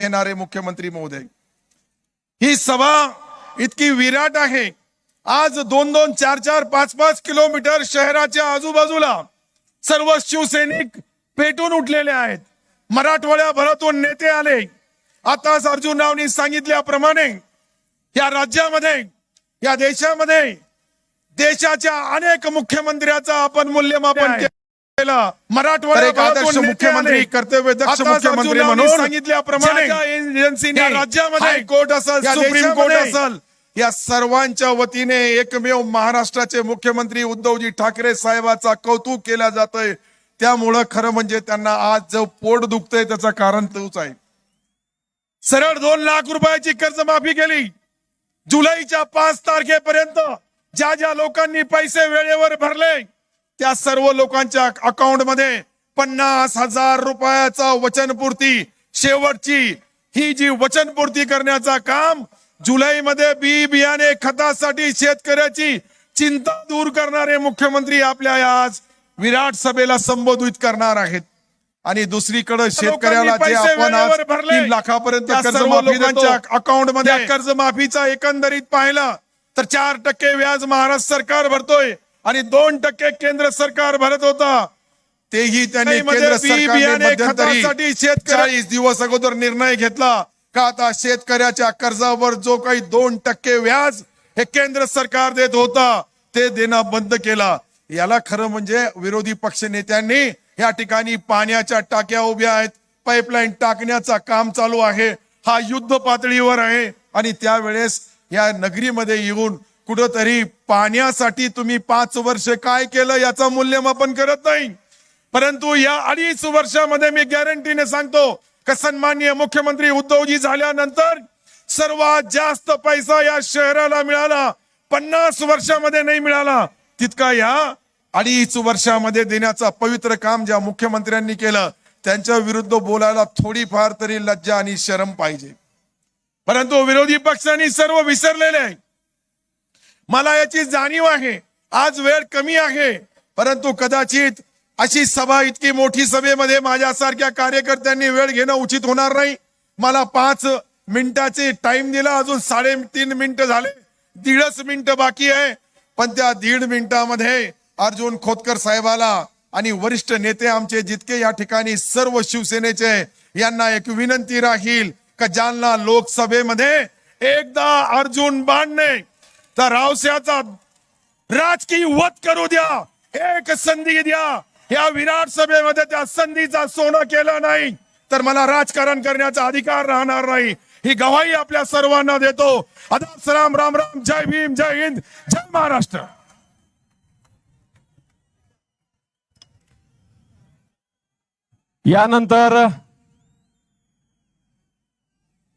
घेणारे मुख्यमंत्री महोदय, ही सभा इतकी विराट आहे। आज 2-2, 4-4, 5-5 किलोमीटर शहराच्या आजूबाजूला सर्व शिवसैनिक पेटून उठलेले आहेत। मराठवाड्याभरातून नेते आले। आताच अर्जुनरावनी सांगितल्याप्रमाणे या राज्यामध्ये, या देशामध्ये देशाच्या अनेक मुख्यमंत्र्याचा आपण मूल्यमापन केलं। मराठवाड्याभरातून मुख्यमंत्री, कर्तव्यदक्ष मुख्यमंत्री म्हणून सांगितल्याप्रमाणे एजन्सीने राज्यामध्ये हायकोर्ट असेल, सुप्रीम कोर्ट असेल, या सर्वांच्या वतीने एकमेव महाराष्ट्राचे मुख्यमंत्री उद्धवजी ठाकरे साहेबांचा कौतुक केला जातोय। त्यामुळे खरं म्हणजे त्यांना आज जो पोट दुखतंय त्याचं कारण तोच आहे। सरळ 2 लाख रुपयाची कर्जमाफी केली। जुलैच्या 5 तारखेपर्यंत ज्या ज्या लोकांनी पैसे वेळेवर भरले त्या सर्व लोकांच्या अकाउंट मध्ये 50,000 रुपयाचा वचनपूर्ती, शेवटची ही जी वचनपूर्ती करण्याचा काम जुलैमध्ये बियाणे खतासाठी शेतकऱ्याची चिंता दूर करणारे मुख्यमंत्री आपल्या आज विराट सभेला संबोधित करणार आहेत। आणि दुसरीकडे शेतकऱ्याला जे आपण आज 3 लाखापर्यंत कर्जमाफीच्या अकाउंट मध्ये कर्जमाफीचा एकंदरीत पाहिलं तर 4% व्याज महाराष्ट्र सरकार भरतोय आणि 2% केंद्र सरकार भरत होता। तेही त्यांनी केंद्र सरकारने मध्यंतरी 40 दिवस अगोदर निर्णय घेतला का आता शेतकऱ्याच्या कर्जावर जो काही 2% व्याज हे केंद्र सरकार देत होता ते देणं बंद केला। याला खरं म्हणजे विरोधी पक्ष नेत्यांनी या ठिकाणी पाण्याच्या टाक्या उभ्या आहेत, पाईपलाईन टाकण्याचा काम चालू आहे, हा युद्ध पातळीवर आहे। आणि त्यावेळेस या नगरीमध्ये येऊन कुठंतरी पाण्यासाठी तुम्ही 5 वर्ष काय केलं याचं मूल्यमापन करत नाही। परंतु या 2.5 वर्षामध्ये मी गॅरंटीने सांगतो की सन्माननीय मुख्यमंत्री उद्धवजी झाल्यानंतर सर्वात जास्त पैसा या शहराला मिळाला। 50 वर्षामध्ये नाही मिळाला तितका या 2.5 वर्षामध्ये देण्याचा पवित्र काम ज्या मुख्यमंत्र्यांनी केलं त्यांच्या विरुद्ध बोलायला थोडीफार तरी लज्जा आणि शरम पाहिजे। परंतु विरोधी पक्षांनी सर्व विसरलेले आहे। मला याची जाणीव आहे, आज वेळ कमी आहे, परंतु कदाचित अशी सभा, इतकी मोठी सभेमध्ये माझ्यासारख्या कार्यकर्त्यांनी वेळ घेणं उचित होणार नाही। मला 5 मिनिटाचे टाइम दिला, अजून 3.5 मिनिटं झाले, 1.5 मिनिटं बाकी आहे। पण त्या 1.5 मिनिटामध्ये अर्जुन खोतकर साहेबाला आणि वरिष्ठ नेते आमचे जितके या ठिकाणी सर्व शिवसेनेचे, यांना एक विनंती राहील का जालना लोकसभेमध्ये एकदा अर्जुन बाणने तर रावसाहेबाचा राजकीय वध करू द्या, एक संधी द्या। या विराट सभेमध्ये त्या संधीचा सोनं केलं नाही तर मला राजकारण करण्याचा अधिकार राहणार नाही, ही गवाही आपल्या सर्वांना देतो। आदाब सलाम, राम राम, जय भीम, जय हिंद, जय महाराष्ट्र। यानंतर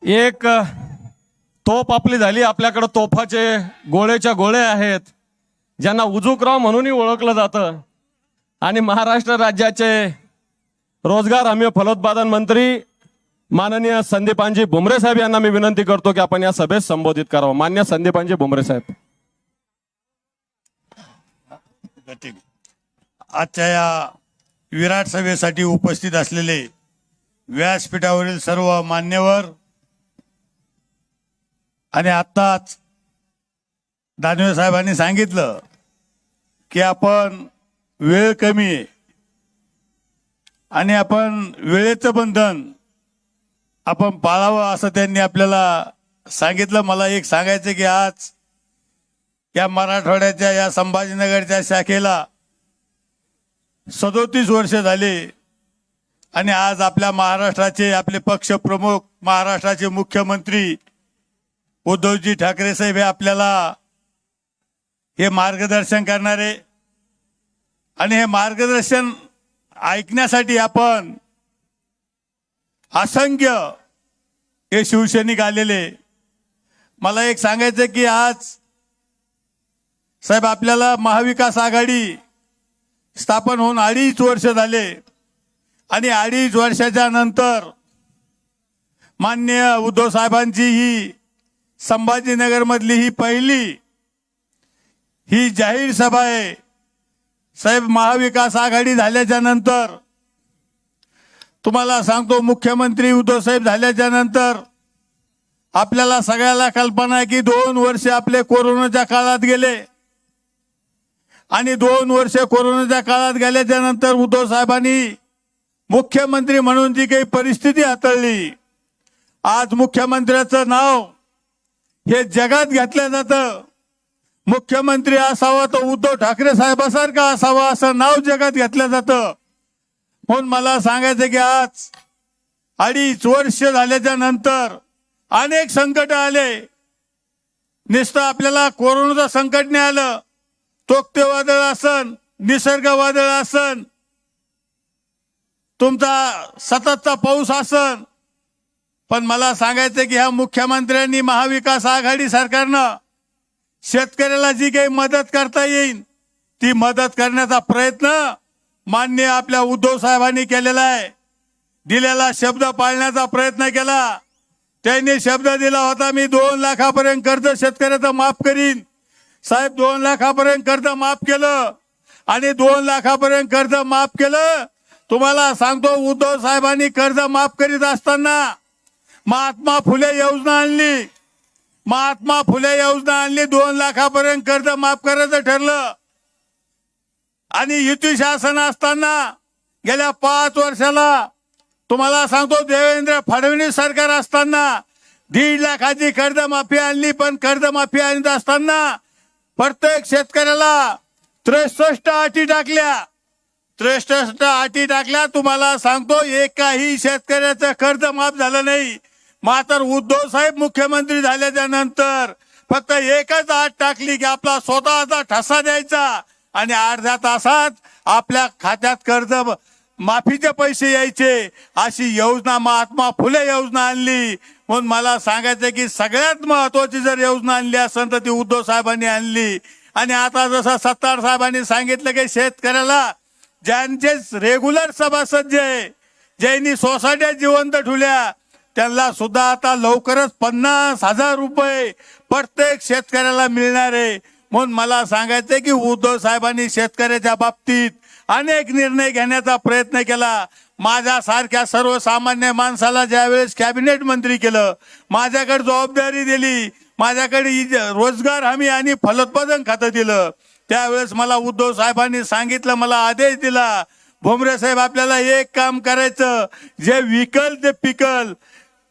एक तोफ आपली झाली। आपल्याकडे तोफाचे गोळेच्या गोळे आहेत, ज्यांना उजुकराव म्हणूनही ओळखलं जातं। आणि महाराष्ट्र राज्याचे रोजगार हमी फलोत्पादन मंत्री माननीय संदीपानजी भुमरे साहेब यांना मी विनंती करतो की आपण या सभेत संबोधित करावं। मान्य संदीपानजी भुमरे साहेब। आजच्या या विराट सभेसाठी उपस्थित असलेले व्यासपीठावरील सर्व मान्यवर आणि आत्ताच दानवे साहेबांनी सांगितलं की आपण वेळ कमी आहे आणि आपण वेळेचं बंधन आपण पाळावं असं त्यांनी आपल्याला सांगितलं। मला एक सांगायचं की आज या मराठवाड्याच्या या संभाजीनगरच्या शाखेला 37 वर्ष झाले आणि आज आपल्या महाराष्ट्राचे, आपले पक्ष प्रमुख, महाराष्ट्राचे मुख्यमंत्री उद्धवजी ठाकरे साहेब हे आपल्याला हे मार्गदर्शन करणारे आणि हे मार्गदर्शन ऐकण्यासाठी आपण असंख्य हे शिवसैनिक आलेले। मला एक सांगायचं की आज साहेब आपल्याला महाविकास आघाडी स्थापन होऊन 2.5 वर्ष झाले आणि 2.5 वर्षाच्या नंतर माननीय उद्धव साहेबांची ही संभाजीनगर मधली ही पहिली ही जाहीर सभा आहे। साहेब महाविकास आघाडी झाल्याच्या नंतर तुम्हाला सांगतो, मुख्यमंत्री उद्धव साहेब झाल्याच्या नंतर आपल्याला सगळ्याला कल्पना आहे की 2 वर्ष आपले कोरोनाच्या काळात गेले आणि 2 वर्ष कोरोनाच्या काळात गेल्याच्या नंतर उद्धव साहेबांनी मुख्यमंत्री म्हणून जी काही परिस्थिती हाताळली, आज मुख्यमंत्र्याचं नाव हे जगात घेतलं जातं. मुख्यमंत्री असावा तर उद्धव ठाकरे साहेबासारखा असावा असं नाव जगात घेतलं जातं. म्हणून मला सांगायचं की आज 2.5 वर्ष झाल्याच्या नंतर अनेक संकट आले. नुसतं आपल्याला कोरोनाचं संकट नाही आलं, तोक्ते वादळ असन, निसर्ग वादळ असन, तुमचा सततचा पाऊस असन, पण मला सांगायचं की ह्या मुख्यमंत्र्यांनी महाविकास आघाडी सरकारनं शेतकऱ्याला जी काही मदत करता येईल ती मदत करण्याचा प्रयत्न माननीय आपल्या उद्धव साहेबांनी केलेला आहे. दिलेला शब्द पाळण्याचा प्रयत्न केला. त्यांनी शब्द दिला होता, मी 2 लाखापर्यंत कर्ज शेतकऱ्याचं माफ करीन. साहेब 2 लाखापर्यंत कर्ज माफ केलं आणि 2 लाखापर्यंत कर्ज माफ केलं. तुम्हाला सांगतो, उद्धव साहेबांनी कर्ज माफ करीत असताना महात्मा फुले योजना आणली. महात्मा फुले योजना आणली, 2 लाखापर्यंत कर्ज माफ करायचं ठरलं. आणि युती शासन असताना गेल्या 5 वर्षाला तुम्हाला सांगतो, देवेंद्र फडणवीस सरकार असताना 1.5 लाखाची कर्जमाफी आणली. पण कर्जमाफी आणत असताना प्रत्येक शेतकऱ्याला 63 अटी टाकल्या. 63 अटी टाकल्या. तुम्हाला सांगतो, एकाही शेतकऱ्याचं कर्ज माफ झालं नाही. मात्र उद्धव साहेब मुख्यमंत्री झाल्याच्या नंतर फक्त एकच अट टाकली की आपला स्वतःचा ठसा द्यायचा आणि अर्ध्या तासात आपल्या खात्यात कर्ज माफीचे पैसे यायचे. अशी योजना महात्मा फुले योजना आणली. म्हणून मला सांगायचं की सगळ्यात महत्वाची जर योजना आणली असेल तर ती उद्धव साहेबांनी आणली. आणि आता जसं सत्तार साहेबांनी सांगितलं की शेतकऱ्याला ज्यांचे रेग्युलर सभासद ज्यांनी सोसायट्या जिवंत ठेवल्या त्यांना सुद्धा आता लवकरच 50,000 रुपये प्रत्येक शेतकऱ्याला मिळणार आहे. म्हणून मला सांगायचंय की उद्धव साहेबांनी शेतकऱ्याच्या बाबतीत अनेक निर्णय घेण्याचा प्रयत्न केला. माझ्यासारख्या सर्वसामान्य माणसाला ज्यावेळेस कॅबिनेट मंत्री केलं, माझ्याकडे जबाबदारी दिली, माझ्याकडे रोजगार हमी आणि फलोत्पादन खातं दिलं, त्यावेळेस मला उद्धव साहेबांनी सांगितलं, मला आदेश दिला, भुमरे साहेब आपल्याला एक काम करायचं, जे विकल ते पिकल,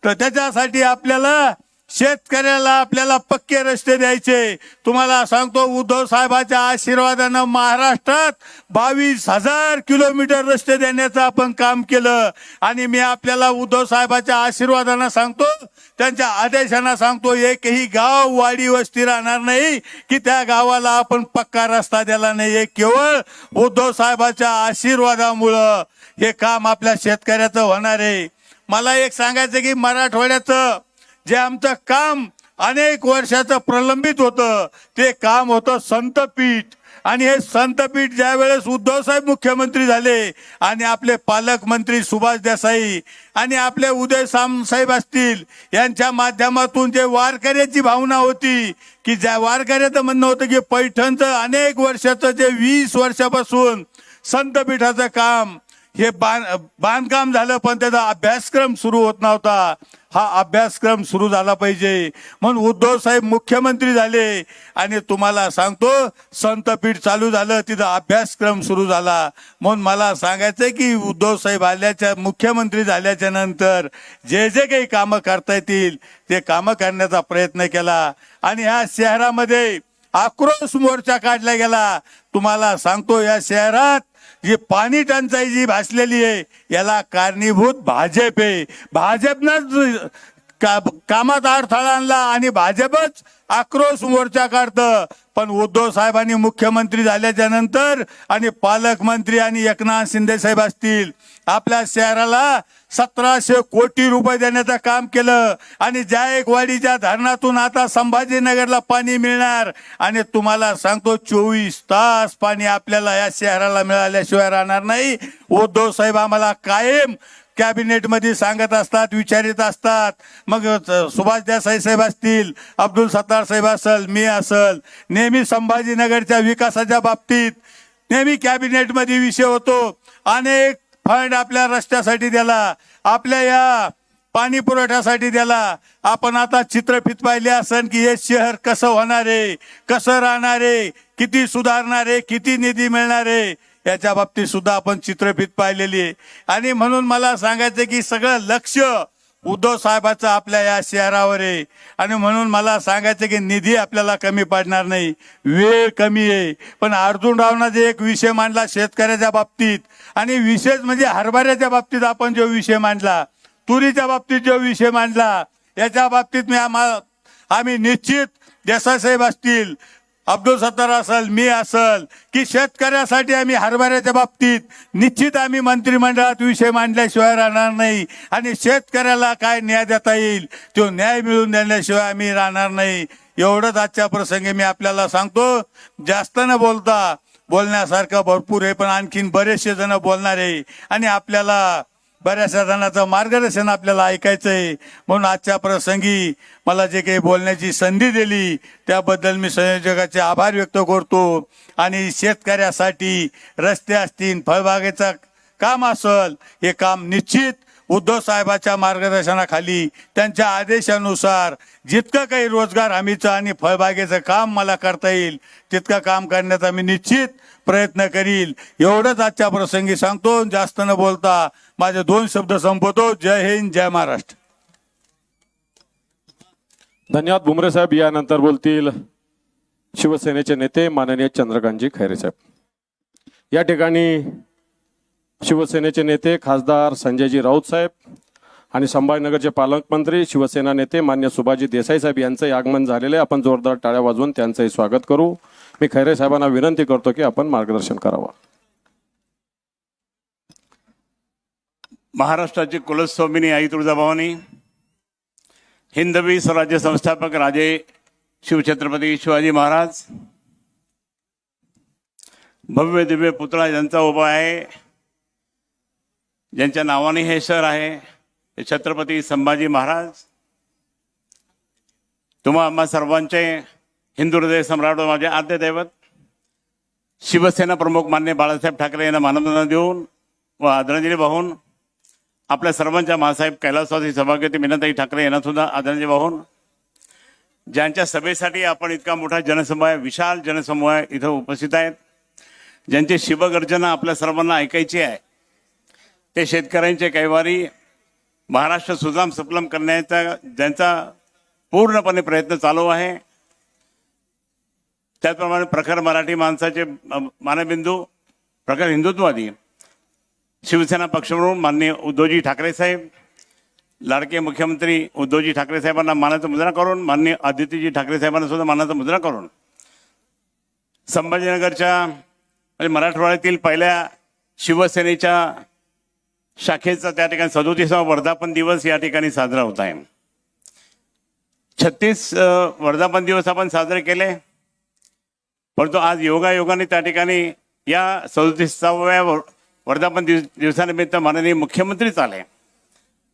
तर त्याच्यासाठी आपल्याला शेतकऱ्याला आपल्याला पक्के रस्ते द्यायचे. तुम्हाला सांगतो, उद्धव साहेबांच्या आशीर्वादानं महाराष्ट्रात 22,000 किलोमीटर रस्ते देण्याचं आपण काम केलं. आणि मी आपल्याला उद्धव साहेबांच्या आशीर्वादानं सांगतो, त्यांच्या आदेशानं सांगतो, एकही गाव वाडी वस्ती राहणार नाही की त्या गावाला आपण पक्का रस्ता दिला नाही. हे केवळ उद्धव साहेबांच्या आशीर्वादामुळं हे काम आपल्या शेतकऱ्याचं होणार आहे. मला एक सांगायचं की मराठवाड्याचं जे आमचं काम अनेक वर्षाचं प्रलंबित होतं ते काम होतं संतपीठ. आणि हे संतपीठ ज्या वेळेस उद्धव साहेब मुख्यमंत्री झाले आणि आपले पालकमंत्री सुभाष देसाई आणि आपले उदय साहेब असतील यांच्या माध्यमातून जे वारकऱ्याची भावना होती की ज्या वारकऱ्याचं म्हणणं होतं की पैठणचं अनेक वर्षाचं जे 20 वर्षापासून संतपीठाचं काम हे बांधकाम झालं पण त्याचा अभ्यासक्रम सुरू होत नव्हता. हा अभ्यासक्रम सुरू झाला पाहिजे म्हणून उद्धव साहेब मुख्यमंत्री झाले आणि तुम्हाला सांगतो संतपीठ चालू झालं, तिथं अभ्यासक्रम सुरू झाला. म्हणून मला सांगायचंय की उद्धव साहेब मुख्यमंत्री झाल्याच्या नंतर जे जे काही कामं करता येतील ते कामं करण्याचा प्रयत्न केला. आणि ह्या शहरामध्ये आक्रोश मोर्चा काढला गेला. तुम्हाला सांगतो, या शहरात जी पाणी टंचाई जी भासलेली आहे याला कारणीभूत भाजप आहे. भाजपनंच कामात अडथळा आणला आणि भाजपच आक्रोश मोर्चा काढतं. पण उद्धव साहेबांनी मुख्यमंत्री झाल्याच्या नंतर आणि पालकमंत्री आणि एकनाथ शिंदे साहेब असतील आपल्या शहराला 1700 कोटी रुपये देण्याचं काम केलं. आणि जायकवाडीच्या धरणातून आता संभाजीनगरला पाणी मिळणार. आणि तुम्हाला सांगतो 24 तास पाणी आपल्याला या शहराला मिळाल्याशिवाय राहणार नाही. उद्धव साहेब आम्हाला कायम कॅबिनेट मध्ये सांगत असतात, विचारित असतात. मग सुभाष देसाई साहेब असतील, अब्दुल सत्तार साहेब असल, मी असल, नेहमी संभाजीनगरच्या विकासाच्या बाबतीत नेहमी कॅबिनेट मध्ये विषय होतो. अनेक फंड आपल्या रस्त्यासाठी दिला, आपल्या या पाणी पुरवठ्यासाठी दिला. आपण आता चित्रफित पाहिली असेल की हे शहर कसं होणार आहे, कसं राहणार आहे, किती सुधारणार आहे, किती निधी मिळणार आहे, याच्या बाबतीत सुद्धा आपण चित्रफित पाहिलेली आहे. आणि म्हणून मला सांगायचं की सगळं लक्ष उद्धव साहेबाचं आपल्या या शहरावर आहे. आणि म्हणून मला सांगायचं की निधी आपल्याला कमी पडणार नाही, वेळ कमी आहे. पण अर्जुनरावनं जे एक विषय मांडला शेतकऱ्याच्या बाबतीत, आणि विशेष म्हणजे हरभऱ्याच्या बाबतीत आपण जो विषय मांडला, तुरीच्या बाबतीत जो विषय मांडला, याच्या बाबतीत आम्ही निश्चित देसाई साहेब असतील, अब्दुल सत्तार असेल, मी असेल, की शेतकऱ्यासाठी आम्ही हरभऱ्याच्या बाबतीत निश्चित आम्ही मंत्रिमंडळात विषय मांडल्याशिवाय राहणार नाही. आणि शेतकऱ्याला काय न्याय देता येईल तो न्याय मिळवून देण्याशिवाय आम्ही राहणार नाही. एवढंच आजच्या प्रसंगी मी आपल्याला सांगतो. जास्त न बोलता, बोलण्यासारखं भरपूर आहे, पण आणखीन बरेचसे जण बोलणार आहे आणि आपल्याला बऱ्याचशा जणांचं मार्गदर्शन आपल्याला ऐकायचं आहे. म्हणून आजच्या प्रसंगी मला जे काही बोलण्याची संधी दिली त्याबद्दल मी संयोजकाचे आभार व्यक्त करतो. आणि शेतकऱ्यासाठी रस्ते असतील, फळबागेचं काम असेल, हे काम निश्चित उद्धव साहेबाच्या मार्गदर्शनाखाली, त्यांच्या आदेशानुसार जितकं काही रोजगार हमीचं आणि फळबागेचं काम मला करता येईल तितकं काम करण्याचा मी निश्चित प्रयत्न करील. एवढंच आजच्या प्रसंगी सांगतो. जास्त न बोलता माझे 2 शब्द संपवतो. जय हिंद, जय महाराष्ट्र. धन्यवाद भुमरे साहेब. यानंतर बोलतील शिवसेनेचे नेते माननीय चंद्रकांतजी खैरे साहेब. या ठिकाणी शिवसेनेचे नेते खासदार संजयजी राऊत साहेब आणि संभाजीनगरचे पालकमंत्री शिवसेना नेते मान्य सुभाजी देसाई साहेब यांचंही आगमन झालेले. आपण जोरदार टाळ्या वाजवून त्यांचंही स्वागत करू. मी खैरे साहेबांना विनंती करतो की आपण मार्गदर्शन करावं. महाराष्ट्राची कुलस्वामिनी आई तुळजाभवानी, हिंदवी स्वराज्य संस्थापक राजे शिवछत्रपती शिवाजी महाराज, भव्य दिव्य पुतळा ज्यांचा उभा आहे, ज्यांच्या नावाने हे शहर आहे, ते छत्रपती संभाजी महाराज. तुम्हा आम्हा सर्वांचे हिंदू हृदय सम्राट व माझे आद्य दैवत शिवसेना प्रमुख मान्य बाळासाहेब ठाकरे यांना मानवंदना देऊन व आदरांजली वाहून, आपल्या सर्वांच्या मासाहेब कैलासवासी सभागती मीनाताई ठाकरे यांना सुद्धा आदरांजली वाहून, ज्यांच्या सभेसाठी आपण इतका मोठा जनसमूह, विशाल जनसमूह इथं उपस्थित आहेत, ज्यांची शिवगर्जना आपल्या सर्वांना ऐकायची आहे, ते शेतकऱ्यांचे कैवारी महाराष्ट्र सुजलाम सुफलाम करण्याचा ज्यांचा पूर्णपणे प्रयत्न चालू आहे, त्याचप्रमाणे प्रखर मराठी माणसाचे मानबिंदू, प्रखर हिंदुत्ववादी शिवसेना पक्षप्रमुख माननीय उद्धवजी ठाकरे साहेब, लाडके मुख्यमंत्री उद्धवजी ठाकरे साहेबांना मानाचा मुजरा करून, माननीय आदित्यजी ठाकरे साहेबांना सुद्धा मानाचा मुजरा करून, संभाजीनगरच्या म्हणजे मराठवाड्यातील पहिल्या शिवसेनेच्या शाखेचा त्या ठिकाणी 37वा वर्धापन दिवस या ठिकाणी साजरा होत आहे. 36 वर्धापन दिवस आपण साजरे केले, परंतु आज योगायोगाने त्या ठिकाणी या 37व्या वर्धापन दिवसानिमित्त माननीय मुख्यमंत्रीच आले.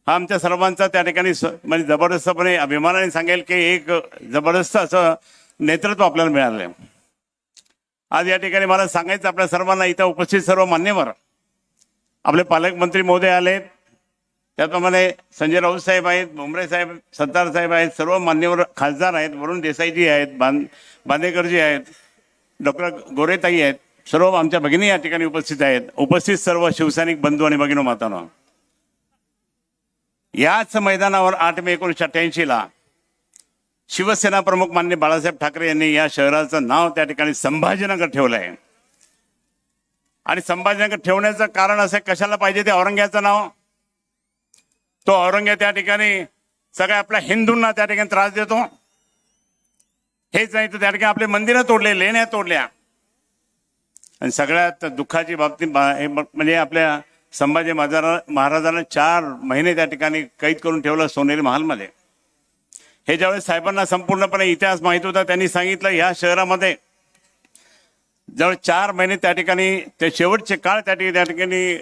हा आमच्या सर्वांचा त्या ठिकाणी म्हणजे जबरदस्तपणे अभिमानाने सांगेल की एक जबरदस्त असं नेतृत्व आपल्याला मिळालं. आज या ठिकाणी मला सांगायचं आपल्या सर्वांना, इथं उपस्थित सर्व मान्यवर, आपले पालकमंत्री महोदय आलेत, त्याप्रमाणे संजय राऊत साहेब आहेत, भुमरे साहेब, सत्तार साहेब आहेत, सर्व मान्यवर खासदार आहेत, वरुण देसाईजी आहेत, बांदेकरजी आहेत, डॉक्टर गोरेताई आहेत, सर्व आमच्या भगिनी या ठिकाणी उपस्थित आहेत. उपस्थित सर्व शिवसैनिक बंधू आणि भगिनी मातांनो, याच मैदानावर 8 मे 1988 शिवसेना प्रमुख मान्य बाळासाहेब ठाकरे यांनी या शहराचं नाव त्या ठिकाणी संभाजीनगर ठेवलं आहे. आणि संभाजीनगर ठेवण्याचं कारण असं, कशाला पाहिजे ते औरंग्याचं नाव? तो औरंग्या त्या ठिकाणी सगळ्या आपल्या हिंदूंना त्या ठिकाणी त्रास देतो. हेच नाही तर त्या ठिकाणी आपले मंदिरं तोडले, लेण्या तोडल्या. आणि सगळ्यात दुःखाची बाबतीत म्हणजे आपल्या संभाजी महाराजांना 4 महिने त्या ठिकाणी कैद करून ठेवलं सोनेरी महालमध्ये. हे ज्यावेळेस साहेबांना संपूर्णपणे इतिहास माहित होता, त्यांनी सांगितलं ह्या शहरामध्ये जवळ 4 महिने त्या ठिकाणी, ते शेवटचे काळ त्या ठिकाणी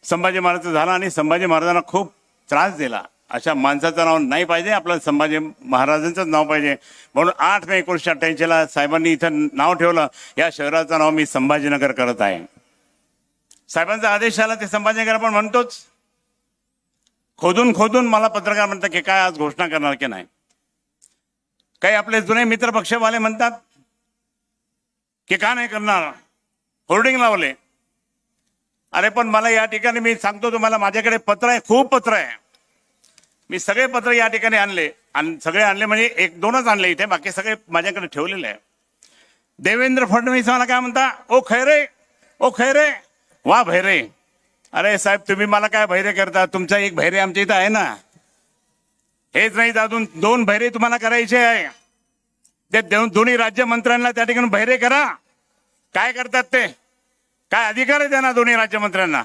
संभाजी महाराजांचा झाला आणि संभाजी महाराजांना खूप त्रास दिला. अशा माणसाचं नाव नाही पाहिजे, आपल्याला संभाजी महाराजांचंच नाव पाहिजे. म्हणून 8 मे 1988 साहेबांनी इथं नाव ठेवलं. या शहराचं नाव मी संभाजीनगर करत आहे. साहेबांचा आदेश आला ते संभाजीनगर आपण म्हणतोच. खोदून खोदून मला पत्रकार म्हणतात की काय आज घोषणा करणार की नाही. काही आपले जुने मित्र पक्षवाले म्हणतात की का नाही करणार, होर्डिंग लावले. अरे पण मला या ठिकाणी मी सांगतो तुम्हाला, माझ्याकडे पत्र आहे, खूप पत्र आहे. मी सगळे पत्र या ठिकाणी आणले आणि सगळे आणले म्हणजे एक दोनच आणले इथे, बाकी सगळे माझ्याकडे ठेवलेले आहे. देवेंद्र फडणवीस मला काय म्हणता, ओ खैरे, ओ खैरे, वा भैरे. अरे साहेब तुम्ही मला काय भैरे करता, तुमचा एक भैरे आमच्या इथं आहे ना. हेच नाही अजून 2 भैरे तुम्हाला करायचे आहे. ते दोन्ही राज्यमंत्र्यांना त्या ठिकाणी भैरे करा. काय करतात ते, काय अधिकार आहे त्यांना दोन्ही राज्यमंत्र्यांना.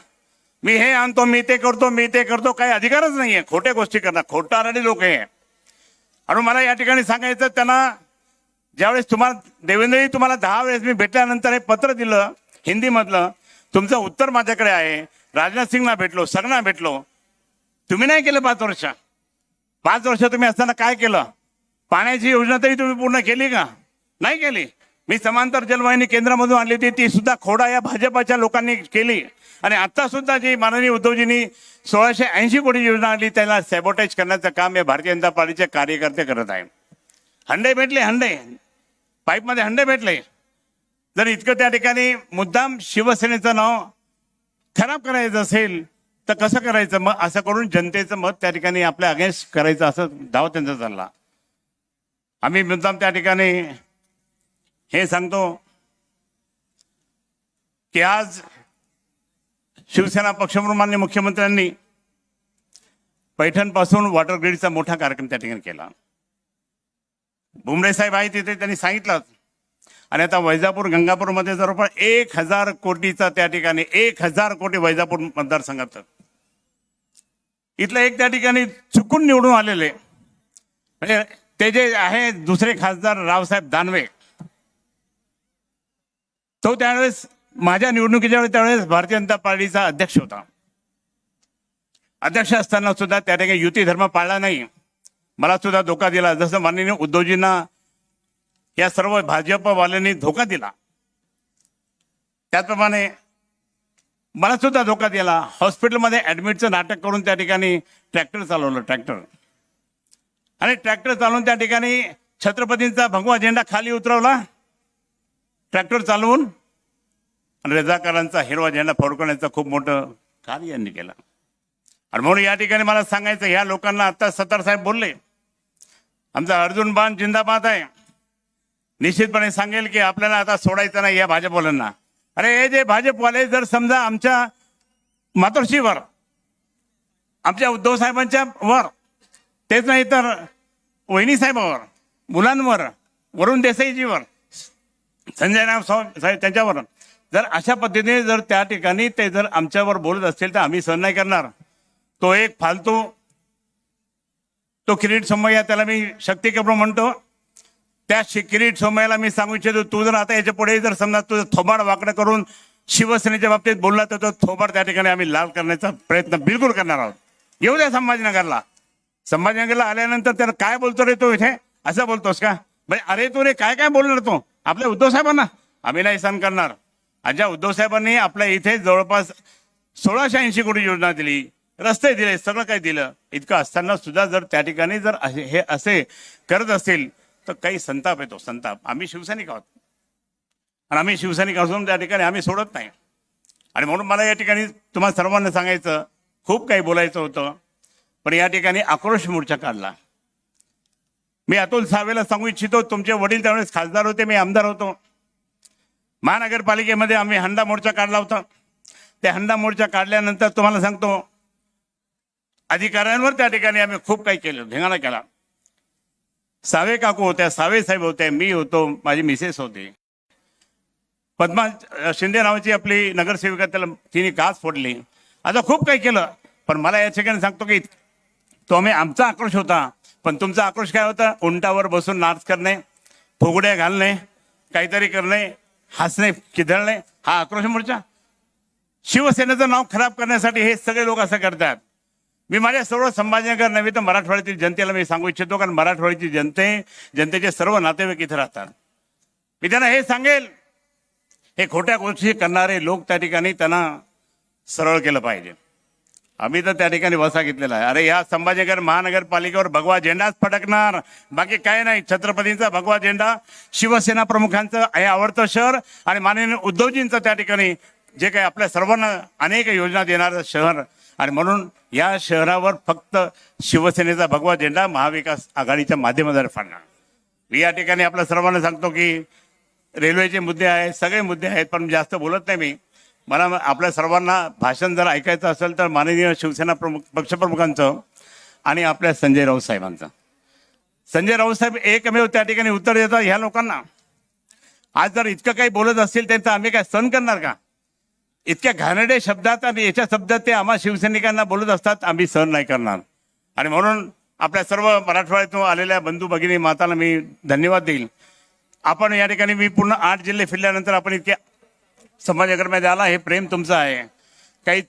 मी हे आणतो, मी ते करतो, मी ते करतो, काही अधिकारच नाहीये. खोट्या गोष्टी करणार, खोटारडी लोक आहे. आणि मला या ठिकाणी सांगायचं त्यांना, ज्यावेळेस तुम्हाला देवेंद्रजी तुम्हाला 10 वेळेस मी भेटल्यानंतर हे पत्र दिलं हिंदीमधलं, तुमचं उत्तर माझ्याकडे आहे. राजनाथ सिंगना भेटलो, सगळ्यांना भेटलो. तुम्ही नाही केलं 5 वर्ष. 5 वर्ष तुम्ही असताना काय केलं. पाण्याची योजना तरी तुम्ही पूर्ण केली का, नाही केली. मी समांतर जलवाहिनी केंद्रामधून आणली होती, ती सुद्धा खोडा या भाजपाच्या लोकांनी केली. आणि आता सुद्धा जी माननीय उद्धवजींनी 1680 कोटी योजना आणली, त्याला सॅबोटाईज करण्याचं काम या भारतीय जनता पार्टीचे कार्यकर्ते करत आहे. हंडे भेटले, हंडे पाईपमध्ये हंडे भेटले. जर इतकं त्या ठिकाणी मुद्दाम शिवसेनेचं नाव खराब करायचं असेल तर कसं करायचं. मग असं करून जनतेचं मत त्या ठिकाणी आपल्या अगेन्स्ट करायचं, असं धाव त्यांचा चालला. आम्ही मुद्दाम त्या ठिकाणी हे सांगतो की आज शिवसेना पक्षप्रमुख माननीय मुख्यमंत्र्यांनी पैठणपासून वॉटर ग्रीडचा मोठा कार्यक्रम त्या ठिकाणी केला. भुमरे साहेब आहे तिथे, त्यांनी सांगितलं. आणि आता वैजापूर गंगापूरमध्ये जवळपास 1000 कोटीचा त्या ठिकाणी 1000 कोटी वैजापूर मतदारसंघात. इथलं एक त्या ठिकाणी चुकून निवडून आलेले म्हणजे ते जे आहे दुसरे खासदार रावसाहेब दानवे, तो त्यावेळेस माझ्या निवडणुकीच्या वेळेस त्यावेळेस भारतीय जनता पार्टीचा अध्यक्ष होता. अध्यक्ष असताना सुद्धा त्या ठिकाणी युती धर्म पाळला नाही. मला सुद्धा धोका दिला, जसं माननीय उद्धवजींना या सर्व भाजपवाल्यांनी धोका दिला त्याचप्रमाणे मला सुद्धा धोका दिला. हॉस्पिटलमध्ये ऍडमिटचं नाटक करून त्या ठिकाणी ट्रॅक्टर चालवलं, ट्रॅक्टर. आणि ट्रॅक्टर चालवून त्या ठिकाणी छत्रपतींचा भगवा झेंडा खाली उतरवला ट्रॅक्टर चालवून. आणि रजाकारांचा हिरवा झेंडा फडकवण्याचं खूप मोठं कार्य यांनी केलं. आणि म्हणून या ठिकाणी मला सांगायचं, ह्या लोकांना आता सत्तार साहेब बोलले, आमचा अर्जुन बाण जिंदाबाद आहे. निश्चितपणे सांगेल की आपल्याला आता सोडायचं नाही या भाजपवाल्यांना. अरे हे जे भाजपवाले जर समजा आमच्या मातोश्रीवर, आमच्या उद्धव साहेबांच्या वर, तेच नाही तर वहिनी साहेबावर, मुलांवर, वरुण देसाईजीवर, संजय राव साहेब त्यांच्यावर जर अशा पद्धतीने जर त्या ठिकाणी ते जर आमच्यावर बोलत असतील तर आम्ही सहन नाही करणार. तो एक फालतू, तो किरीट सोमय्या, त्याला मी शक्ती कपूर म्हणतो, त्या किरीट सोमय्याला मी सांगू इच्छितो, तू जर आता याच्या पुढे जर समजा तुझं थोबाड वाकडं करून शिवसेनेच्या बाबतीत बोलला तर तो थोबाड त्या ठिकाणी आम्ही लाल करण्याचा प्रयत्न बिलकुल करणार आहोत. येऊ द्या संभाजीनगरला. संभाजीनगरला आल्यानंतर त्याला काय बोलतो रे तो इथे, असं बोलतोस का. अरे तू रे काय काय बोलणार तो आपल्या उद्धव साहेबांना, आम्ही नाही सहन करणार. ज्या उद्धव साहेबांनी आपल्या इथे जवळपास 1680 कोटी योजना दिली, रस्ते दिले, सगळं काही दिलं, इतकं असताना सुद्धा जर त्या ठिकाणी जर हे असे करत असतील तर काही संताप येतो, संताप. आम्ही शिवसैनिक आहोत आणि आम्ही शिवसैनिक असून त्या ठिकाणी आम्ही सोडत नाही. आणि म्हणून मला या ठिकाणी तुम्हाला सर्वांना सांगायचं, खूप काही बोलायचं होतं, पण या ठिकाणी आक्रोश मोर्चा काढला. मी अतुल सावेला सांगू इच्छितो, तुमचे वडील त्यावेळेस खासदार होते, मी आमदार होतो. महानगरपालिकेमध्ये आम्ही हंडा मोर्चा काढला होता. त्या हंडा मोर्चा काढल्यानंतर तुम्हाला सांगतो, अधिकाऱ्यांवर त्या ठिकाणी आम्ही खूप काही केलं, धिंगाणा केला. सावे काकू होत्या, सावे साहेब होते, मी होतो, माझी मिसेस होती, पद्मा शिंदे नावाची आपली नगरसेविका, त्याला तिने काच फोडली. आता खूप काही केलं. पण मला या ठिकाणी सांगतो की तो आमचा आक्रोश होता, पण तुमचा आक्रोश काय होता, उंटावर बसून नाच करणे, फुगड्या घालणे, काहीतरी करणे, हसणे, किधळणे, हा आक्रोश मोर्चा. शिवसेनेचं नाव खराब करण्यासाठी हे सगळे लोक असं करतात. मी माझ्या सर्व संभाजीनगर नव्हे तर मराठवाड्यातील जनतेला मी सांगू इच्छितो, कारण मराठवाड्याची जनतेचे सर्व नातेवाईक इथे राहतात. मी त्यांना हे सांगेल, हे खोट्या गोष्टी करणारे लोक त्या ठिकाणी त्यांना सरळ केलं पाहिजे. आम्ही तर त्या ठिकाणी वसा घेतलेला आहे. अरे या संभाजीनगर महानगरपालिकेवर भगवा झेंडाच फडकणार, बाकी काय नाही. छत्रपतींचा भगवा झेंडा, शिवसेना प्रमुखांचं हे आवडतं शहर आणि माननीय उद्धवजींचं त्या ठिकाणी जे काही आपल्या सर्वांना अनेक योजना देणारं शहर, आणि म्हणून या शहरावर फक्त शिवसेनेचा भगवा झेंडा महाविकास आघाडीच्या माध्यमाद्वारे फाडणार. मी या ठिकाणी आपल्या सर्वांना सांगतो की रेल्वेचे मुद्दे आहेत, सगळे मुद्दे आहेत, पण जास्त बोलत नाही मी. मला आपल्या सर्वांना भाषण जर ऐकायचं असेल तर माननीय शिवसेना प्रमुख पक्षप्रमुखांचं आणि आपल्या संजय राऊत साहेबांचं. संजय राऊत साहेब एकमेव त्या ठिकाणी उत्तर देतात ह्या लोकांना. आज जर इतकं काही बोलत असतील त्यांचं आम्ही काय सहन करणार का? इतक्या घाणेरड्या शब्दात आणि याच्या शब्दात ते आम्हा शिवसैनिकांना बोलत असतात, आम्ही सहन नाही करणार. आणि म्हणून आपल्या सर्व मराठवाड्यातून आलेल्या बंधू भगिनी माताला मी धन्यवाद देईल. आपण या ठिकाणी मी पूर्ण 8 जिल्हे फिरल्यानंतर आपण इतक्या संभाजीनगरमध्ये आला, हे प्रेम तुमचं आहे. काही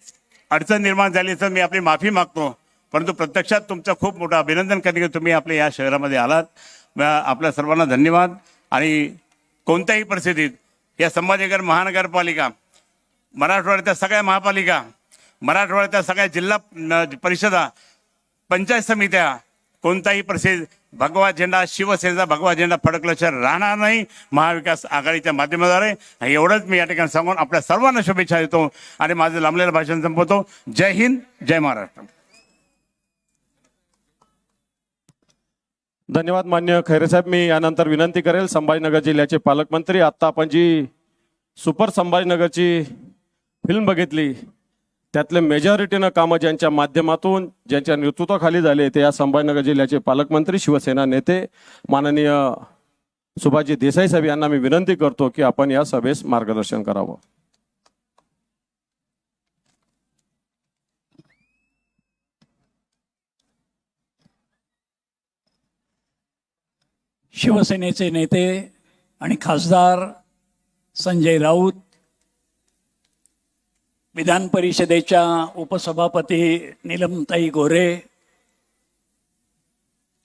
अडचण निर्माण झाली तर मी आपली माफी मागतो, परंतु प्रत्यक्षात तुमचं खूप मोठं अभिनंदन करणे की तुम्ही आपल्या या शहरामध्ये आलात. आपल्या सर्वांना धन्यवाद. आणि कोणत्याही परिस्थितीत या संभाजीनगर महानगरपालिका, मराठवाड्याच्या सगळ्या महापालिका, मराठवाड्याच्या सगळ्या जिल्हा परिषदा, पंचायत समित्या, कोणताही परिस्थितीत भगवा झेंडा, शिवसेनेचा भगवा झेंडा फडकल्याशिवाय राहणार नाही महाविकास आघाडीच्या माध्यमाद्वारे. एवढंच मी या ठिकाणी सांगून आपल्या सर्वांना शुभेच्छा देतो आणि माझं लांबलेलं भाषण संपवतो. जय हिंद, जय महाराष्ट्र. धन्यवाद मान्य खैरे साहेब. मी यानंतर विनंती करेल संभाजीनगर जिल्ह्याचे पालकमंत्री, आता आपण जी सुपर संभाजीनगरची फिल्म बघितली त्यातले मेजॉरिटीनं कामं ज्यांच्या माध्यमातून ज्यांच्या नेतृत्वाखाली झाले ते या संभाजीनगर जिल्ह्याचे पालकमंत्री, शिवसेना नेते माननीय सुभाषजी देसाई साहेब यांना मी विनंती करतो की आपण या सभेस मार्गदर्शन करावं. शिवसेनेचे नेते आणि खासदार संजय राऊत, विधान परिषदेच्या उपसभापती नीलमताई गोरे,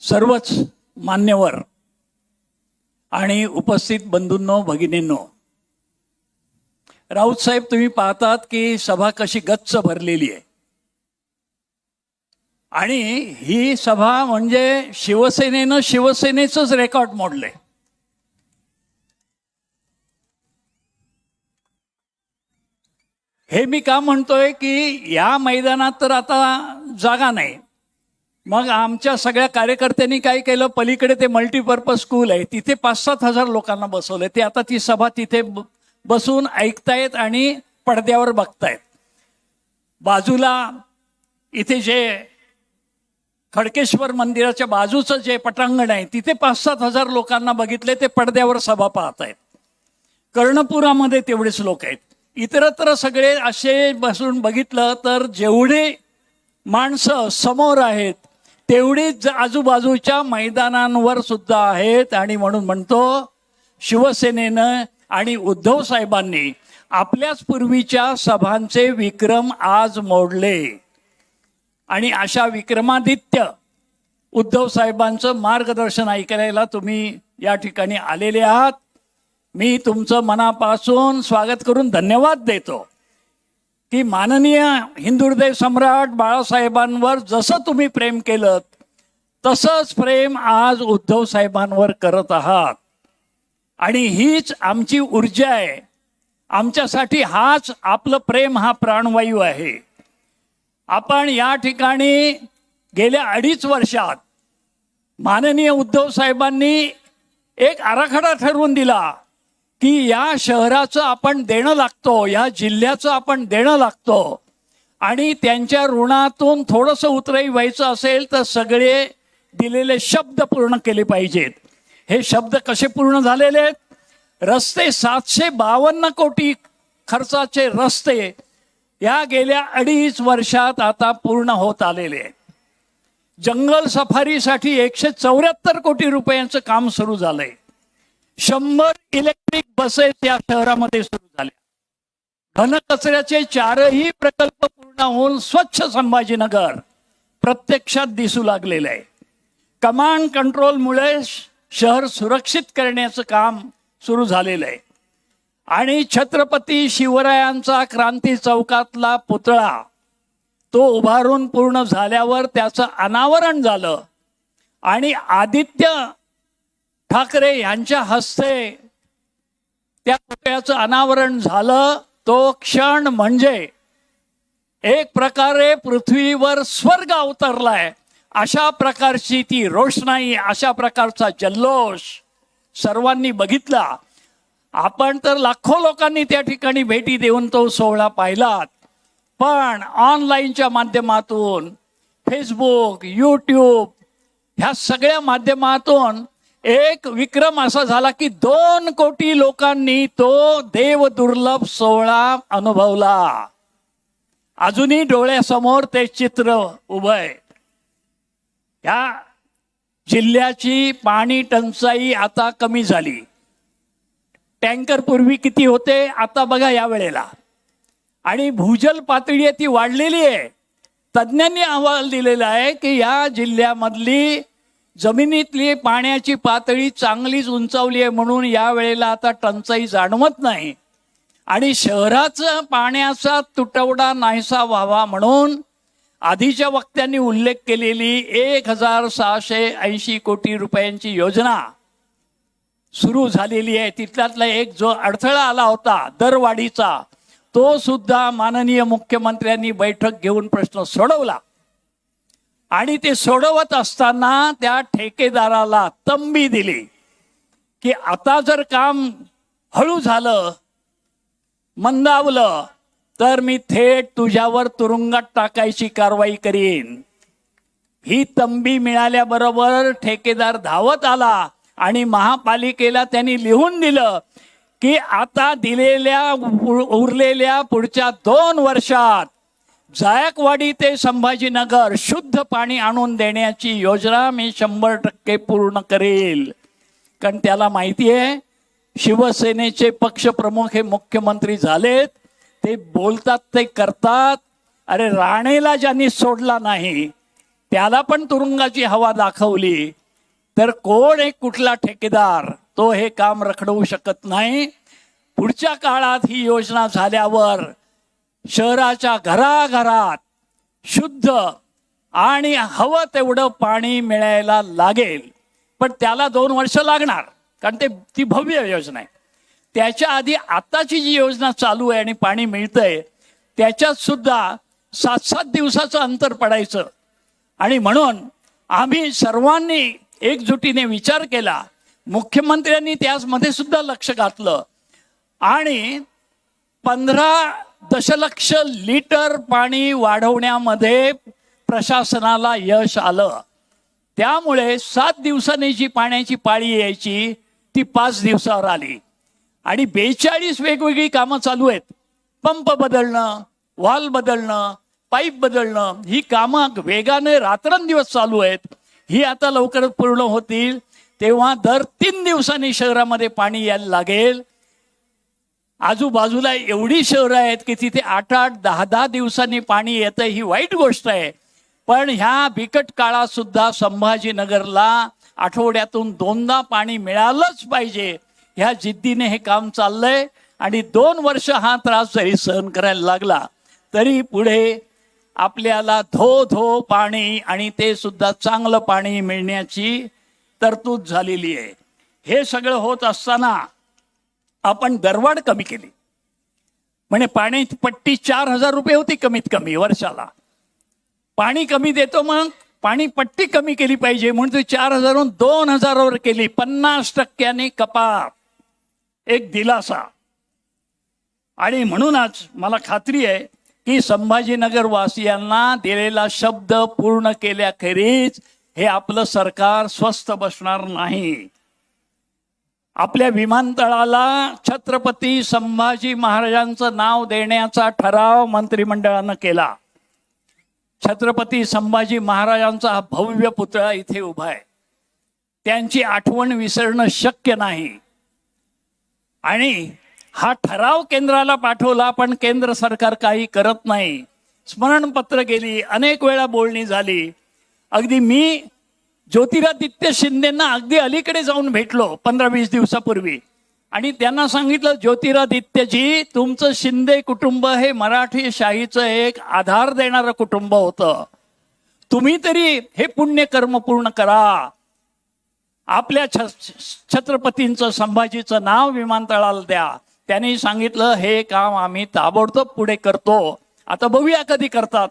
सर्वच मान्यवर आणि उपस्थित बंधूंनो, भगिनींनो, राऊत साहेब तुम्ही पाहतात की सभा कशी गच्च भरलेली आहे. आणि ही सभा म्हणजे शिवसेनेनं शिवसेनेचंच रेकॉर्ड मोडलंय. हे मी का म्हणतोय की या मैदानात तर आता जागा नाही. मग आमच्या सगळ्या कार्यकर्त्यांनी काय केलं, पलीकडे ते मल्टीपर्पज स्कूल आहे तिथे 5-7 हजार लोकांना बसवलंय. ते आता ती सभा तिथे बसून ऐकतायत आणि पडद्यावर बघतायत. बाजूला इथे जे खडकेश्वर मंदिराच्या बाजूचं जे पटांगण आहे तिथे 5-7 हजार लोकांना बघितले, ते पडद्यावर सभा पाहतायत. कर्णपुरामध्ये तेवढेच लोक आहेत. इतरत्र सगळे असे बसून बघितलं तर जेवढे माणसं समोर आहेत तेवढीच आजूबाजूच्या मैदानांवर सुद्धा आहेत. आणि म्हणून म्हणतो शिवसेनेनं आणि उद्धव साहेबांनी आपल्याच पूर्वीच्या सभांचे विक्रम आज मोडले. आणि अशा विक्रमादित्य उद्धव साहेबांचं मार्गदर्शन ऐकायला तुम्ही या ठिकाणी आलेले आहात. मी तुमचं मनापासून स्वागत करून धन्यवाद देतो की माननीय हिंदुहृदय सम्राट बाळासाहेबांवर जसं तुम्ही प्रेम केलं तसंच प्रेम आज उद्धव साहेबांवर करत आहात. आणि हीच आमची ऊर्जा आहे. आमच्यासाठी हाच आपलं प्रेम, हा प्राणवायू आहे. आपण या ठिकाणी गेल्या 2.5 वर्षात माननीय उद्धव साहेबांनी एक आराखडा ठरवून दिला की या शहराचं आपण देणं लागतो, या जिल्ह्याचं आपण देणं लागतो. आणि त्यांच्या ऋणातून थोडंसं उतराई व्हायचं असेल तर सगळे दिलेले शब्द पूर्ण केले पाहिजेत. हे शब्द कसे पूर्ण झालेले आहेत? रस्ते 752 कोटी खर्चाचे रस्ते या गेल्या 2.5 वर्षात आता पूर्ण होत आलेले आहेत. जंगल सफारीसाठी 174 कोटी रुपयांचं काम सुरू झालंय. 100 इलेक्ट्रिक बसेस या शहरामध्ये सुरू झाल्या. घनकचऱ्याचे 4ही प्रकल्प पूर्ण होऊन स्वच्छ संभाजीनगर प्रत्यक्षात दिसू लागलेलं आहे. कमांड कंट्रोलमुळे शहर सुरक्षित करण्याचं काम सुरू झालेलं आहे. आणि छत्रपती शिवरायांचा क्रांती चौकातला पुतळा तो उभारून पूर्ण झाल्यावर त्याचं अनावरण झालं आणि आदित्य ठाकरे यांच्या हस्ते त्या पुतळ्याचं अनावरण झालं. तो क्षण म्हणजे एक प्रकारे पृथ्वीवर स्वर्ग अवतरलाय अशा प्रकारची ती रोषणाई, अशा प्रकारचा जल्लोष सर्वांनी बघितला. आपण तर लाखो लोकांनी त्या ठिकाणी भेटी देऊन तो सोहळा पाहिलात. पण ऑनलाईनच्या माध्यमातून, फेसबुक, यूट्यूब ह्या सगळ्या माध्यमातून एक विक्रम असा झाला की 2 कोटी लोकांनी तो देवदुर्लभ सोहळा अनुभवला. अजूनही डोळ्यासमोर ते चित्र उभं आहे. या जिल्ह्याची पाणी टंचाई आता कमी झाली. टँकर पूर्वी किती होते आता बघा या वेळेला. आणि भूजल पातळी आहे ती वाढलेली आहे. तज्ज्ञांनी अहवाल दिलेला आहे की या जिल्ह्यामधली जमिनीतली पाण्याची पातळी चांगलीच उंचावली आहे, म्हणून या वेळेला आता टंचाई जाणवत नाही. आणि शहराचा पाण्याचा तुटवडा नाहीसा व्हावा म्हणून आधीच्या वक्त्यांनी उल्लेख केलेली 1680 कोटी रुपयांची योजना सुरू झालेली आहे. तिथल्यातला एक जो अडथळा आला होता दरवाढीचा, तो सुद्धा माननीय मुख्यमंत्र्यांनी बैठक घेऊन प्रश्न सोडवला. आणि ते सोडवत असताना त्या ठेकेदाराला तंबी दिली की आता जर काम हळू झालं, मंदावलं, तर मी थेट तुझ्यावर तुरुंगात टाकायची कारवाई करीन. ही तंबी मिळाल्याबरोबर ठेकेदार धावत आला आणि महापालिकेला त्यांनी लिहून दिलं की आता दिलेल्या उरलेल्या पुढच्या 2 वर्षात जायकवाडी ते संभाजीनगर शुद्ध पाणी आणून देण्याची योजना मी 100% पूर्ण करेल. कारण त्याला माहिती आहे शिवसेनेचे पक्षप्रमुख हे मुख्यमंत्री झालेत, ते बोलतात ते करतात. अरे राणेला ज्यांनी सोडला नाही त्याला पण तुरुंगाची हवा दाखवली, तर कोण एक कुठला ठेकेदार तो हे काम रखडवू शकत नाही. पुढच्या काळात ही योजना झाल्यावर शहराच्या घराघरात शुद्ध आणि हवं तेवढं पाणी मिळायला लागेल. पण त्याला 2 वर्ष लागणार, कारण ती भव्य योजना आहे. त्याच्या आधी आताची जी योजना चालू आहे आणि पाणी मिळतंय त्याच्यात सुद्धा 7-7 दिवसाचं अंतर पडायचं. आणि म्हणून आम्ही सर्वांनी एकजुटीने विचार केला. मुख्यमंत्र्यांनी त्यामध्ये सुद्धा लक्ष घातलं आणि 15 दशलक्ष लिटर पाणी वाढवण्यामध्ये प्रशासनाला यश आलं. त्यामुळे 7 दिवसांनी जी पाण्याची पाळी यायची ती 5 दिवसावर आली. आणि 42 वेगवेगळी कामं चालू आहेत. पंप बदलणं, व्हॉल्व बदलणं, पाईप बदलणं, ही कामं वेगाने रात्रंदिवस चालू आहेत. ही आता लवकरच पूर्ण होतील. तेव्हा दर 3 दिवसांनी शहरामध्ये पाणी यायला लागेल. आजूबाजूला एवढी शहरं आहेत की तिथे 8-8, 10-10 दिवसांनी पाणी येतं. ही वाईट गोष्ट आहे. पण ह्या बिकट काळात सुद्धा संभाजीनगरला आठवड्यातून 2दा पाणी मिळालंच पाहिजे, ह्या जिद्दीने हे काम चाललंय. आणि 2 वर्ष हा त्रास जरी सहन करायला लागला तरी पुढे आपल्याला धो पाणी आणि ते सुद्धा चांगलं पाणी मिळण्याची तरतूद झालेली आहे. हे सगळं होत असताना आपण दरवाढ कमी केली. म्हणजे पाण्याची पट्टी 4000 रुपये होती कमीत कमी वर्षाला. पाणी कमी देतो मग पाणी पट्टी कमी केली पाहिजे म्हणून ती 4000 वरून 2000 केली. 50% कपात, एक दिलासा. आणि म्हणूनच मला खात्री आहे की संभाजीनगर वासियांना दिलेला शब्द पूर्ण केल्याखेरीज हे आपलं सरकार स्वस्थ बसणार नाही. आपल्या विमानतळाला छत्रपती संभाजी महाराजांचं नाव देण्याचा ठराव मंत्रिमंडळानं केला. छत्रपती संभाजी महाराजांचा हा भव्य पुतळा इथे उभा आहे. त्यांची आठवण विसरणं शक्य नाही. आणि हा ठराव केंद्राला पाठवला, पण केंद्र सरकार काही करत नाही. स्मरणपत्र गेली, अनेक वेळा बोलणी झाली. अगदी मी ज्योतिरादित्य शिंदेंना अगदी अलीकडे जाऊन भेटलो 15-20 दिवसापूर्वी. आणि त्यांना सांगितलं, ज्योतिरादित्यजी, तुमचं शिंदे कुटुंब हे मराठी शाहीचं एक आधार देणारं कुटुंब होतं. तुम्ही तरी हे पुण्यकर्म पूर्ण करा. आपल्या छत्रपतींचं, संभाजीचं नाव विमानतळाला द्या. त्यांनी सांगितलं, हे काम आम्ही ताबडतोब पुढे करतो. आता बघूया कधी करतात.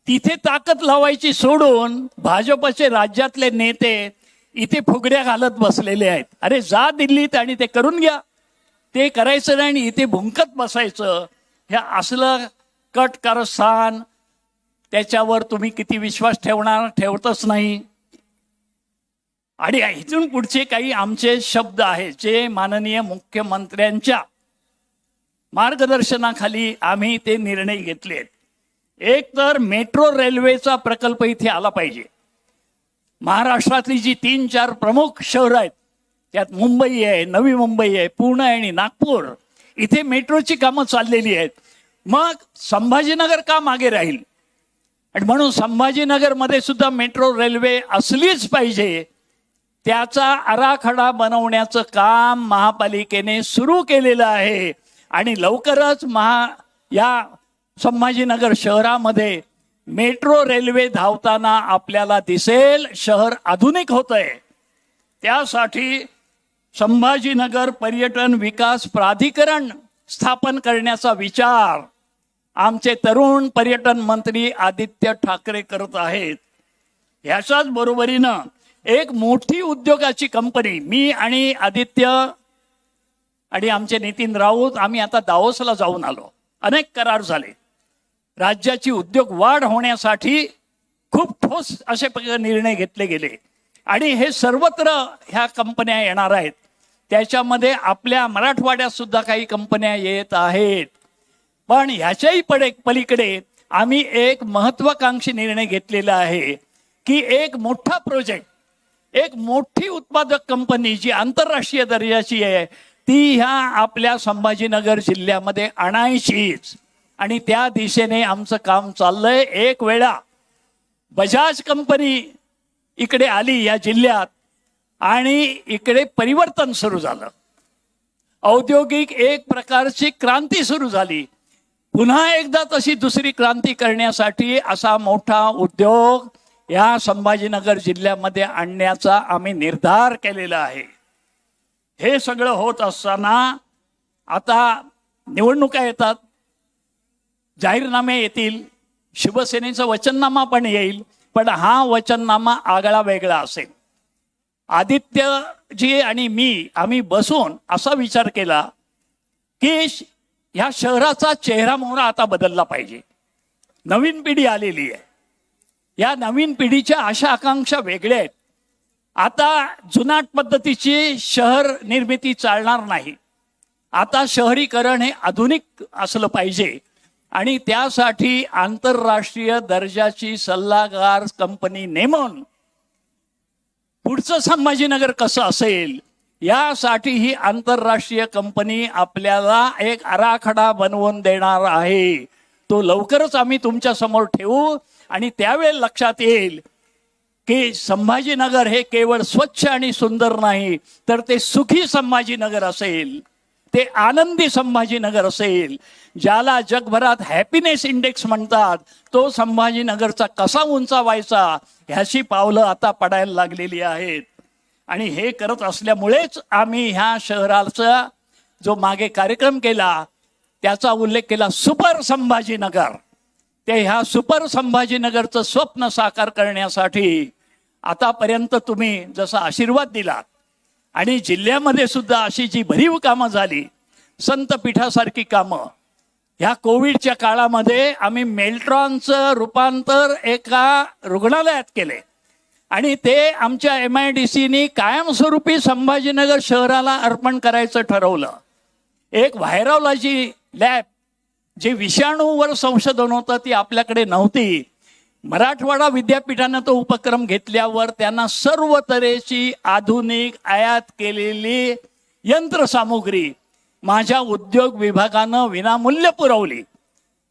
तिथे ताकद लावायची सोडून भाजपचे राज्यातले नेते इथे फुगड्या घालत बसलेले आहेत. अरे जा दिल्लीत आणि ते करून घ्या. ते करायचं नाही आणि इथे भुंकत बसायचं. हे असलं कट कारस्थान, त्याच्यावर तुम्ही किती विश्वास ठेवणार? ठेवतच नाही. आणि इथून पुढचे काही आमचे शब्द आहेत जे माननीय मुख्यमंत्र्यांच्या मार्गदर्शनाखाली आम्ही ते निर्णय घेतलेत. एक तर मेट्रो रेल्वेचा प्रकल्प इथे आला पाहिजे. महाराष्ट्रातली जी 3-4 प्रमुख शहरं आहेत, त्यात मुंबई आहे, नवी मुंबई आहे, पुणे आहे आणि नागपूर, इथे मेट्रोची कामं चाललेली आहेत. मग संभाजीनगर का मागे राहील? आणि म्हणून संभाजीनगरमध्ये सुद्धा मेट्रो रेल्वे असलीच पाहिजे. त्याचा आराखडा बनवण्याचं काम महापालिकेने सुरू केलेलं आहे. आणि लवकरच या संभाजीनगर शहरामध्ये मेट्रो रेल्वे धावताना आपल्याला दिसेल. शहर आधुनिक होतंय. त्यासाठी संभाजीनगर पर्यटन विकास प्राधिकरण स्थापन करण्याचा विचार आमचे तरुण पर्यटन मंत्री आदित्य ठाकरे करत आहेत. ह्याच्याच बरोबरीनं एक मोठी उद्योगाची कंपनी, मी आणि आदित्य आणि आमचे नितीन राऊत, आम्ही आता दावोसला जाऊन आलो. अनेक करार झाले. राज्याची उद्योग वाढ होण्यासाठी खूप ठोस असे निर्णय घेतले गेले. आणि हे सर्वत्र ह्या कंपन्या येणार आहेत. त्याच्यामध्ये आपल्या मराठवाड्यात सुद्धा काही कंपन्या येत आहेत. पण ह्याच्याही पलीकडे आम्ही एक महत्वाकांक्षी निर्णय घेतलेला आहे की एक मोठा प्रोजेक्ट, एक मोठी उत्पादक कंपनी जी आंतरराष्ट्रीय दर्जाची आहे ती ह्या आपल्या संभाजीनगर जिल्ह्यामध्ये आणायचीच. आणि त्या दिशेने आमचं काम चाललंय. एक वेळा बजाज कंपनी इकडे आली या जिल्ह्यात आणि इकडे परिवर्तन सुरू झालं. औद्योगिक एक प्रकारची क्रांती सुरू झाली. पुन्हा एकदा तशी दुसरी क्रांती करण्यासाठी असा मोठा उद्योग या संभाजीनगर जिल्ह्यामध्ये आणण्याचा आम्ही निर्धार केलेला आहे. हे सगळं होत असताना आता निवडणुका येतात, जाहीरनामे येतील, शिवसेनेचा वचननामा पण येईल. पण हा वचननामा आगळा वेगळा असेल. आदित्यजी आणि मी आम्ही बसून असा विचार केला की ह्या शहराचा चेहरा मोहरा आता बदलला पाहिजे. नवीन पिढी आलेली आहे. या नवीन पिढीच्या आशा आकांक्षा वेगळ्या आहेत. आता जुनाट पद्धतीची शहर निर्मिती चालणार नाही. आता शहरीकरण हे आधुनिक असलं पाहिजे. आणि त्यासाठी आंतरराष्ट्रीय दर्जाची सल्लागार कंपनी नेमून पुढचं संभाजीनगर कसं असेल यासाठी ही आंतरराष्ट्रीय कंपनी आपल्याला एक आराखडा बनवून देणार आहे. तो लवकरच आम्ही तुमच्या समोर ठेवू. आणि त्यावेळेस लक्षात येईल की संभाजीनगर हे केवळ स्वच्छ आणि सुंदर नाही तर ते सुखी संभाजीनगर असेल, ते आनंदी संभाजीनगर असेल. ज्याला जगभरात हॅपीनेस इंडेक्स म्हणतात तो संभाजीनगरचा कसा उंचावायचा ह्याची पावलं आता पडायला लागलेली आहेत. आणि हे करत असल्यामुळेच आम्ही ह्या शहराचा जो मागे कार्यक्रम केला त्याचा उल्लेख केला सुपर संभाजीनगर. ते ह्या सुपर संभाजीनगरचं स्वप्न साकार करण्यासाठी आतापर्यंत तुम्ही जसा आशीर्वाद दिलात आणि जिल्ह्यामध्ये सुद्धा अशी जी भरीव कामं झाली, संतपीठासारखी कामं, ह्या कोविडच्या काळामध्ये आम्ही मेल्ट्रॉनचं रूपांतर एका रुग्णालयात केले आणि ते आमच्या MIDCनी कायमस्वरूपी संभाजीनगर शहराला अर्पण करायचं ठरवलं. एक व्हायरॉलॉजी लॅब जे विषाणूवर संशोधन होतं ती आपल्याकडे नव्हती. मराठवाडा विद्यापीठानं तो उपक्रम घेतल्यावर त्यांना सर्व तऱ्हेची आधुनिक आयात केलेली यंत्रसामुग्री माझ्या उद्योग विभागानं विनामूल्य पुरवली.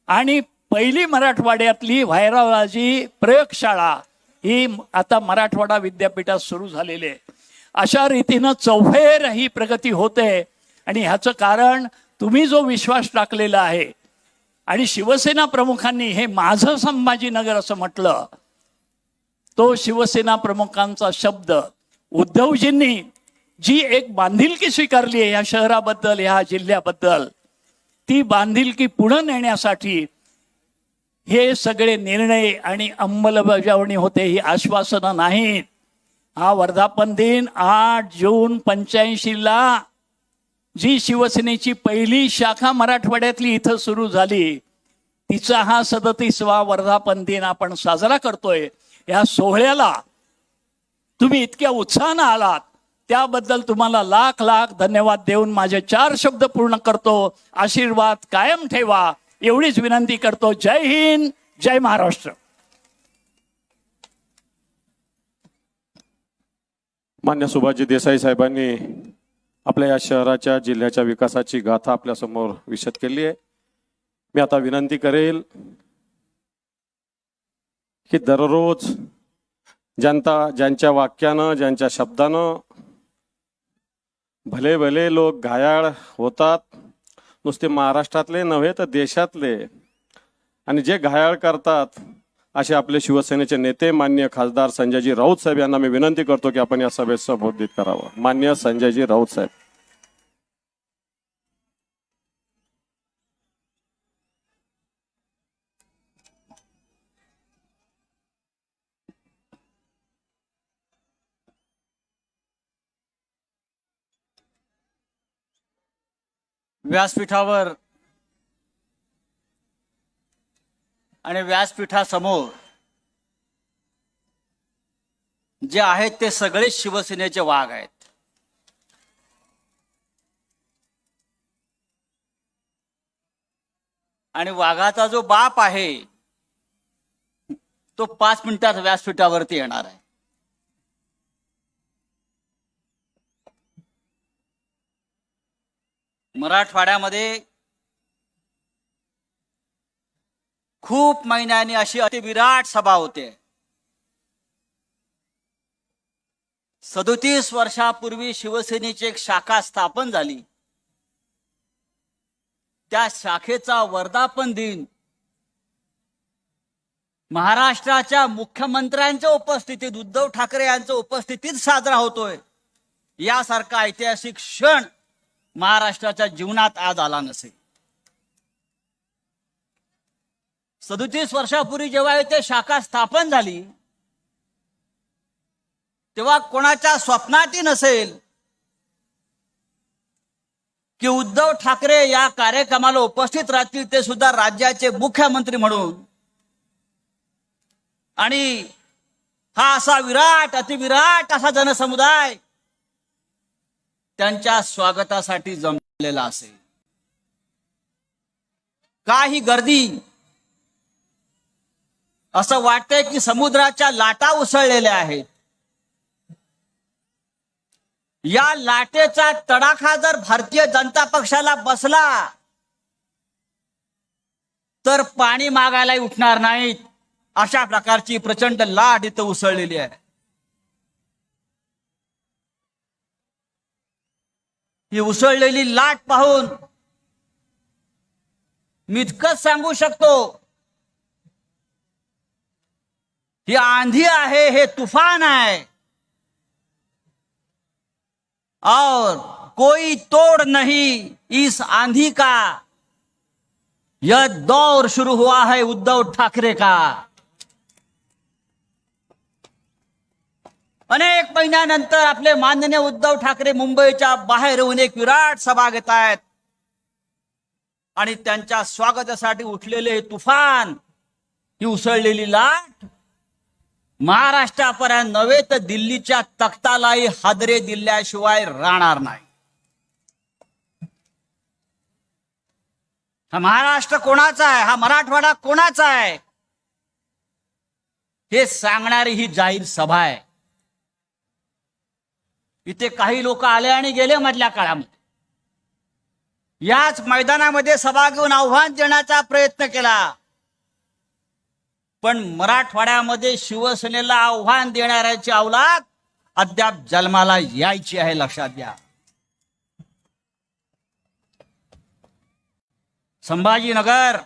आणि पहिली मराठवाड्यातली व्हायरॉलॉजी प्रयोगशाळा ही आता मराठवाडा विद्यापीठात सुरू झालेली आहे. अशा रीतीनं चौफेर ही प्रगती होते. आणि ह्याचं कारण तुम्ही जो विश्वास टाकलेला आहे आणि शिवसेना प्रमुखांनी हे माझं संभाजीनगर असं म्हटलं, तो शिवसेना प्रमुखांचा शब्द, उद्धवजींनी जी एक बांधिलकी स्वीकारली आहे या शहराबद्दल, या जिल्ह्याबद्दल, ती बांधिलकी पुढे नेण्यासाठी हे सगळे निर्णय आणि अंमलबजावणी होते, ही आश्वासनं नाहीत. हा वर्धापन दिन 8 जून 85ला जी शिवसेनेची पहिली शाखा मराठवाड्यातली इथं सुरू झाली, तिचा हा 37वा वर्धापन दिन आपण साजरा करतोय. या सोहळ्याला तुम्ही इतक्या उत्साहानं आलात त्याबद्दल तुम्हाला लाख लाख धन्यवाद देऊन माझे 4 शब्द पूर्ण करतो. आशीर्वाद कायम ठेवा एवढीच विनंती करतो. जय हिंद, जय महाराष्ट्र. मान्य सुभाषजी देसाई साहेबांनी आपल्या या शहराच्या जिल्ह्याच्या विकासाची गाथा आपल्यासमोर विशद केली आहे. मी आता विनंती करेल की दररोज जनता ज्यांच्या वाक्यानं, ज्यांच्या शब्दानं भले भले लोक घायाळ होतात, नुसते महाराष्ट्रातले नव्हे तर देशातले, आणि जे घायाळ करतात असे आपले शिवसेनेचे नेते मान्य खासदार संजयजी राऊत साहेब यांना मी विनंती करतो की आपण या सभेत संबोधित करावं. मान्य संजयजी राऊत साहेब. व्यासपीठावर आणि व्यासपीठासमोर जे आहेत ते सगळे शिवसेनेचे वाघ आहेत. आणि वाघाचा जो बाप आहे तो 5 मिनिटात व्यासपीठावरती येणार आहे. मराठवाड्यामध्ये खूप महिन्यांनी अशी अतिविराट सभा होते. 37 वर्षापूर्वी शिवसेनेची एक शाखा स्थापन झाली. त्या शाखेचा वर्धापन दिन महाराष्ट्राच्या मुख्यमंत्र्यांच्या उपस्थितीत, उद्धव ठाकरे यांच्या उपस्थितीत साजरा होतोय. यासारखा ऐतिहासिक क्षण महाराष्ट्राच्या जीवनात आज आला नसेल. 37 वर्षापूर्वी जेव्हा इथे शाखा स्थापन झाली तेव्हा कोणाच्या स्वप्नातही नसेल की उद्धव ठाकरे या कार्यक्रमाला उपस्थित राहतील, ते सुद्धा राज्याचे मुख्यमंत्री म्हणून. आणि हा असा विराट, अतिविराट असा जनसमुदाय त्यांच्या स्वागतासाठी जमलेला असेल. काही गर्दी, असं वाटतंय की समुद्राच्या लाटा उसळलेल्या आहेत. या लाटेचा तडाखा जर भारतीय जनता पक्षाला बसला तर पाणी मागायला उठणार नाहीत, अशा प्रकारची प्रचंड लाट इथं उसळलेली आहे. ही उसळलेली लाट पाहून मी इतकंच सांगू शकतो, ही आंधी आहे, हे तुफान है और कोई तोड़ नहीं इस आंधी का. यह दौर शुरू हुआ है उद्धव ठाकरे का. अनेक महिन्यानंतर आपले माननीय उद्धव ठाकरे मुंबईच्या बाहेर येऊन एक विराट सभा घेत आहेत आणि त्यांच्या स्वागतासाठी उठलेले हे तुफान, ही उसळलेली लाट महाराष्ट्रापर्यंत नव्हे तर दिल्लीच्या तख्तालाही हादरे दिल्याशिवाय राहणार नाही. हा महाराष्ट्र कोणाचा आहे, हा मराठवाडा कोणाचा आहे, हे सांगणारी ही जाहीर सभा आहे. इथे काही लोक आले आणि गेले मधल्या काळामध्ये. याच मैदानामध्ये सभा घेऊन आव्हान देण्याचा प्रयत्न केला, पण मराठवाड्यामध्ये शिवसेनेला आव्हान देणाऱ्याची अवलाद अद्याप जन्माला यायची आहे, लक्षात घ्या. संभाजीनगर,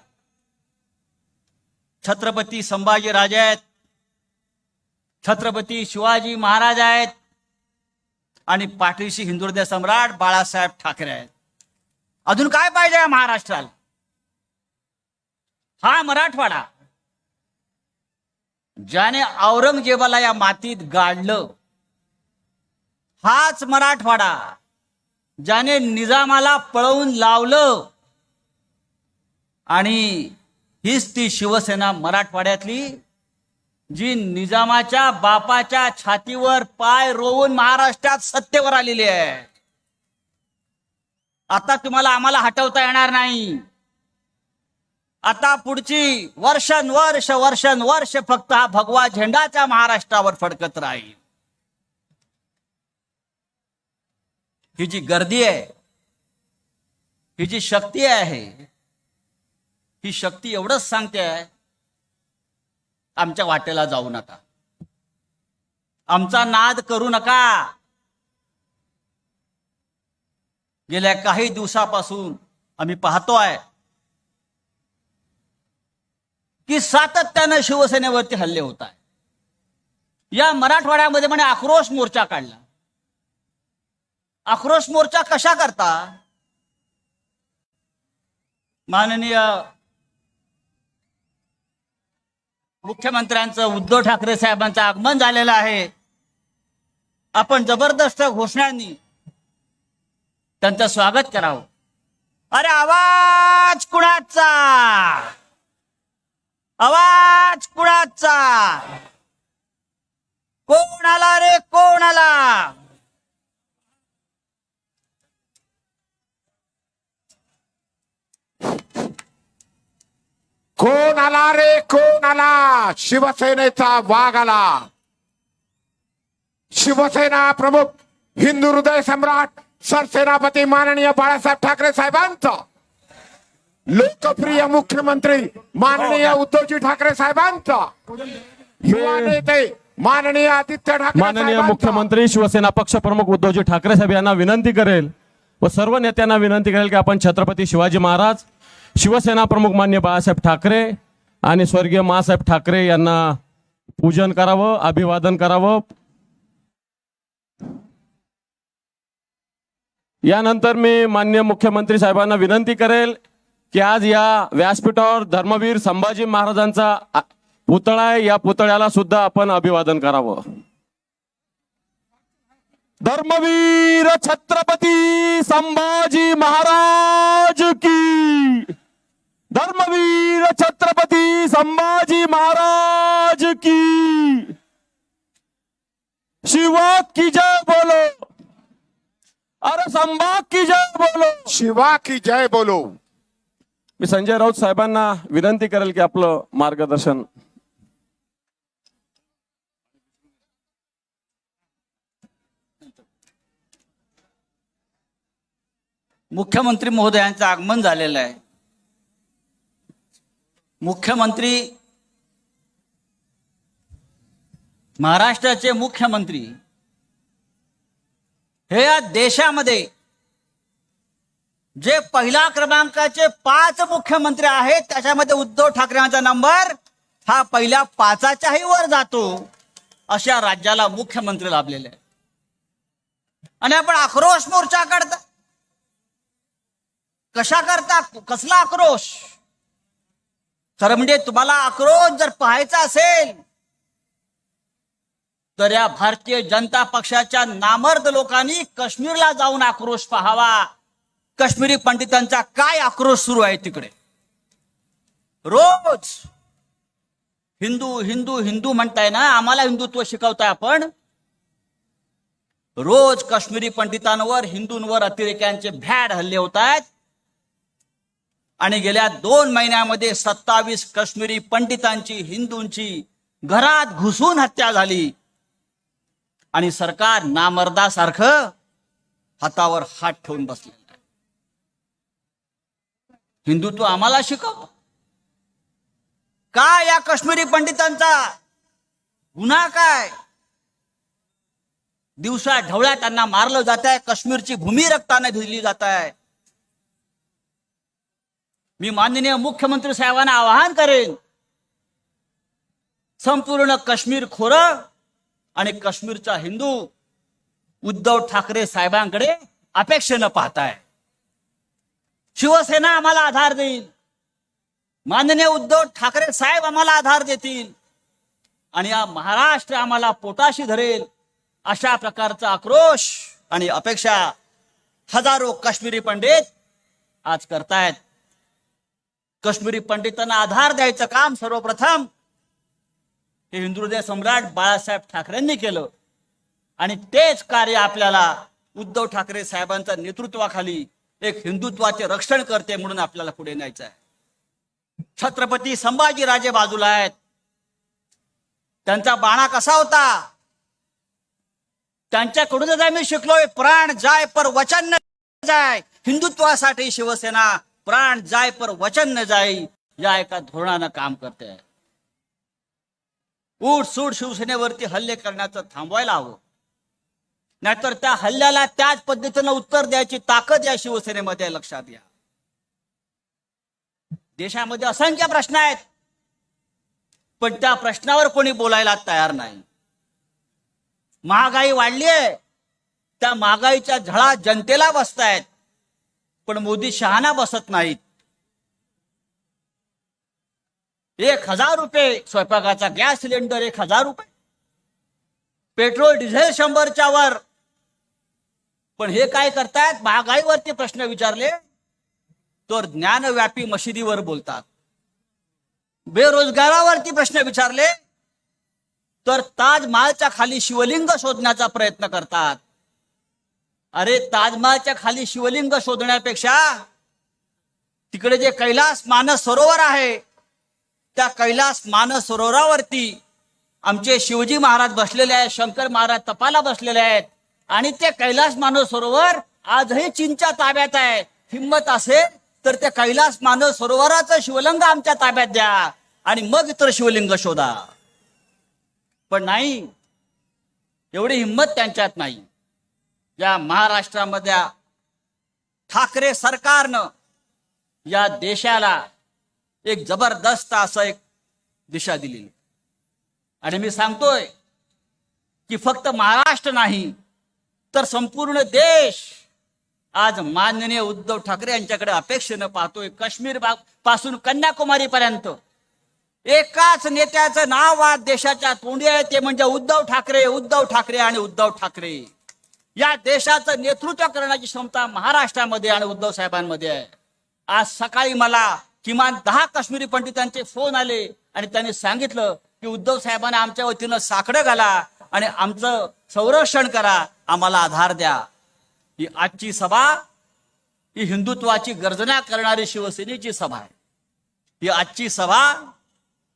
छत्रपती संभाजीराजे आहेत, छत्रपती शिवाजी महाराज आहेत आणि पाठीशी हिंदुहृदय सम्राट बाळासाहेब ठाकरे आहेत. अजून काय पाहिजे या महाराष्ट्राला? हा मराठवाडा ज्याने औरंगजेबाला या मातीत गाडलं, हाच मराठवाडा ज्याने निजामाला पळवून लावलं, आणि हीच ती शिवसेना मराठवाड्यातली जी निजामाच्या बापाच्या छातीवर पाय रोवून महाराष्ट्रात सत्तेवर आलेली आहे. आता तुम्हाला आम्हाला हटवता येणार नाही. आता पुढची वर्षानुवर्ष फक्त हा भगवा झेंडाच्या महाराष्ट्रावर फडकत राहील. ही जी गर्दी आहे, ही जी शक्ती आहे, ही शक्ती एवढंच सांगते, आमच्या वाटेला जाऊ नका, आमचा नाद करू नका. गेल्या काही दिवसापासून आम्ही पाहतोय की सातत्यानं शिवसेनेवरती हल्ले होत आहे. या मराठवाड्यामध्ये म्हणे आक्रोश मोर्चा काढला. आक्रोश मोर्चा कशा करता? माननीय मुख्यमंत्र्यांचं, उद्धव ठाकरे साहेबांचं आगमन झालेलं आहे. आपण जबरदस्त घोषणांनी त्यांचं स्वागत करावं. अरे आवाज कुणाचा? आवाज कुणाचा? कोण आला रे, कोण आला? कोण आला रे, कोण आला? शिवसेनेचा वाघ आला. शिवसेना प्रमुख, हिंदू हृदय सम्राट, सरसेनापती माननीय बाळासाहेब ठाकरे साहेबांचा, लोकप्रिय मुख्यमंत्री माननीय उद्धवजी ठाकरे साहेबांचा, युवा नेते माननीय आदित्य ठाकरे माननीय साहेबांचा, मुख्यमंत्री शिवसेना पक्ष प्रमुख उद्धवजी ठाकरे साहेब यांना विनंती करेल व सर्व नेत्यांना विनंती करेल की आपण छत्रपती शिवाजी महाराज, शिवसेना प्रमुख मान्य बाळासाहेब ठाकरे आणि स्वर्गीय मासाहेब ठाकरे यांना पूजन करावं, अभिवादन करावं. यानंतर मी मान्य मुख्यमंत्री साहेबांना विनंती करेल की आज या व्यासपीठावर धर्मवीर संभाजी महाराजांचा पुतळा आहे, या पुतळ्याला सुद्धा आपण अभिवादन करावं. धर्मवीर छत्रपती संभाजी महाराज की, धर्मवीर छत्रपती संभाजी महाराज की, शिवा की जय बोलो, अरे संभाग की जय बोलो, शिवा की जय बोलो. मी संजय राऊत साहेबांना विनंती करेल की आपलं मार्गदर्शन. मुख्यमंत्री महोदयांचं आगमन झालेलं आहे. मुख्यमंत्री, महाराष्ट्राचे मुख्यमंत्री हे या देशामध्ये जे पहिल्या क्रमांकाचे 5 मुख्यमंत्री आहेत त्याच्यामध्ये उद्धव ठाकरे यांचा नंबर हा पहिल्या 5च्याही वर जातो. अशा राज्याला मुख्यमंत्री लाभलेले आहे. आणि आपण आक्रोश मोर्चा काढता, कशा करता? कसला आक्रोश? खरं म्हणजे तुम्हाला आक्रोश जर पाहायचा असेल तर या भारतीय जनता पक्षाच्या नामर्द लोकांनी काश्मीरला जाऊन आक्रोश पाहावा. काश्मीरी पंडितांचा काय आक्रोश सुरू आहे तिकडे. रोज हिंदू हिंदू हिंदू म्हणताय ना, आम्हाला हिंदुत्व शिकवताय आपण. रोज काश्मीरी पंडितांवर, हिंदूंवर अतिरेक्यांचे भ्याड हल्ले होत आहेत. आणि गेल्या 2 महिन्यामध्ये 27 काश्मीरी पंडितांची, हिंदूंची घरात घुसून हत्या झाली. आणि सरकार नामर्दासारखं हातावर हात ठेवून बसलेलं आहे. हिंदुत्व आम्हाला शिकव काय? या काश्मीरी पंडितांचा गुन्हा काय? दिवसा ढवळ्या त्यांना मारलं जात आहे. काश्मीरची भूमी रक्ताने भिजली जात आहे. मी माननीय मुख्यमंत्री साहेबांना आवाहन करेन, संपूर्ण काश्मीर खोरं आणि काश्मीरचा हिंदू उद्धव ठाकरे साहेबांकडे अपेक्षेनं पाहताय. शिवसेना आम्हाला आधार देईल, माननीय उद्धव ठाकरे साहेब आम्हाला आधार देतील आणि या महाराष्ट्र आम्हाला पोटाशी धरेल, अशा प्रकारचा आक्रोश आणि अपेक्षा हजारो काश्मीरी पंडित आज करतायत. काश्मीरी पंडितांना आधार द्यायचं काम सर्वप्रथम हे हिंदुहृदय सम्राट बाळासाहेब ठाकरेंनी केलं आणि तेच कार्य आपल्याला उद्धव ठाकरे साहेबांच्या नेतृत्वाखाली एक हिंदुत्वाचे रक्षण करते म्हणून आपल्याला पुढे न्यायचं आहे. छत्रपती संभाजीराजे बाजूला आहेत. त्यांचा बाणा कसा होता? त्यांच्याकडूनच आम्ही शिकलोय, प्राण जाय पर वचन न जाय. हिंदुत्वासाठी शिवसेना प्राण जाय पर वचन न जाई या एका धोरणानं काम करते. उठसूट शिवसेनेवरती हल्ले करण्याचं थांबवायला हवं, नाहीतर त्या हल्ल्याला त्याच पद्धतीनं उत्तर द्यायची ताकद या शिवसेनेमध्ये आहे, लक्षात घ्या. देशामध्ये असंख्य प्रश्न आहेत, पण त्या प्रश्नावर कोणी बोलायला तयार नाही. महागाई वाढली आहे, त्या महागाईच्या झळा जनतेला बसतायत, पण मोदी शहाणा बसत नाहीत. 1000 रुपये स्वयंपाकाचा गॅस सिलेंडर, 1000 रुपये पेट्रोल डिझेल 100च्या वर. पण हे काय करतायत? महागाईवरती प्रश्न विचारले तर ज्ञानव्यापी मशिदीवर बोलतात. बेरोजगारावरती प्रश्न विचारले तर ताजमहालच्या खाली शिवलिंग शोधण्याचा प्रयत्न करतात. अरे, ताजमहालच्या खाली शिवलिंग शोधण्यापेक्षा तिकडे जे कैलास मानस सरोवर आहे, त्या कैलास मानस सरोवरावरती आमचे शिवजी महाराज बसलेले आहेत, शंकर महाराज तपाला बसलेले आहेत आणि ते कैलास मानस सरोवर आजही चीनच्या ताब्यात आहे. हिंमत असेल तर त्या कैलास मानस सरोवराचं शिवलिंग आमच्या ताब्यात द्या आणि मग इतर शिवलिंग शोधा. पण नाही, एवढी हिंमत त्यांच्यात नाही. या महाराष्ट्रामध्ये ठाकरे सरकारनं या देशाला एक जबरदस्त असं एक दिशा दिली. आणि मी सांगतोय की फक्त महाराष्ट्र नाही तर संपूर्ण देश आज माननीय उद्धव ठाकरे यांच्याकडे अपेक्षेनं पाहतोय. काश्मीर पासून कन्याकुमारी पर्यंत एकाच नेत्याचं नाव आज देशाच्या तोंडी आहे, ते म्हणजे उद्धव ठाकरे, उद्धव ठाकरे आणि उद्धव ठाकरे. या देशाचं नेतृत्व करण्याची क्षमता महाराष्ट्रामध्ये आणि उद्धव साहेबांमध्ये आहे. आज सकाळी मला किमान 10 काश्मीरी पंडितांचे फोन आले आणि त्यांनी सांगितलं की उद्धव साहेबांना आमच्या वतीनं साकडं घाला आणि आमचं संरक्षण करा, आम्हाला आधार द्या. ही आजची सभा ही हिंदुत्वाची गर्जना करणारी शिवसेनेची सभा आहे. ही आजची सभा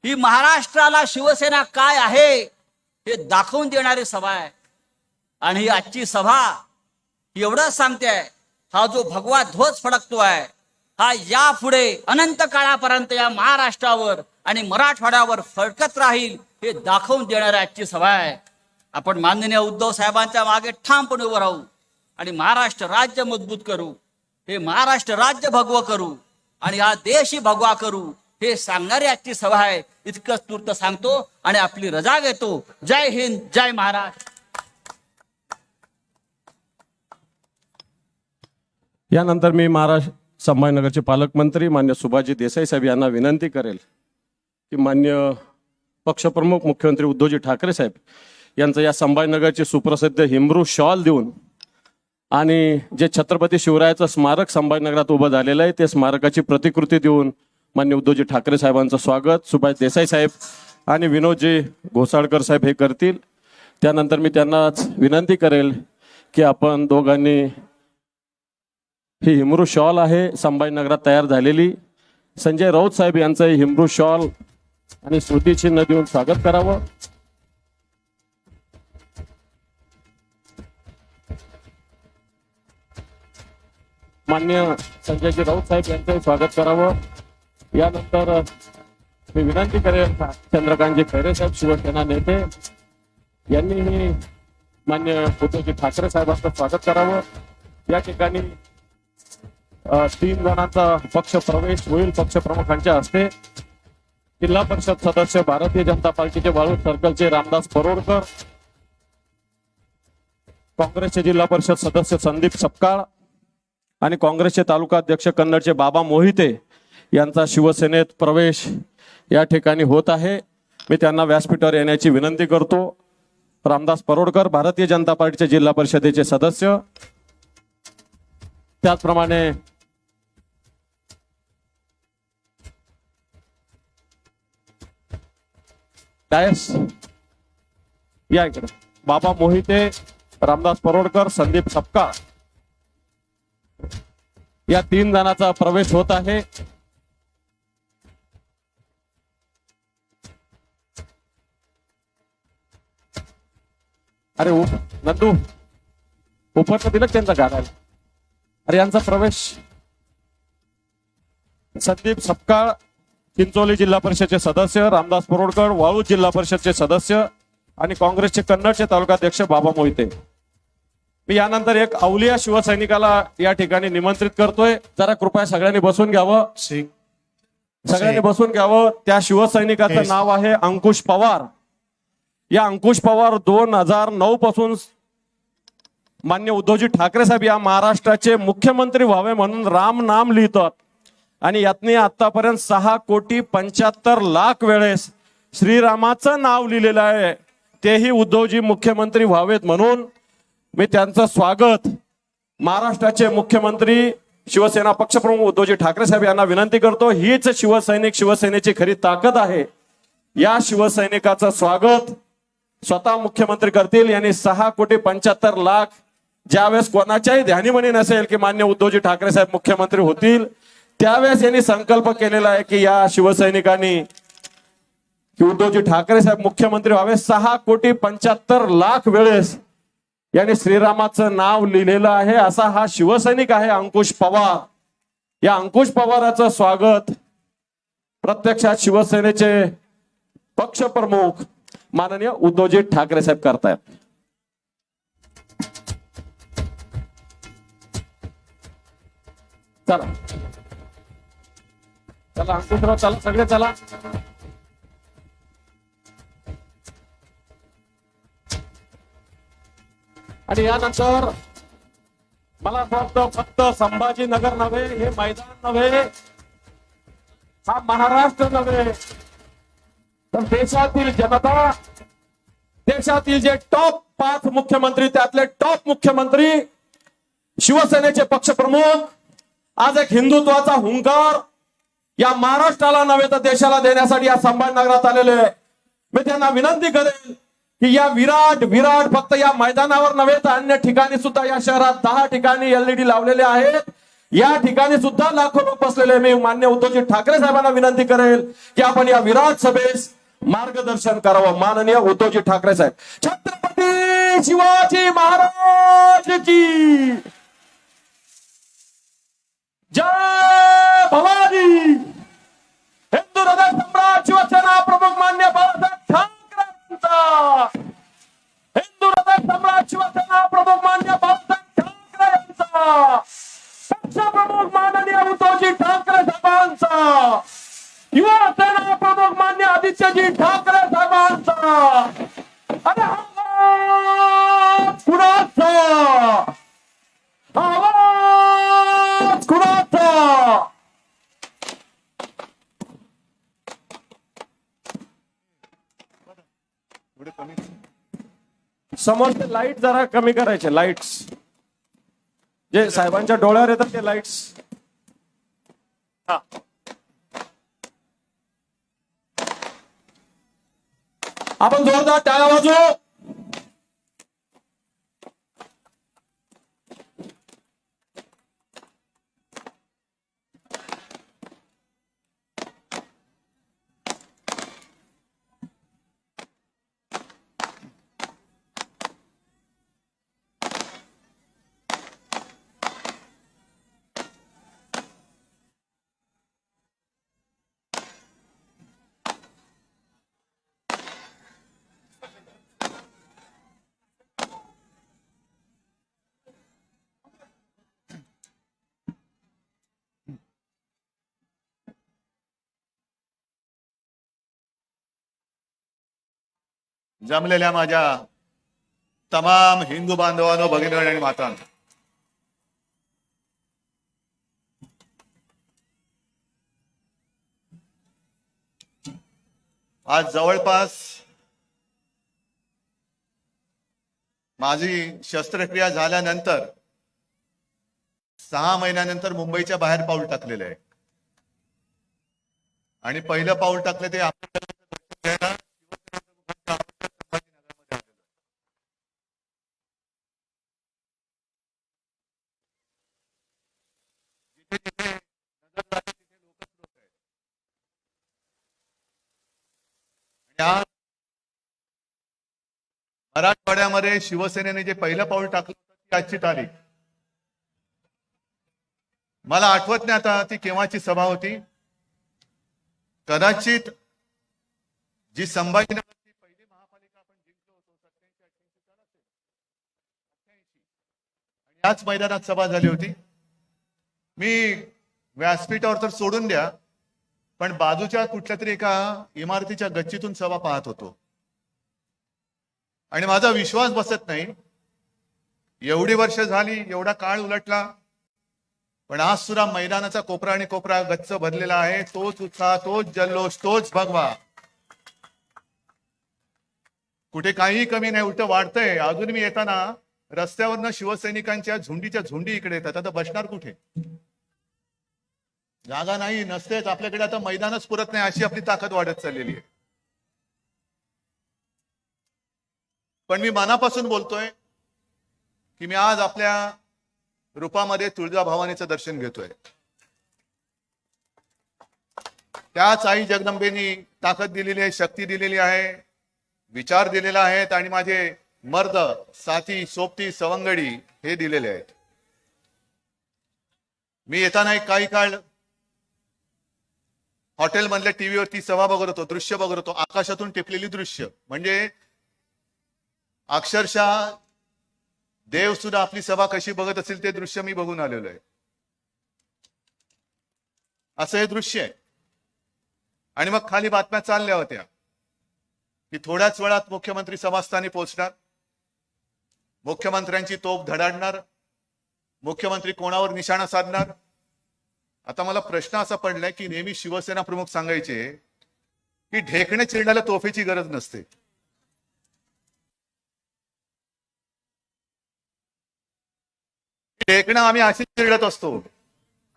ही महाराष्ट्राला शिवसेना काय आहे हे दाखवून देणारी सभा आहे. आणि ही आजची सभा एवढंच सांगते, हा जो भगवा ध्वज फडकतोय हा यापुढे अनंत काळापर्यंत या महाराष्ट्रावर आणि मराठवाड्यावर फडकत राहील हे दाखवून देणारी आजची सभा आहे. आपण माननीय उद्धव साहेबांच्या मागे ठामपणे उभं राहू आणि महाराष्ट्र राज्य मजबूत करू, हे महाराष्ट्र राज्य भगवं करू आणि हा देशही भगवा करू, हे सांगणारी आजची सभा आहे. इतकंच तूर्त सांगतो आणि आपली रजा घेतो. जय हिंद, जय महाराष्ट्र. यानंतर मी महाराष्ट्र संभाजीनगरचे पालकमंत्री मान्य सुभाषजी देसाई साहेब यांना विनंती करेल की मान्य पक्षप्रमुख मुख्यमंत्री उद्धवजी ठाकरे साहेब यांचं या संभाजीनगरचे सुप्रसिद्ध हिमरू शॉल देऊन आणि जे छत्रपती शिवरायाचं स्मारक संभाजीनगरात उभं झालेलं आहे ते स्मारकाची प्रतिकृती देऊन मान्य उद्धवजी ठाकरे साहेबांचं स्वागत सुभाष देसाई साहेब आणि विनोदजी घोसाळकर साहेब हे करतील. त्यानंतर मी त्यांनाच विनंती करेल की आपण दोघांनी ही हिमरू शॉल आहे संभाजीनगरात तयार झालेली, संजय राऊत साहेब यांचं हिमरू शॉल आणि स्मृतिचिन्ह देऊन स्वागत करावं. मान्य संजयजी राऊत साहेब यांचं स्वागत करावं. यानंतर मी विनंती करेन चंद्रकांतजी खैरे साहेब शिवसेना नेते यांनी मान्य उद्धवजी ठाकरे साहेबांचं स्वागत करावं. या ठिकाणी 3 जणांचा पक्ष प्रवेश होईल पक्ष प्रमुखांच्या हस्ते. जिल्हा परिषद सदस्य भारतीय जनता पार्टीचे वाळूज सर्कलचे रामदास परोडकर, काँग्रेसचे जिल्हा परिषद सदस्य संदीप सपकाळ आणि काँग्रेसचे तालुका अध्यक्ष कन्नडचे बाबा मोहिते यांचा शिवसेनेत प्रवेश या ठिकाणी होत आहे. मी त्यांना व्यासपीठावर येण्याची विनंती करतो. रामदास परोडकर भारतीय जनता पार्टीचे जिल्हा परिषदेचे सदस्य, त्याचप्रमाणे डायस या इकडे बाबा मोहिते, रामदास परोडकर, संदीप सपकाळ या 3 जणांचा प्रवेश होत आहे. अरे नंदू उपरनं दिलं त्यांचा घालायला. अरे यांचा प्रवेश संदीप सपकाळ चिंचोली जिल्हा परिषदचे सदस्य, रामदास परोडकर वाळूज जिल्हा परिषदचे सदस्य आणि काँग्रेसचे कन्नडचे तालुकाध्यक्ष बाबा मोहिते. मी यानंतर एक अवलिया शिवसैनिकाला या ठिकाणी निमंत्रित करतोय. जरा कृपया सगळ्यांनी बसून घ्यावं. सगळ्यांनी बसून घ्यावं. त्या शिवसैनिकाचं नाव आहे अंकुश पवार. या अंकुश पवार 2009 पासून मान्य उद्धवजी ठाकरे साहेब या महाराष्ट्राचे मुख्यमंत्री व्हावे म्हणून राम नाम लिहितात आणि यातनी आतापर्यंत 6,75,00,000 वेळेस श्रीरामाचं नाव लिहिलेलं आहे. तेही उद्धवजी मुख्यमंत्री व्हावेत म्हणून मी त्यांचं स्वागत महाराष्ट्राचे मुख्यमंत्री शिवसेना पक्षप्रमुख उद्धवजी ठाकरे साहेब यांना विनंती करतो. हीच शिवसैनिक शिवसेनेची खरी ताकद आहे. या शिवसैनिकाचं स्वागत स्वतः मुख्यमंत्री करतील. यांनी 6,75,00,000 ज्यावेळेस कोणाच्याही ध्यानीमनी नसेल की मान्य उद्धवजी ठाकरे साहेब मुख्यमंत्री होतील त्यावेळेस यांनी संकल्प केलेला आहे की या शिवसैनिकांनी उद्धवजी ठाकरे साहेब मुख्यमंत्री व्हावे. 6,75,00,000 वेळेस यांनी श्रीरामाचं नाव लिहिलेलं आहे. असा हा शिवसैनिक आहे अंकुश पवार. या अंकुश पवाराचं स्वागत प्रत्यक्षात शिवसेनेचे पक्षप्रमुख माननीय उद्धवजी ठाकरे साहेब करतायत. चला चला अंकुशराव चला सगळे चला. आणि यानंतर मला असं वाटतं फक्त संभाजीनगर नव्हे, हे मैदान नव्हे, हा महाराष्ट्र नव्हे, तर देशातील जनता, देशातील जे टॉप 5 मुख्यमंत्री त्यातले टॉप मुख्यमंत्री शिवसेनेचे पक्षप्रमुख आज एक हिंदुत्वाचा हुंकार या महाराष्ट्राला नव्हे तर देशाला देण्यासाठी या संभाजीनगरात आलेले. मी त्यांना विनंती करेन की या विराट फक्त या मैदानावर नव्हे तर अन्य ठिकाणी सुद्धा या शहरात 10 ठिकाणी LED लावलेले आहेत. या ठिकाणी सुद्धा लाखो लोक बसलेले. मी मान्य उद्धवजी ठाकरे साहेबांना विनंती करेल की आपण या विराट सभेस मार्गदर्शन करावं. माननीय उद्धवजी ठाकरे साहेब. छत्रपती शिवाजी महाराज की जय भवानी. हिंदू हृदय सम्राट शिवसेना प्रमुख मान्य बाळासाहेब ठाकरेंचा, हिंदू हृदय सम्राट शिवसेना प्रमुख मान्य बाळासाहेब ठाकरे यांचा, पक्ष प्रमुख माननीय उद्धवजी ठाकरे साहेबांचा, युवा सेना प्रमुख मान्य आदित्यजी ठाकरे साहेबांचा. अरे आवाज कुणाचा, आवाज कुणाचा. समोरचे लाईट जरा कमी करायचे. लाईट्स जे साहेबांच्या डोळ्यावर येतात ते लाईट्स. आपण जोरदार टाळ्या वाजवू. जमलेल्या माझ्या तमाम हिंदू बांधवांनो, भगिनी आणि मातांनो, आज जवळपास माझी शस्त्रक्रिया झाल्यानंतर 6 महिन्यानंतर मुंबईच्या बाहेर पाऊल टाकलेलं आहे. आणि पहिलं पाऊल टाकलं ते आपल्याला या मराठवाड्यामध्ये शिवसेनेने जे पहिलं पाऊल टाकलं ती आजची तारीख. मला आठवत नाही आता ती केव्हाची सभा होती. कदाचित जी संभाजीनगरची पहिली महापालिका आपण जिंकलो होतो 87-88 साली असेल, 88 आणि याच मैदानात सभा झाली होती. मी व्यासपीठावर तर सोडून द्या, पण बाजूच्या कुठल्या तरी एका इमारतीच्या गच्चीतून सभा पाहत होतो आणि माझा विश्वास बसत नाही. एवढी वर्ष झाली, एवढा काळ उलटला, पण आज सुद्धा मैदानाचा कोपरा आणि कोपरा गच्च भरलेला आहे. तोच उत्साह, तोच जल्लोष, तोच भगवा. कुठे काहीही कमी नाही, उलट वाढतंय. अजून मी येताना रस्त्यावरनं शिवसैनिकांच्या झुंडीच्या झुंडी इकडे येतात. आता बसणार कुठे? जागा नाही, नसतेच आपल्याकडे. आता मैदानच पुरत नाही, अशी आपली ताकद वाढत चाललेली आहे. पण मी मनापासून बोलतोय की मी आज आपल्या रूपामध्ये तुळजाभवानीचं दर्शन घेतोय. त्याच आई जगदंबेनी ताकद दिलेली आहे, शक्ती दिलेली आहे, विचार दिलेला आहेत आणि माझे मर्द साथी, सोबती, सवंगडी हे दिलेले आहेत. मी येताना एक काही काळ हॉटेलमधल्या टीव्हीवरती सभा बघत होतो, दृश्य बघत होतो, आकाशातून टिपलेली दृश्य. म्हणजे अक्षरशः देव सुद्धा आपली सभा कशी बघत असेल ते दृश्य मी बघून आलेलो आहे. असं हे दृश्य आहे. आणि मग खाली बातम्या चालल्या होत्या की थोड्याच वेळात मुख्यमंत्री सभास्थानी पोहोचणार, मुख्यमंत्र्यांची तोफ धडाडणार, मुख्यमंत्री कोणावर निशाणा साधणार. आता मला प्रश्न असा पडलाय की नेहमी शिवसेना प्रमुख सांगायचे की ढेकणे चिरण्याला तोफेची गरज नसते. ढेकणं आम्ही अशी चिरडत असतो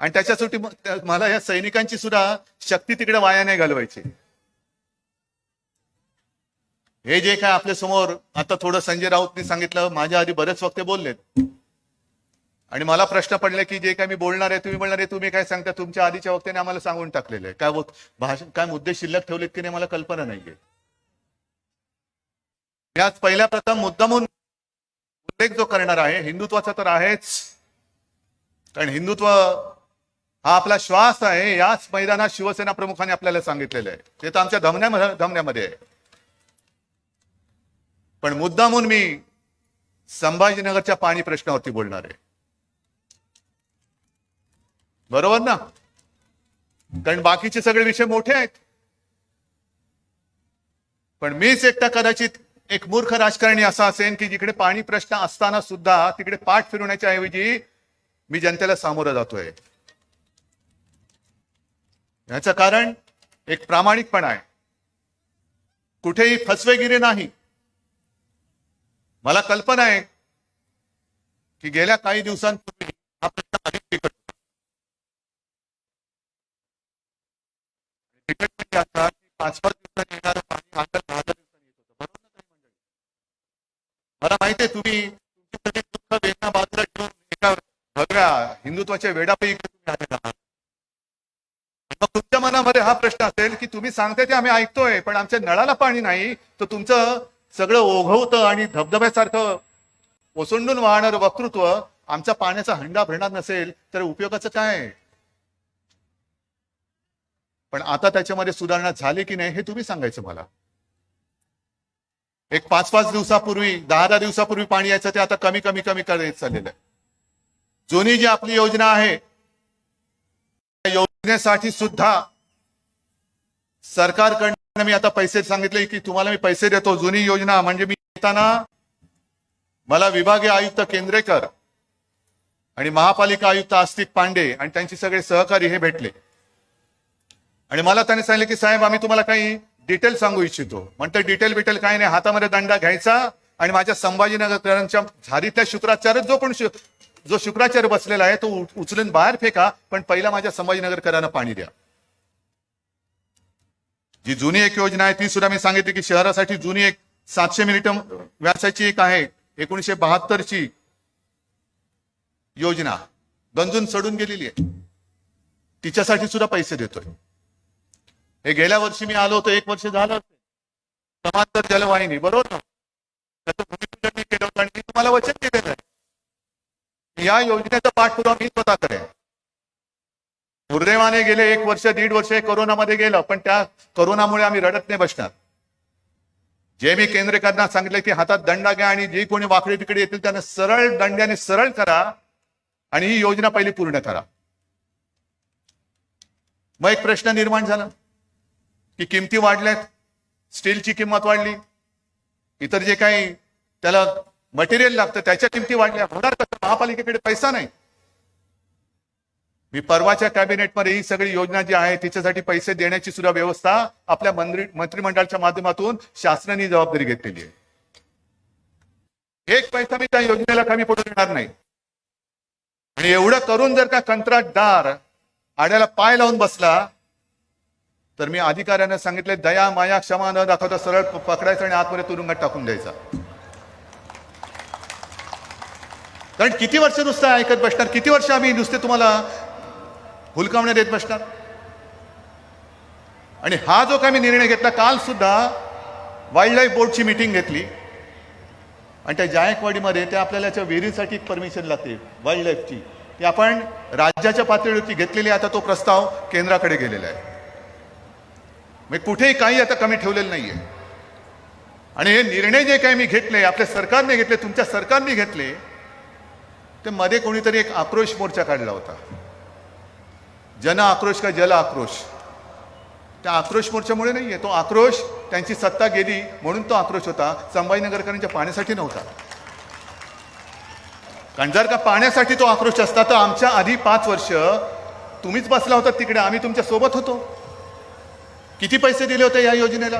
आणि त्याच्यासाठी मला या सैनिकांची सुद्धा शक्ती तिकडे वाया नाही घालवायची. हे जे काय आपल्या समोर आता थोडं संजय राऊतनी सांगितलं, माझ्या आधी बरेच वक्ते बोललेत आणि मला प्रश्न पडले की जे काय मी बोलणार आहे, तुम्ही बोलणार आहे, तुम्ही काय सांगता? तुमच्या आधीच्या वक्त्याने आम्हाला सांगून टाकलेलं आहे. काय भाषण, काय मुद्दे शिल्लक ठेवलेत की नाही मला कल्पना नाहीये. याच पहिल्या प्रथम मुद्दामून उल्लेख जो करणार आहे हिंदुत्वाचा तर आहेच, कारण हिंदुत्व हा आपला श्वास आहे. याच मैदानात शिवसेना प्रमुखांनी आपल्याला सांगितलेलं आहे, ते तर आमच्या धमन्यामध्ये आहे. पण मुद्दामून मी संभाजीनगरच्या पाणी प्रश्नावरती बोलणार आहे. बरोबर ना? कारण बाकीचे सगळे विषय मोठे आहेत. पण मीच एकटा कदाचित एक मूर्ख राजकारणी असा असेल की जिकडे पाणी प्रश्न असताना सुद्धा तिकडे पाठ फिरवण्याच्या ऐवजी मी जनतेला सामोरं जातोय. याचं कारण एक प्रामाणिकपणा आहे, कुठेही फसवेगिरी नाही. मला कल्पना आहे की गेल्या काही दिवसांपूर्वी हा प्रश्न अधिक बिकट होता. बिकट म्हणजे असा की 5-5 दिवसांनी येणारं पाणी आता 10 दिवसांनी येत होतं. बरोबर ना काही मंडळी? मला माहिती आहे तुम्ही तुमची सगळी दुःख वेदना बाजूला ठेवून एका भगव्या हिंदुत्वाच्या वेडापैकी तुम्ही आलेला आहात. मग तुमच्या मनामध्ये हा प्रश्न असेल की तुम्ही सांगताय ते आम्ही ऐकतोय, पण आमच्या नळाला पाणी नाही, तर तुमचं सगळं ओघवतं आणि धबधब्यासारखं ओसंडून वाहणारं वक्तृत्व आमचा पाण्याचा हंडा भरणार नसेल तर उपयोगाचं काय? पण आता त्याच्यामध्ये सुधारणा झाली की नाही हे तुम्ही सांगायचं मला. एक 5-5 दिवसापूर्वी 10-10 दिवसापूर्वी पाणी यायचं ते आता कमी कमी कमी करत चाललेलं आहे. जुनी जी आपली योजना आहे त्या योजनेसाठी सुद्धा सरकारकडनं मी आता पैसे सांगितले की तुम्हाला मी पैसे देतो, जुनी योजना म्हणजे मी येताना मला विभागीय आयुक्त केंद्रेकर आणि महापालिका आयुक्त आस्तिक पांडे आणि त्यांचे सगळे सहकारी हे भेटले आणि मला त्यांनी सांगितले की साहेब आम्ही तुम्हाला काही डिटेल सांगू इच्छितो. म्हणतं डिटेल बिटेल काही नाही, हातामध्ये दंडा घ्यायचा आणि माझ्या संभाजीनगरकरांच्या झारीतल्या शुक्राचार्य जो शुक्राचार्य बसलेला आहे तो उचलून बाहेर फेका, पण पहिला माझ्या संभाजीनगरकरांना पाणी द्या. जी जुनी एक योजना आहे ती सुद्धा मी सांगितली की शहरासाठी जुनी एक 700 मिली व्यासाची एक आहे 1972ची योजना गंजून सडून गेलेली आहे, तिच्यासाठी सुद्धा पैसे देतोय. हे गेल्या वर्षी मी आलो होतो, 1 वर्ष झालं असेल, समांतर जलवाहिनी बरोबर ना, त्याचं भूमिपूजन मी केलं होतं आणि मी तुम्हाला वचन दिलेलं आहे या योजनेचा पाठपुरावा मी स्वतः करेन. दुर्दैवाने गेले 1 वर्ष 1.5 वर्ष कोरोनामध्ये गेलं, पण त्या कोरोनामुळे आम्ही रडत नाही बसणार. जे मी केंद्रेकरांना सांगितलं की हातात दंडा घ्या आणि जे कोणी वाकडे तिकडे येतील त्यांना सरळ दंड्याने सरळ करा आणि ही योजना पहिली पूर्ण करा. मग एक प्रश्न निर्माण झाला की किमती वाढल्यात, स्टीलची किंमत वाढली, इतर जे काही त्याला मटेरियल लागतं त्याच्या किमती वाढल्या, होणार कसं, महापालिकेकडे पैसा नाही. मी परवाच्या कॅबिनेटमध्ये ही सगळी योजना जी आहे तिच्यासाठी पैसे देण्याची सुद्धा व्यवस्था आपल्या मंत्रिमंडळाच्या माध्यमातून शासनाने जबाबदारी घेतलेली आहे. 1 पैसा मी त्या योजनेला कमी पडू देणार नाही. आणि एवढं करून जर का कंत्राटदार आड्याला पाय लावून बसला तर मी अधिकाऱ्यांना सांगितले दया माया क्षमा न दाखवता सरळ पकडायचं आणि आतमध्ये तुरुंगात टाकून द्यायचा. कारण किती वर्ष नुसतं ऐकत बसणार, किती वर्ष आम्ही नुसते तुम्हाला हुलकावण्या देत बसणार. आणि हा जो काही मी निर्णय घेतला, काल सुद्धा वाईल्ड लाईफ बोर्डची मीटिंग घेतली आणि त्या जायकवाडीमध्ये त्या आपल्याला विहिरीसाठी परमिशन लागते वाईल्ड लाईफची, ती आपण राज्याच्या पातळीवरती घेतलेली. आता तो प्रस्ताव केंद्राकडे गेलेला आहे. म्हणजे कुठेही काही आता कमी ठेवलेलं नाहीये. आणि हे निर्णय जे काही मी घेतले, आपल्या सरकारने घेतले, तुमच्या सरकारने घेतले, ते मध्ये कोणीतरी एक आक्रोश मोर्चा काढला होता, जन आक्रोश का जल आक्रोश. त्या आक्रोश मोर्चामुळे नाहीये, तो आक्रोश त्यांची सत्ता गेली म्हणून तो आक्रोश होता, संभाजीनगरकरांच्या पाण्यासाठी नव्हता. कारण जर का पाण्यासाठी तो आक्रोश असता तर आमच्या आधी 5 वर्ष तुम्हीच बसला होता तिकडे, आम्ही तुमच्या सोबत होतो. किती पैसे दिले होते या योजनेला?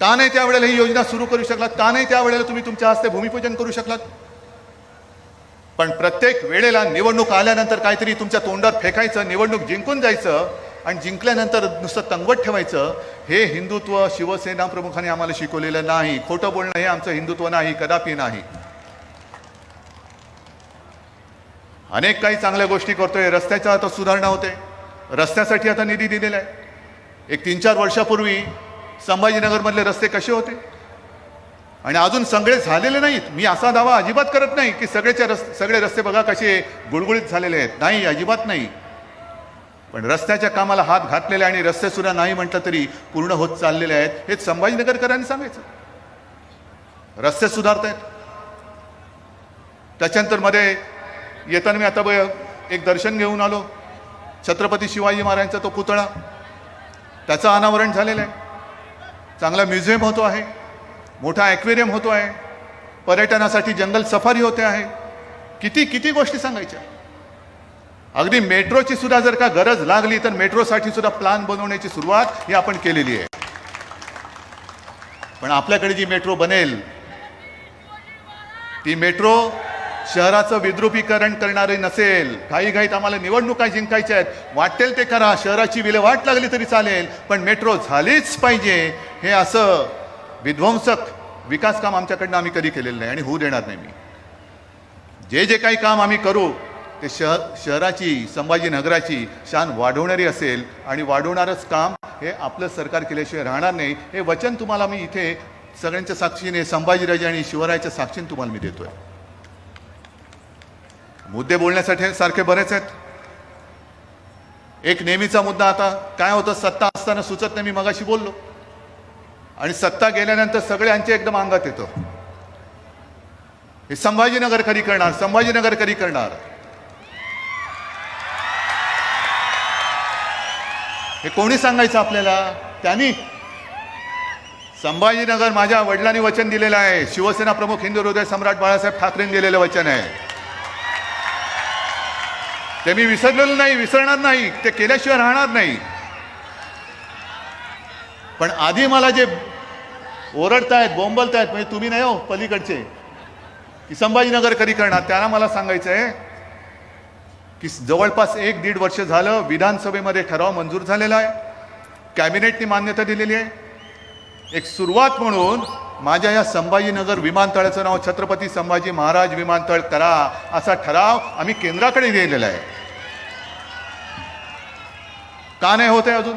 का नाही त्यावेळेला ही योजना सुरू करू शकलात? का नाही त्यावेळेला तुम्ही तुमच्या हस्ते भूमिपूजन करू शकलात? पण प्रत्येक वेळेला निवडणूक आल्यानंतर काहीतरी तुमच्या तोंडात फेकायचं, निवडणूक जिंकून जायचं आणि जिंकल्यानंतर नुसतं तंगवट ठेवायचं. हे हिंदुत्व शिवसेना प्रमुखांनी आम्हाला शिकवलेलं नाही. खोटं बोलणं हे आमचं हिंदुत्व नाही, कदापि नाही. अनेक काही चांगल्या गोष्टी करतोय. रस्त्याच्या आता सुधारणा होते, रस्त्यासाठी आता निधी दिलेला आहे. एक 3-4 वर्षापूर्वी संभाजीनगरमधले रस्ते कसे होते आणि अजून सगळे झालेले नाहीत. मी असा दावा अजिबात करत नाही की सगळे रस्ते बघा कसे गुळगुळीत झालेले आहेत, नाही, अजिबात नाही. पण रस्त्याच्या कामाला हात घातलेले आणि रस्ते सुद्धा नाही म्हटलं तरी पूर्ण होत चाललेले आहेत. हे संभाजीनगरकरांनी सांगायचं. रस्ते सुधारत आहेत. त्याच्यानंतर मध्ये येताना मी आता एक दर्शन घेऊन आलो, छत्रपती शिवाजी महाराजांचा तो पुतळा, त्याचं अनावरण झालेलं आहे. चांगला म्युझियम होतो आहे, मोठा ॲक्वेरियम होतो आहे, पर्यटनासाठी जंगल सफारी होते आहे. किती किती गोष्टी सांगायच्या. अगदी मेट्रोची सुद्धा जर का गरज लागली तर मेट्रोसाठी सुद्धा प्लॅन बनवण्याची सुरुवात ही आपण केलेली आहे. पण आपल्याकडे जी मेट्रो बनेल ती मेट्रो शहराचं विद्रुपीकरण करणारे नसेल. घाईघाईत आम्हाला निवडणुका जिंकायच्या आहेत, वाटेल ते करा, शहराची विल्हेवाट लागली तरी चालेल, पण मेट्रो झालीच पाहिजे. हे असं विध्वंसक विकास काम आमच्याकडनं आम्ही कधी केलेलं नाही आणि होऊ देणार नाही. मी जे काही काम आम्ही करू ते शहराची, संभाजीनगराची शान वाढवणारी असेल आणि वाढवणारच काम हे आपलं सरकार केल्याशिवाय राहणार नाही. हे वचन तुम्हाला मी इथे सगळ्यांच्या साक्षीने, संभाजीराजे आणि शिवरायाच्या साक्षीने तुम्हाला मी देतोय. मुद्दे बोलण्यासाठी सारखे बरेच आहेत. एक नेहमीचा मुद्दा आता काय होतं, सत्ता असताना सुचत नाही, मी मगाशी बोललो, आणि सत्ता गेल्यानंतर सगळ्यांचे एकदम अंगात येतं. हे संभाजीनगर कधी करणार, संभाजीनगर कधी करणार. हे कोणी सांगायचं आपल्याला? त्यांनी संभाजीनगर माझ्या वडिलांनी वचन दिलेलं आहे, शिवसेना प्रमुख हिंदू हृदय सम्राट बाळासाहेब ठाकरेंनी दिलेलं वचन आहे. ते मी विसरलेलो नाही, विसरणार नाही, ते केल्याशिवाय राहणार नाही. पण आधी मला जे ओरडतायत, बोंबलतायत, म्हणजे तुम्ही नाही हो, पलीकडचे, की संभाजीनगर कधी करणार, त्यांना मला सांगायचं आहे की जवळपास 1-1.5 वर्ष झालं विधानसभेमध्ये ठराव मंजूर झालेला आहे, कॅबिनेटने मान्यता दिलेली आहे. एक सुरुवात म्हणून माझ्या या संभाजीनगर विमानतळाचं नाव छत्रपती संभाजी महाराज विमानतळ करा असा ठराव आम्ही केंद्राकडे दिलेला आहे. का नाही होत आहे अजून?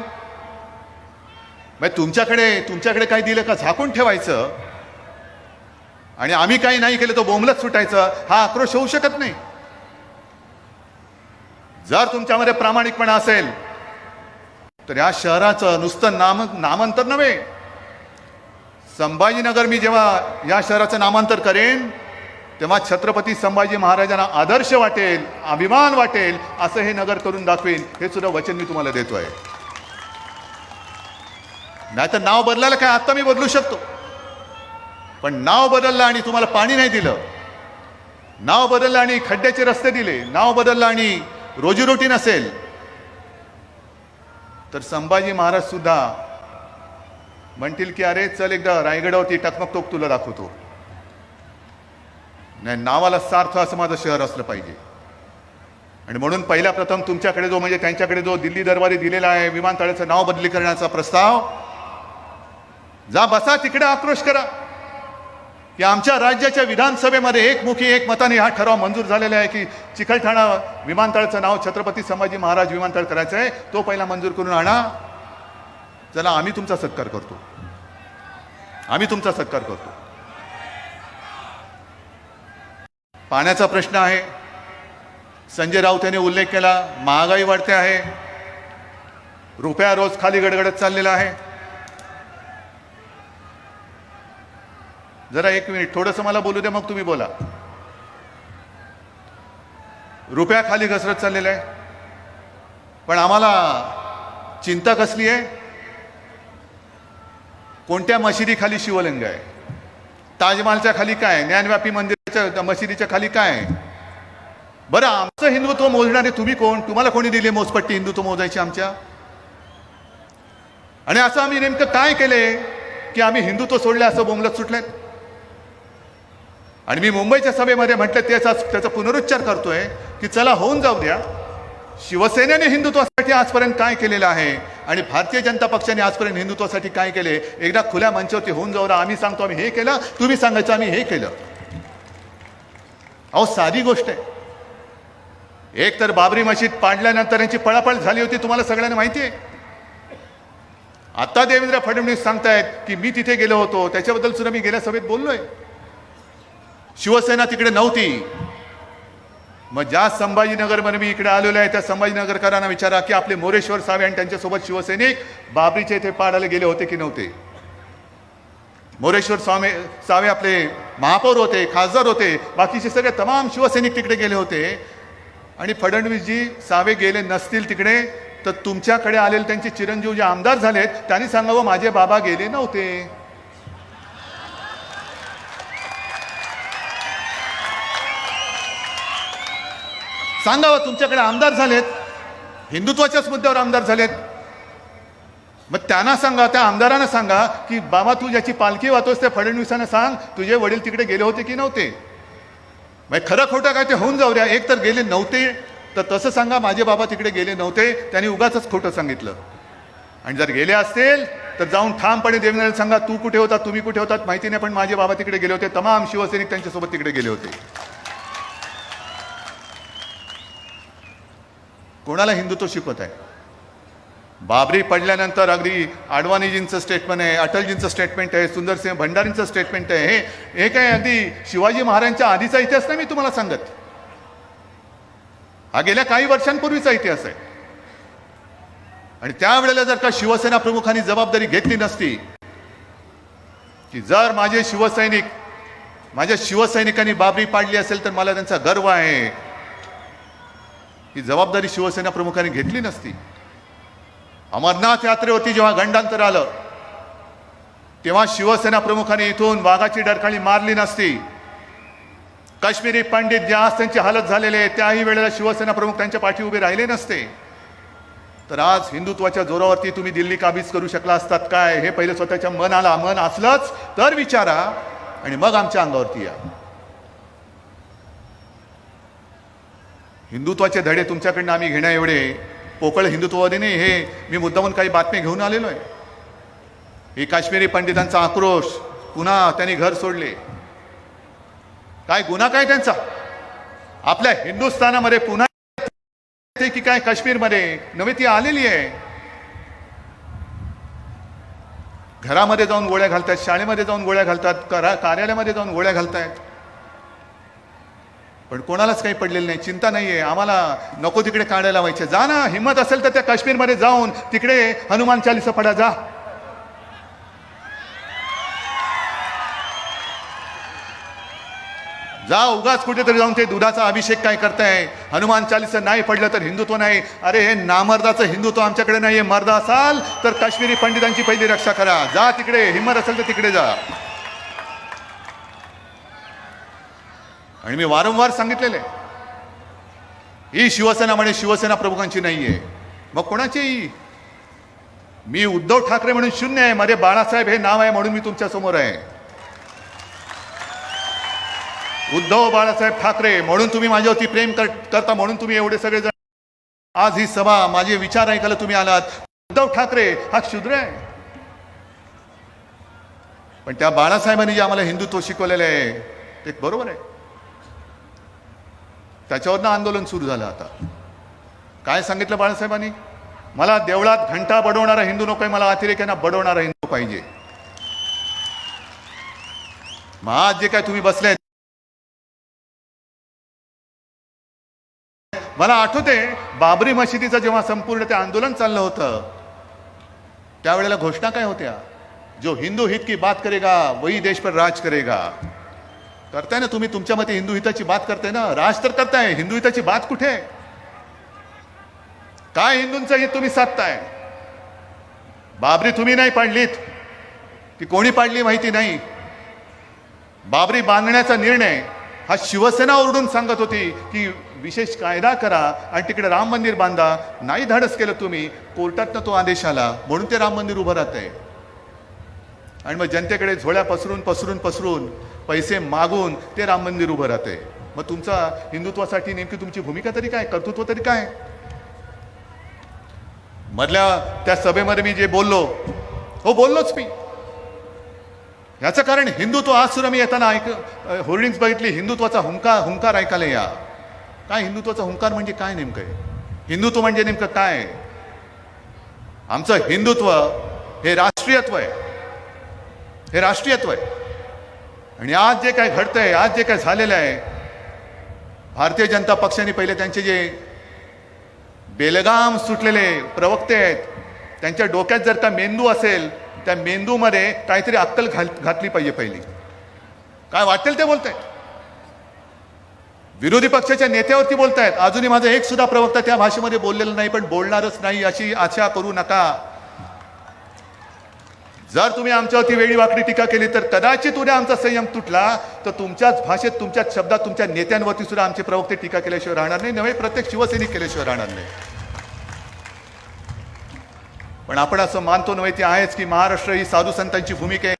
तुमच्याकडे काही दिलं का झाकून ठेवायचं आणि आम्ही काही नाही केलं तो बोंबलत सुटायचं, हा आक्रोश होऊ शकत नाही. जर तुमच्यामध्ये प्रामाणिकपणा असेल तर या शहराचं नुसतं नामांतर नव्हे, संभाजीनगर मी जेव्हा या शहराचं नामांतर करेन तेव्हा छत्रपती संभाजी महाराजांना आदर्श वाटेल, अभिमान वाटेल असं हे नगर करून दाखवेन, हे सुद्धा वचन मी तुम्हाला देतोय. नाहीतर नाव बदलायला काय आता मी बदलू शकतो, पण नाव बदललं आणि तुम्हाला पाणी नाही दिलं, नाव बदललं आणि खड्ड्याचे रस्ते दिले, नाव बदललं आणि रोजीरोटी नसेल, तर संभाजी महाराज सुद्धा म्हणतील की अरे चल एकदा रायगडावरती टकमक तोक तुला दाखवतो. नाही, नावाला सार्थ असं माझं शहर असलं पाहिजे. आणि म्हणून पहिल्या प्रथम तुमच्याकडे जो, म्हणजे त्यांच्याकडे जो दिल्ली दरबारी दिलेला आहे विमानतळाचं नाव बदली करण्याचा प्रस्ताव, जा बसा तिकडे आक्रोश करा की आमच्या राज्याच्या विधानसभेमध्ये एकमुखी एक मताने हा ठराव मंजूर झालेला आहे की चिकलठाणा विमानतळाचं नाव छत्रपती संभाजी महाराज विमानतळ करायचं आहे, तो पहिला मंजूर करून आणा. चला, आम्ही तुमचा सत्कार करतो, आम्ही तुमचा सत्कार करतो. पाण्याचा प्रश्न आहे, संजय राऊत यांनी उल्लेख केला, महागाई वाढते आहे, रुपया रोज खाली गडगडत चाललेला आहे. जरा 1 मिनिट थोडंसं मला बोलू द्या, मग तुम्ही बोला. रुपया खाली घसरत चाललेला आहे, पण आम्हाला चिंता कसली आहे? कोणत्या मशिदी खाली शिवलिंग आहे? ताजमहालच्या खाली काय? ज्ञानव्यापी मंदिराच्या मशिदीच्या खाली काय? बरं, आमचं हिंदुत्व मोजणारे तुम्ही कोण? तुम्हाला कोणी दिली मोजपट्टी हिंदुत्व मोजायची आमच्या? आणि असं आम्ही नेमकं काय केले की आम्ही हिंदुत्व सोडले असं बोंबलत सुटलेत? आणि मी मुंबईच्या सभेमध्ये म्हटलं, त्याचा पुनरुच्चार करतोय की चला होऊन जाऊ द्या. शिवसेनेने हिंदुत्वासाठी आजपर्यंत काय केलेलं आहे आणि भारतीय जनता पक्षाने आजपर्यंत हिंदुत्वासाठी काय केले, एकदा खुल्या मंचावरती होऊन जाऊ द्या. आम्ही सांगतो आम्ही हे केलं, तुम्ही सांगायचं आम्ही हे केलं. अहो, साधी गोष्ट आहे. एक तर बाबरी मशीद पाडल्यानंतर यांची पळापळ झाली होती, तुम्हाला सगळ्यांना माहिती आहे. आता देवेंद्र फडणवीस सांगतायत की मी तिथे गेलो होतो, त्याच्याबद्दल सुद्धा मी गेल्या सभेत बोललोय. शिवसेना तिकडे नव्हती. मग ज्या संभाजीनगरमध्ये मी इकडे आलेलो आहे त्या संभाजीनगरकरांना विचारा की आपले मोरेश्वर सावे आणि त्यांच्यासोबत शिवसैनिक बाबरीचे इथे पाडायला गेले होते की नव्हते? मोरेश्वर सावे आपले महापौर होते, खासदार होते, बाकीचे सगळे तमाम शिवसैनिक तिकडे गेले होते. आणि फडणवीसजी सावे गेले नसतील तिकडे तर तुमच्याकडे आलेले त्यांचे चिरंजीव जे आमदार झालेत त्यांनी सांगावं माझे बाबा गेले नव्हते. सांगावं, तुमच्याकडे आमदार झालेत, हिंदुत्वाच्याच मुद्द्यावर आमदार झालेत. मग त्यांना सांगा, त्या आमदारांना सांगा की बाबा तू ज्याची पालखी वाहतोस त्या फडणवीसांना सांग तुझे वडील तिकडे गेले होते की नव्हते. मग खरं खोटं काय ते होऊन जाऊ द्या. एक तर गेले नव्हते तर तसं सांगा माझे बाबा तिकडे गेले नव्हते, त्यांनी उगाच खोटं सांगितलं. आणि जर गेले असतील तर जाऊन ठामपणे देवेंद्रला सांगा तू कुठे होता, तुम्ही कुठे होतात माहिती नाही, पण माझे बाबा तिकडे गेले होते, तमाम शिवसैनिक त्यांच्यासोबत तिकडे गेले होते. कोणाला हिंदुत्व शिकवत आहे? बाबरी पडल्यानंतर अगदी आडवाणीजींचं स्टेटमेंट आहे, अटलजींचं स्टेटमेंट आहे, सुंदरसिंह भंडारींचं स्टेटमेंट आहे. हे काय अगदी शिवाजी महाराजांच्या आधीचा इतिहास नाही मी तुम्हाला सांगत, हा गेल्या काही वर्षांपूर्वीचा इतिहास आहे. आणि त्यावेळेला जर का शिवसेना प्रमुखांनी जबाबदारी घेतली नसती की जर माझे शिवसैनिक, माझ्या शिवसैनिकांनी बाबरी पाडली असेल तर मला त्यांचा गर्व आहे, ही जबाबदारी शिवसेना प्रमुखांनी घेतली नसती. अमरनाथ यात्रेवरती जेव्हा गंडांतर आलं तेव्हा शिवसेना प्रमुखांनी इथून वाघाची डरकाळी मारली नसती. काश्मीरी पंडित ज्या आज त्यांची हालत झालेले त्याही वेळेला शिवसेना प्रमुख त्यांच्या पाठी उभे राहिले नसते. तर आज हिंदुत्वाच्या जोरावरती तुम्ही दिल्ली काबीज करू शकला असतात काय, हे पहिले स्वतःच्या मनाला मन असलंच तर विचारा आणि मग आमच्या अंगावरती या. हिंदुत्वाचे धडे तुमच्याकडनं आम्ही घेण्या एवढे पोकळ हिंदुत्ववादी नाही, हे मी मुद्दामून काही बातमी घेऊन आलेलो आहे. ही काश्मीरी पंडितांचा आक्रोश, पुन्हा त्यांनी घर सोडले, काय गुन्हा काय त्यांचा? आपल्या हिंदुस्थानामध्ये पुन्हा ते की काय काश्मीरमध्ये नव्हे, ती आलेली आहे. घरामध्ये जाऊन गोळ्या घालतात, शाळेमध्ये जाऊन गोळ्या घालतात, कार्यालयामध्ये जाऊन गोळ्या घालतायत, पण कोणालाच काही पडलेलं नाही, चिंता नाहीये. आम्हाला नको तिकडे काढायला व्हायचे. जा ना, हिंमत असेल तर त्या काश्मीरमध्ये जाऊन तिकडे हनुमान चालीसा पडा, जा. जा, उगाच कुठेतरी जाऊन ते दुधाचा अभिषेक काय करताय. हनुमान चालीसा नाही पडलं तर हिंदुत्व नाही. अरे हे नामर्दाचं हिंदुत्व आमच्याकडे नाहीये. मर्द असाल तर काश्मीरी पंडितांची पहिली रक्षा करा. जा तिकडे, हिंमत असेल तर तिकडे जा. आणि मी वारंवार सांगितलेले, ही शिवसेना म्हणे शिवसेना प्रमुखांची नाहीये, मग कोणाची? मी उद्धव ठाकरे म्हणून शून्य आहे, माझे बाळासाहेब हे नाव आहे म्हणून मी तुमच्या समोर आहे. उद्धव बाळासाहेब ठाकरे म्हणून तुम्ही माझ्यावरती प्रेम करता, म्हणून तुम्ही एवढे सगळे जण आज ही सभा माझे विचार ऐकायला तुम्ही आलात. उद्धव ठाकरे हा शूद्र आहे, पण त्या बाळासाहेबांनी जे आम्हाला हिंदुत्व शिकवलेलं आहे ते बरोबर आहे. त्याच्यावरनं आंदोलन सुरू झालं. आता काय सांगितलं बाळासाहेबांनी? मला देवळात घंटा बडवणारा हिंदू नकोय, मला अतिरेक्यांना बडवणारा हिंदू पाहिजे. मग आज जे काय तुम्ही बसले, मला आठवते बाबरी मशिदीचं जेव्हा संपूर्ण ते आंदोलन चाललं होतं त्यावेळेला घोषणा काय होत्या? जो हिंदू हित की बात करेगा वही देश पर राज करेगा. करताय ना तुम्ही, तुमच्या मते हिंदू हिताची बात करताय ना, राज तर करताय. हिंदू हिताची बात कुठे? काय हिंदूंचं हित तुम्ही साधताय? बाबरी तुम्ही नाही पाडलीत, ती कोणी पाडली माहिती नाही. बाबरी बांधण्याचा निर्णय हा शिवसेना ओरडून सांगत होती की विशेष कायदा करा आणि तिकडे राम मंदिर बांधा. नाही धाडस केलं तुम्ही, कोर्टातनं तो आदेश आला म्हणून ते राम मंदिर उभं राहतंय. आणि मग जनतेकडे झोळ्या पसरून पसरून पसरून पैसे मागून ते राम मंदिर उभं राहते. मग तुमचा हिंदुत्वासाठी नेमकी तुमची भूमिका तरी काय, कर्तृत्व तरी काय? मधल्या त्या सभेमध्ये मी जे बोललो, हो बोललोच मी. याचं कारण हिंदुत्व. आज सुद्धा मी येताना होर्डिंग्स बघितली, हिंदुत्वाचा हुंकार ऐकायला या. काय हिंदुत्वाचा हुंकार म्हणजे काय नेमकं आहे? हिंदुत्व म्हणजे नेमकं काय? आमचं हिंदुत्व हे राष्ट्रीयत्व आहे, हे राष्ट्रीयत्व आहे. आणि आज जे काय घडतंय, आज जे काय झालेलं आहे, भारतीय जनता पक्षाने पहिले त्यांचे जे बेलगाम सुटलेले प्रवक्ते आहेत त्यांच्या डोक्यात जर का मेंदू असेल, त्या मेंदूमध्ये काहीतरी अक्कल घातली पाहिजे पहिली. काय वाटेल ते बोलतायत, विरोधी पक्षाच्या नेत्यावरती बोलतायत. अजूनही माझा एक सुद्धा प्रवक्ता त्या भाषेमध्ये बोललेला नाही, पण बोलणारच नाही अशी आशा करू नका. जर तुम्ही आमच्यावरती वेळी वाकडी टीका केली तर कदाचित उद्या आमचा संयम तुटला तर तुमच्याच भाषेत, तुमच्याच शब्दात, तुमच्या नेत्यांवरती सुद्धा आमचे प्रवक्ते टीका केल्याशिवाय राहणार नाही, नव्हे प्रत्येक शिवसैनिक केल्याशिवाय राहणार नाही. पण आपण असं मानतो नव्हे, ते आहेच की महाराष्ट्र ही साधू संतांची भूमिका आहे.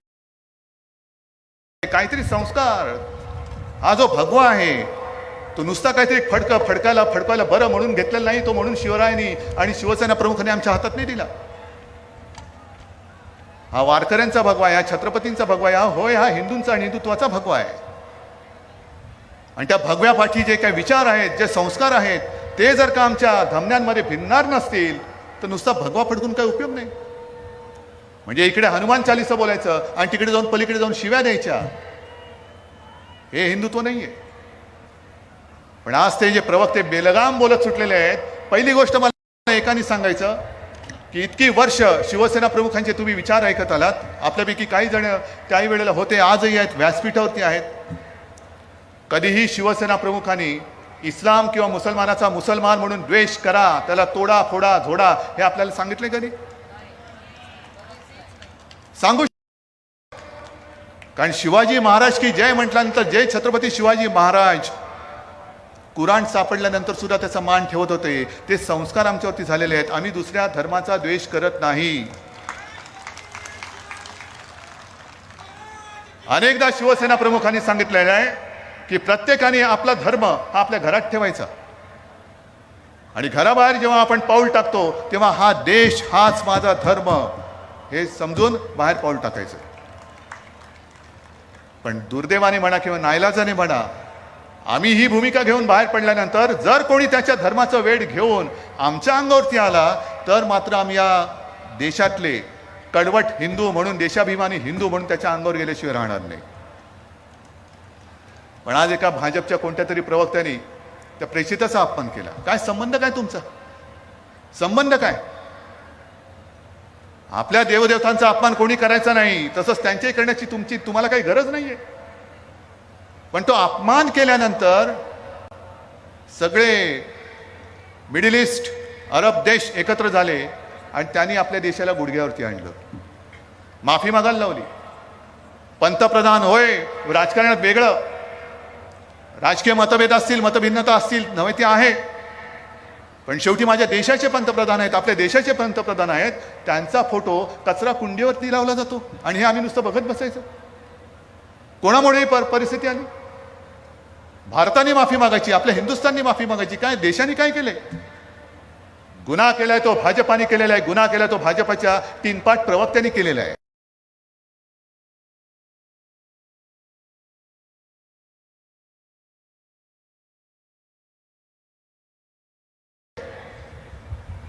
काहीतरी संस्कार, हा जो भगवा आहे तो नुसता काहीतरी फडकायला बरं म्हणून घेतलेला नाही, तो म्हणून शिवरायांनी आणि शिवसेना प्रमुखांनी आमच्या हातात नाही दिला. हा वारकऱ्यांचा भगवा आहे, हा छत्रपतींचा भगवा आहे, होय हा हिंदूंचा आणि हिंदुत्वाचा भगवा आहे. आणि त्या भगव्या पाठी जे काही विचार आहेत, जे संस्कार आहेत, ते जर का आमच्या धमन्यांमध्ये भिनणार नसतील तर नुसता भगवा फडकून काही उपयोग नाही. म्हणजे इकडे हनुमान चालीसा बोलायचं आणि तिकडे जाऊन पलीकडे जाऊन शिव्या द्यायच्या, हे हिंदुत्व नाहीये. पण आज ते जे प्रवक्ते बेलगाम बोलत सुटलेले आहेत, पहिली गोष्ट मला एकाने सांगायचं की इतकी वर्ष शिवसेना प्रमुखांचे तुम्ही विचार ऐकत आलात. आपल्यापैकी काही जण त्याही वेळेला होते, आजही आहेत, व्यासपीठावरती आहेत. कधीही शिवसेना प्रमुखांनी इस्लाम किंवा मुसलमानाचा मुसलमान म्हणून द्वेष करा, त्याला तोडा फोडा झोडा, हे आपल्याला सांगितले कधी? सांगू कारण शिवाजी महाराज की जय म्हटल्यानंतर जय छत्रपती शिवाजी महाराज कुराण सापडल्यानंतर सुद्धा त्याचा मान ठेवत होते. ते संस्कार आमच्यावरती झालेले आहेत. आम्ही दुसऱ्या धर्माचा द्वेष करत नाही. अनेकदा शिवसेना प्रमुखांनी सांगितलेलं आहे की प्रत्येकाने आपला धर्म हा आपल्या घरात ठेवायचा आणि घराबाहेर जेव्हा आपण पाऊल टाकतो तेव्हा हा देश हाच माझा धर्म हे समजून बाहेर पाऊल टाकायचं. पण दुर्दैवाने म्हणा किंवा नाईलाजाने म्हणा, आम्ही ही भूमिका घेऊन बाहेर पडल्यानंतर जर कोणी त्याच्या धर्माचा वेळ घेऊन आमच्या अंगावरती आला तर मात्र आम्ही या देशातले कडवट हिंदू म्हणून, देशाभिमानी हिंदू म्हणून त्याच्या अंगावर गेल्याशिवाय राहणार नाही. पण आज एका भाजपच्या कोणत्या तरी प्रवक्त्याने त्या प्रेषिताचा अपमान केला. काय संबंध, काय तुमचा संबंध काय? आपल्या देवदेवतांचा अपमान कोणी करायचा नाही, तसंच त्यांच्याही करण्याची तुम्हाला काही गरज नाहीये. पण तो अपमान केल्यानंतर सगळे मिडल ईस्ट, अरब देश एकत्र झाले आणि त्यांनी आपल्या देशाला गुडघ्यावरती आणलं, माफी मागायला लावली. पंतप्रधान होय, राजकारणात वेगळं राजकीय मतभेद असतील, मतभिन्नता असतील, नव्हे ते आहे, पण शेवटी माझ्या देशाचे पंतप्रधान आहेत, आपल्या देशाचे पंतप्रधान आहेत. त्यांचा फोटो कचरा कुंडीवरती लावला जातो आणि हे आम्ही नुसतं बघत बसायचं. कोणामुळे ही परिस्थिती आली? भारताने माफी मागायची, आपल्या हिंदुस्थानने माफी मागायची. काय देशाने काय केलंय? गुन्हा केलाय तो भाजपाने केलेला आहे. गुन्हा केलाय तो भाजपाच्या तीनपाट प्रवक्त्यांनी केलेला आहे.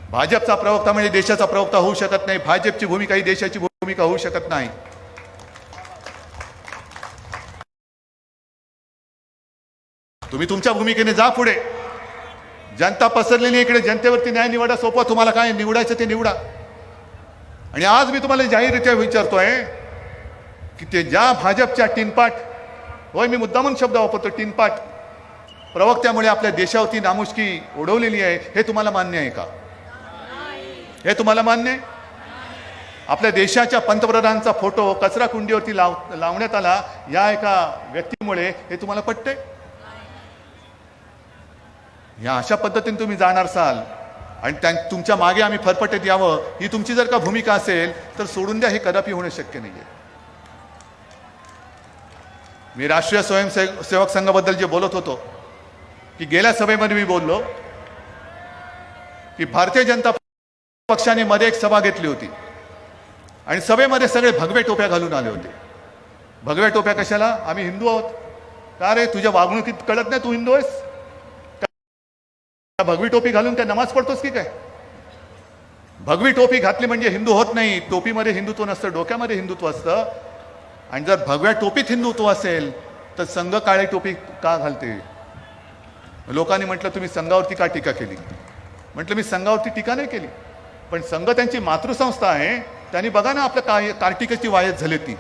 भाजपचा प्रवक्ता म्हणजे देशाचा प्रवक्ता होऊ शकत नाही. भाजपची भूमिका ही देशाची भूमिका होऊ शकत नाही. तुम्ही तुमच्या भूमिकेने जा पुढे. जनता पसरलेली इकडे, जनतेवरती न्याय निवडा सोपा. तुम्हाला काय निवडायचं ते निवडा. आणि आज मी तुम्हाला जाहीररित्या विचारतोय की ते ज्या भाजपच्या टीनपाट, होय मी मुद्दामून शब्द वापरतो, टीनपाट प्रवक्त्यामुळे आपल्या देशावरती नामुष्की उडवलेली आहे, हे तुम्हाला मान्य आहे का? हे तुम्हाला मान्य आहे? आपल्या देशाच्या पंतप्रधानांचा फोटो कचरा कुंडीवरती लावण्यात आला या एका व्यक्तीमुळे, हे तुम्हाला पटतंय? या अशा पद्धतीने तुम्ही जाणार असाल आणि तुमच्या मागे आम्ही फरफटत यावं, ही तुमची जर का भूमिका असेल तर सोडून द्या. हे कदापि होणं शक्य नाहीये. मी राष्ट्रीय स्वयंसेवक संघाबद्दल जे बोलत होतो की गेल्या सभेमध्ये मी बोललो की भारतीय जनता पक्षाने मध्ये एक सभा घेतली होती आणि सभेमध्ये सगळे भगवे टोप्या घालून आले होते. भगव्या टोप्या कशाला? आम्ही हिंदू आहोत. का रे, तुझ्या वागणुकीत कळत नाही तू हिंदू आहेस? भगवी टोपी घालून काय नमाज पडतोस की काय? भगवी टोपी घातली म्हणजे हिंदू होत नाही. टोपीमध्ये हिंदुत्व नसतं, डोक्यामध्ये हिंदुत्व असतं. आणि जर भगव्या टोपीत हिंदुत्व असेल तर संघ काळी टोपी का घालते? लोकांनी म्हटलं तुम्ही संघावरती का टीका केली? म्हटलं मी संघावरती टीका नाही केली, पण संघ त्यांची मातृसंस्था आहे. त्यांनी बघा ना आपल्या कार्टिकाची वायत झाली ती.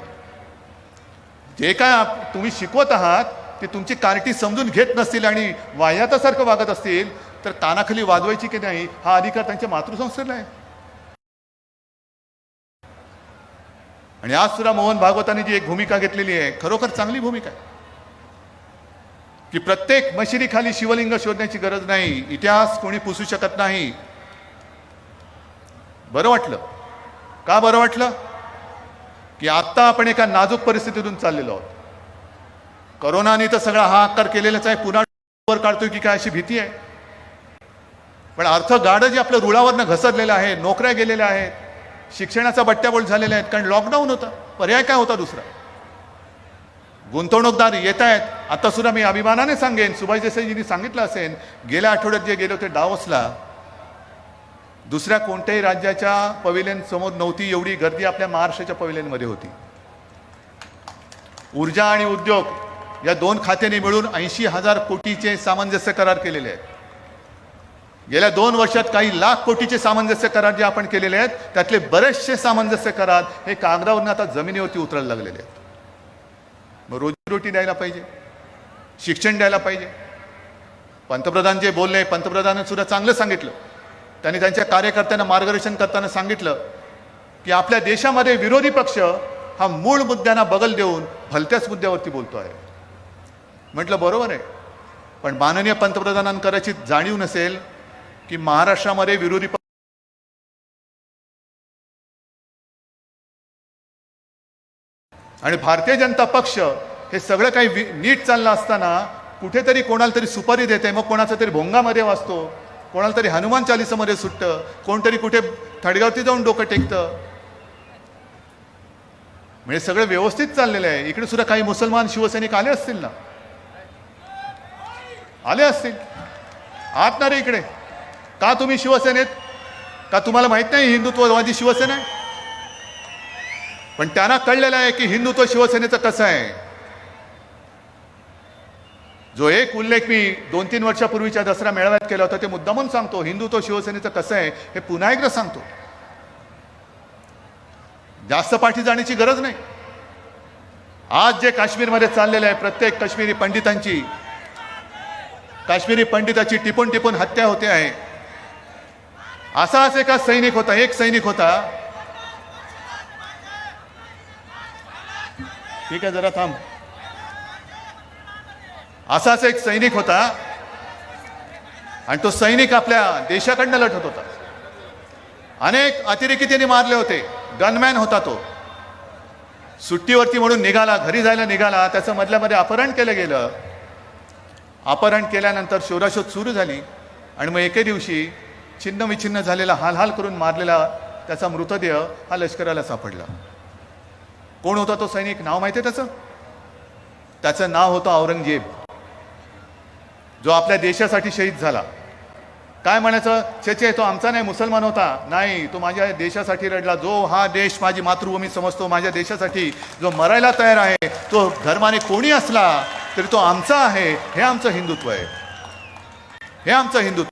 जे काय तुम्ही शिकवत आहात ते तुमची कार्टी समजून घेत नसतील आणि वायातासारखं वागत असतील तर कानाखाली वाजवायची की नाही हा अधिकार त्यांच्या मातृसंस्थेला आहे. आणि आज सुद्धा मोहन भागवतांनी जी एक भूमिका घेतलेली आहे, खरोखर चांगली भूमिका आहे की प्रत्येक मशिदीखाली शिवलिंग शोधण्याची गरज नाही. इतिहास कोणी पुसू शकत नाही. बरं वाटलं. का बरं वाटलं? की आत्ता आपण एका नाजूक परिस्थितीतून चाललेलो आहोत. करोनाने तर सगळा हाहाकार केलेलाच आहे. पुन्हा वर काढतोय की काय अशी भीती आहे. पण अर्थगाडं जे आपलं रुळावरनं घसरलेलं आहे, नोकऱ्या गेलेल्या आहेत, शिक्षणाचा बट्ट्याबोळ झालेला आहेत, कारण लॉकडाऊन होता. पर्याय काय होता दुसरा? गुंतवणूकदार येत आहेत. आता सुद्धा मी अभिमानाने सांगेन, सुभाष देसाईजींनी सांगितलं असेल, गेल्या आठवड्यात जे गेले होते डावोसला, दुसऱ्या कोणत्याही राज्याच्या पवेलियन समोर नव्हती एवढी गर्दी आपल्या महाराष्ट्राच्या पवेलियनमध्ये होती. ऊर्जा आणि उद्योग या दोन खात्यांनी मिळून 80,000 कोटीचे सामंजस्य करार केलेले आहेत. गेल्या 2 वर्षात काही लाख कोटीचे सामंजस्य करार जे आपण केलेले आहेत त्यातले बरेचसे सामंजस्य करार हे कागदावरून आता जमिनीवरती उतरायला लागलेले आहेत. मग रोजीरोटी द्यायला पाहिजे, शिक्षण द्यायला पाहिजे. पंतप्रधान जे बोलले, पंतप्रधानांनी सुद्धा चांगलं सांगितलं. त्यांनी त्यांच्या कार्यकर्त्यांना मार्गदर्शन करताना सांगितलं की आपल्या देशामध्ये विरोधी पक्ष हा मूळ मुद्द्यांना बगल देऊन भलत्याच मुद्द्यावरती बोलतो आहे. म्हटलं बरोबर आहे, पण माननीय पंतप्रधानांकराची जाणीव नसेल की महाराष्ट्रामध्ये विरोधी आणि भारतीय जनता पक्ष हे सगळं काही नीट चाललं असताना कुठेतरी कोणाला तरी सुपारी देते, मग कोणाचा तरी भोंगामध्ये वाजतो, कोणाला तरी हनुमान चालिसामध्ये सुटतं, कोणतरी कुठे थडगावती जाऊन डोकं टेकतं. म्हणजे सगळं व्यवस्थित चाललेलं आहे. इकडे सुद्धा काही मुसलमान शिवसैनिक आले असतील ना, आले असतील. आहात ना रे इकडे? का तुम्ही शिवसेनेत? का तुम्हाला माहित नाही हिंदुत्ववादी शिवसेना आहे? पण त्यांना कळलेलं आहे की हिंदुत्व शिवसेनेचं कसं आहे. जो एक उल्लेख मी 2-3 वर्षापूर्वीच्या दसरा मेळाव्यात केला होता ते मुद्दामून सांगतो. हिंदुत्व शिवसेनेचं कसं आहे हे पुन्हा एकदा सांगतो. जास्त पाठी जाण्याची गरज नाही. आज जे काश्मीरमध्ये चाललेलं आहे, प्रत्येक काश्मीरी पंडिताची टिपून टिपून हत्या होते आहे. असाच एक सैनिक होता. ठीक आहे, जरा थांब. असाच एक सैनिक होता आणि तो सैनिक आपल्या देशाकडनं लढत होता. अनेक अतिरेकी त्यांनी मारले होते. गनमॅन होता तो. सुट्टीवरती म्हणून निघाला, घरी जायला निघाला, त्याचं मधल्यामध्ये अपहरण केलं गेलं. अपहरण केल्यानंतर शोधाशोध सुरू झाली आणि मग एके दिवशी छिन्न विछिन्न झालेला, हाल करून मारलेला त्याचा मृतदेह हा लष्कराला सापडला. कोण होता तो सैनिक? नाव माहिती आहे त्याचं नाव होतं औरंगजेब, जो आपल्या देशासाठी शहीद झाला. काय म्हणायचं? छे तो आमचा नाही, मुसलमान होता. नाही, तो माझ्या देशासाठी लढला. जो हा देश माझी मातृभूमी समजतो, माझ्या देशासाठी जो मरायला तयार आहे, तो धर्माने कोणी असला तरी तो आमचा आहे. हे आमचं हिंदुत्व आहे. हे आमचं हिंदुत्व.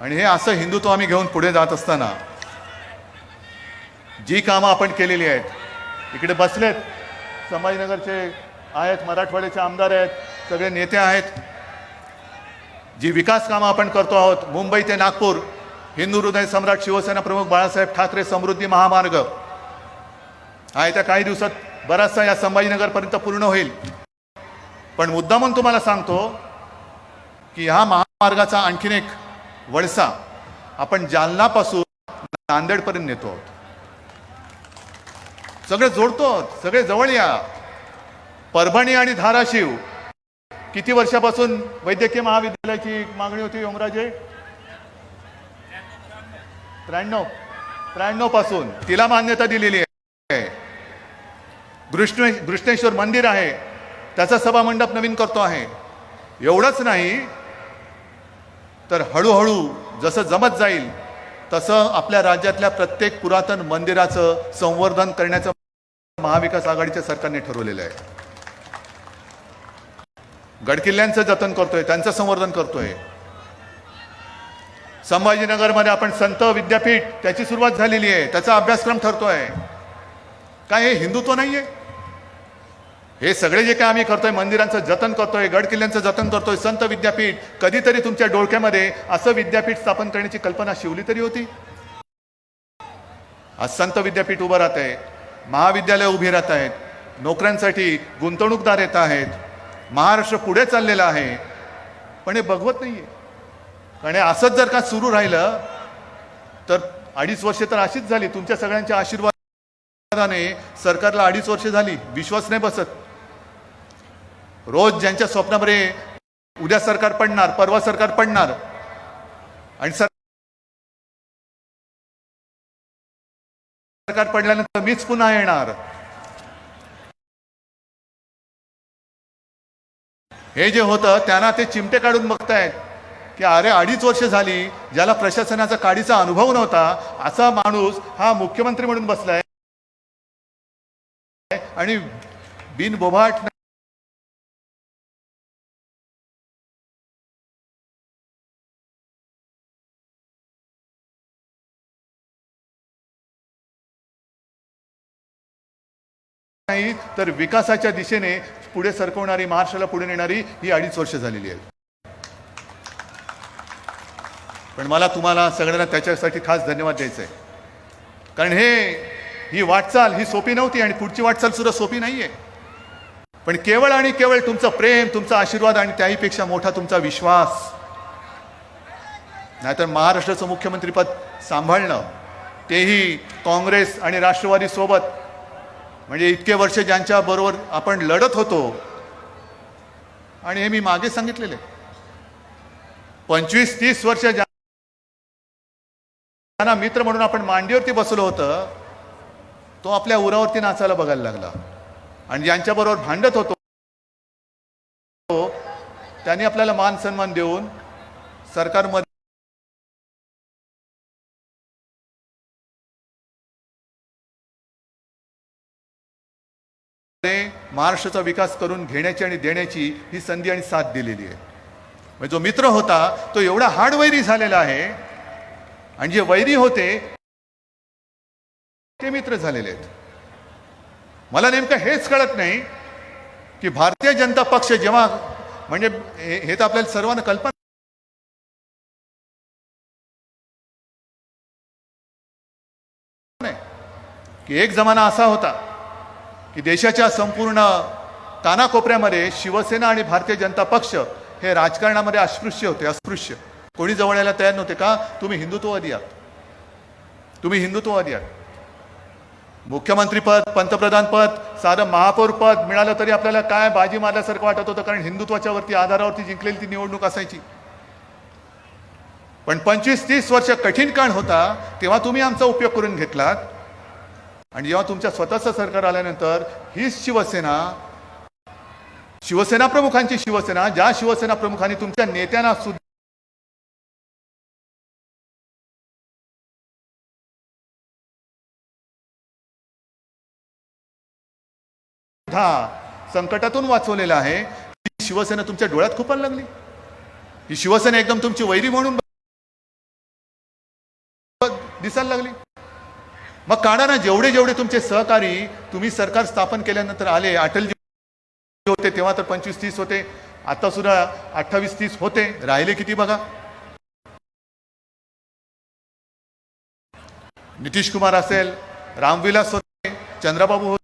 आणि हे असं हिंदुत्व आम्ही घेऊन पुढे जात असताना जी कामं आपण केलेली आहेत, इकडे बसलेत संभाजीनगरचे आहेत, मराठवाड्याचे आमदार आहेत, सगळे नेते आहेत. जी विकास कामं आपण करतो आहोत, मुंबई ते नागपूर हिंदू हृदय सम्राट शिवसेना प्रमुख बाळासाहेब ठाकरे समृद्धी महामार्ग हा येत्या काही दिवसात बराचसा या संभाजीनगरपर्यंत पूर्ण होईल. पण मुद्दामून तुम्हाला सांगतो की हा महामार्गाचा आणखीन एक वळसा आपण जालनापासून नांदेडपर्यंत नेतो आहोत. सगळे जोडतो, सगळे जवळ या. परभणी आणि धाराशिव किती वर्षापासून वैद्यकीय महाविद्यालयाची मागणी होती ओमराजे? 93 पासून तिला मान्यता दिलेली आहे. घृष्णेश्वर मंदिर आहे, त्याचा सभा मंडप नवीन करतो आहे. एवढंच नाही तर हळूहळू जसं जमत जाईल तसं आपल्या राज्यातल्या प्रत्येक पुरातन मंदिराचं संवर्धन करण्याचं महाविकास आघाडीच्या सरकारने ठरवलेलं आहे. गडकिल्ल्यांचं जतन करतोय, त्यांचं संवर्धन करतोय. संभाजीनगरमध्ये आपण संत विद्यापीठ त्याची सुरुवात झालेली आहे, त्याचा अभ्यासक्रम ठरतोय. काय हे हिंदुत्व नाहीये? हे सगळे जे काय आम्ही करतोय, मंदिरांचं जतन करतोय, गडकिल्ल्यांचं जतन करतोय, संत विद्यापीठ, कधीतरी तुमच्या डोळक्यामध्ये असं विद्यापीठ स्थापन करण्याची कल्पना शिवली तरी होती? आज संत विद्यापीठ उभं राहत आहे, महाविद्यालय उभी राहत आहेत, नोकऱ्यांसाठी गुंतवणूकदार येत आहेत, महाराष्ट्र पुढे चाललेला आहे. पण हे बघवत नाहीये. आणि असंच जर का सुरू राहिलं तर 2.5 वर्षे तर अशीच झाली. तुमच्या सगळ्यांच्या आशीर्वादाने सरकारला 2.5 वर्षे झाली, विश्वास नाही बसत. रोज ज्यांच्या स्वप्नामध्ये उद्या सरकार पडणार, परवा सरकार पडणार आणि सरकार पडल्यानंतर मीच पुन्हा येणार, हे जे होतं त्यांना ते चिमटे काढून बघतायत की अरे 2.5 वर्ष झाली, ज्याला प्रशासनाचा काडीचा अनुभव नव्हता असा माणूस हा मुख्यमंत्री म्हणून बसलाय आणि बिनबोभाट नाही तर विकासाच्या दिशेने पुढे सरकवणारी, महाराष्ट्राला पुढे नेणारी ही 2.5 वर्ष झालेली आहे. पण मला तुम्हाला सगळ्यांना त्याच्यासाठी खास धन्यवाद द्यायचा आहे. कारण ही वाटचाल ही सोपी नव्हती आणि पुढची वाटचाल सुद्धा सोपी नाहीये. पण केवळ आणि केवळ तुमचं प्रेम, तुमचा आशीर्वाद आणि त्याहीपेक्षा मोठा तुमचा विश्वास. नाहीतर महाराष्ट्राचं मुख्यमंत्रीपद सांभाळणं, तेही काँग्रेस आणि राष्ट्रवादी सोबत, म्हणजे इतके वर्ष ज्यांच्या बरोबर आपण लढत होतो. आणि हे मी मागे सांगितलेले 25-30 वर्ष ज्यांना मित्र म्हणून आपण मांडीवरती बसलो होतं, तो आपल्या उरावरती नाचायला बघायला लागला. आणि ज्यांच्याबरोबर भांडत होतो त्यांनी आपल्याला मान सन्मान देऊन सरकारमध्ये महाराष्ट्राचा विकास करून घेण्याची आणि देण्याची ही संधी आणि साथ दिलेली आहे. म्हणजे जो मित्र होता तो एवढा हाडवैरी झालेला आहे आणि जे वैरी होते ते मित्र झालेले आहेत. मला नेमकं हेच कळत नाही की भारतीय जनता पक्ष जेव्हा, म्हणजे हे तर आपल्याला सर्वांना कल्पना नाही की एक जमाना असा होता की देशाच्या संपूर्ण कानाकोपऱ्यामध्ये शिवसेना आणि भारतीय जनता पक्ष हे राजकारणामध्ये अस्पृश्य होते. अस्पृश्य कोणी जवळ यायला तयार नव्हते. का? तुम्ही हिंदुत्ववादी आहात, तुम्ही हिंदुत्ववादी आहात. मुख्यमंत्रीपद, पंतप्रधानपद, साधं महापौरपद मिळालं तरी आपल्याला काय बाजी मारल्यासारखं वाटत होतं, कारण हिंदुत्वाच्या वरती आधारावरती जिंकलेली ती निवडणूक असायची. पण 25-30 वर्ष कठीण काळ होता तेव्हा तुम्ही आमचा उपयोग करून घेतलात. आणि जेव्हा तुमच्या स्वतःचं सरकार आल्यानंतर हीच शिवसेना प्रमुखांची शिवसेना, ज्या शिवसेना प्रमुखांनी तुमच्या नेत्यांना सुद्धा संकटातून वाचवलेलं आहे, ही शिवसेना तुमच्या डोळ्यात खुपायला लागली. ही शिवसेना एकदम तुमची वैरी म्हणून दिसायला लागली. मग काढा ना, जेवढे जेवढे तुमचे सहकारी तुम्ही सरकार स्थापन केल्यानंतर आले. अटलजी होते तेव्हा तर 25-30 होते, आता सुद्धा 28-30 होते. राहिले किती बघा. नितीश कुमार असेल, रामविलास होते, चंद्रबाबू होते.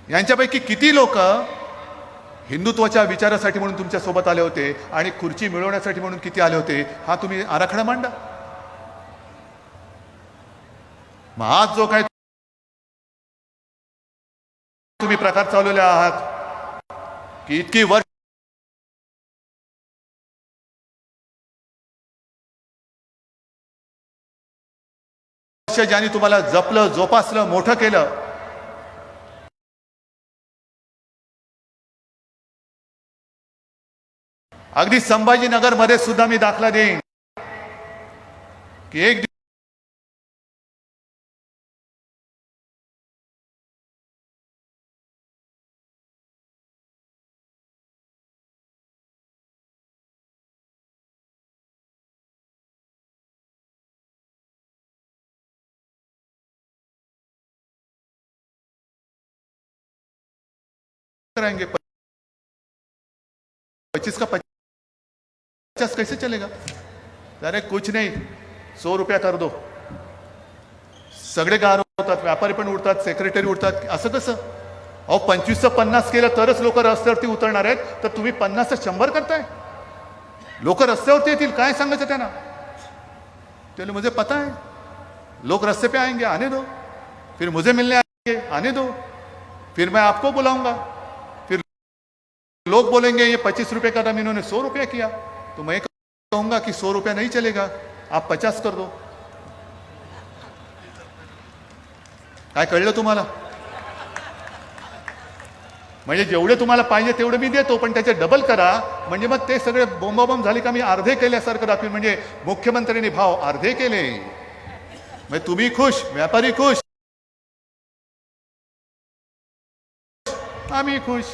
यांच्यापैकी किती लोक हिंदुत्वाच्या विचारासाठी म्हणून तुमच्या सोबत आले होते आणि खुर्ची मिळवण्यासाठी म्हणून किती आले होते, हा तुम्ही आराखडा मांडा. मग आज जो काय तुम्ही प्रकार चालवले आहात की इतकी वर्ष ज्यांनी तुम्हाला जपलं, जोपासलं, मोठं केलं, अगदी संभाजीनगर मध्ये सुद्धा मी दाखला देईन की एक कराएंगे 25 का 50 कैसे चलेगा? अरे कुछ नहीं, 100 रुपया कर दो. सगळे गार होतात, व्यापारी पण उठतात, सेक्रेटरी उठतात. असं कसं? अहो 25चं 50 केलं तरच लोक रस्त्यावरती उतरणार आहेत, तर तुम्ही 50चं 100 करताय. लोक रस्त्यावरती येतील, काय सांगायचं त्यांना? चलो मुझे पता है, लोग रस्ते पे आएंगे, आने दो. फिर मुझे मिलने आएंगे, आने दो. फिर मैं आपको बुलाऊंगा. लोग बोलेंगे ये 25 रुपए का दाम इन्होंने 100 रुपया किया, तो मैं कहूंगा कि 100 रुपया नहीं चलेगा, आप 50 कर दो. काय कळलं तुम्हाला? म्हणजे जेवढे तुम्हाला पाहिजे तेवढे मी देतो, पण त्याचे डबल करा. म्हणजे मग ते सगळे बोंबाबोंब झाले का मी अर्धे केल्यासारखं दाखवीन. म्हणजे मुख्यमंत्र्यांनी भाव अर्धे केले, म्हणजे तुम्ही खुश, व्यापारी खुश, आम्ही खुश.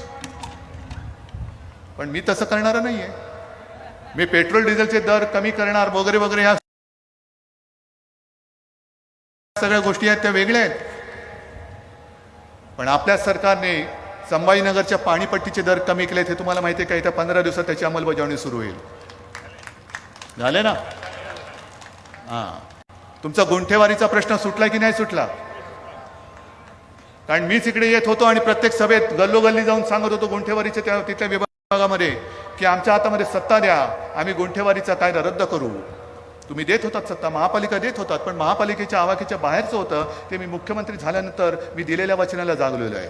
पण मी तसं करणार नाहीये. मी पेट्रोल डिझेलचे दर कमी करणार वगैरे वगैरे, ह्या सगळ्या गोष्टी आहेत त्या वेगळ्या आहेत. पण आपल्या सरकारने संभाजीनगरच्या पाणीपट्टीचे दर कमी केलेत, हे तुम्हाला माहिती आहे का? येत्या 15 दिवसात त्याची अंमलबजावणी सुरू होईल. झाले ना? हा, तुमचा गुंठेवारीचा प्रश्न सुटला की नाही सुटला? कारण मीच इकडे येत होतो आणि प्रत्येक सभेत गल्लोगल्ली जाऊन सांगत होतो गुंठेवारीच्या त्या तिथल्या विभागामध्ये की आमच्या हातामध्ये सत्ता द्या, आम्ही गुंठेवारीचा कायदा रद्द करू. तुम्ही देत होतात सत्ता, महापालिका देत होतात, पण महापालिकेच्या आवाक्याच्या बाहेरचं होतं ते मी मुख्यमंत्री झाल्यानंतर मी दिलेल्या वचनाला जागलेलो आहे.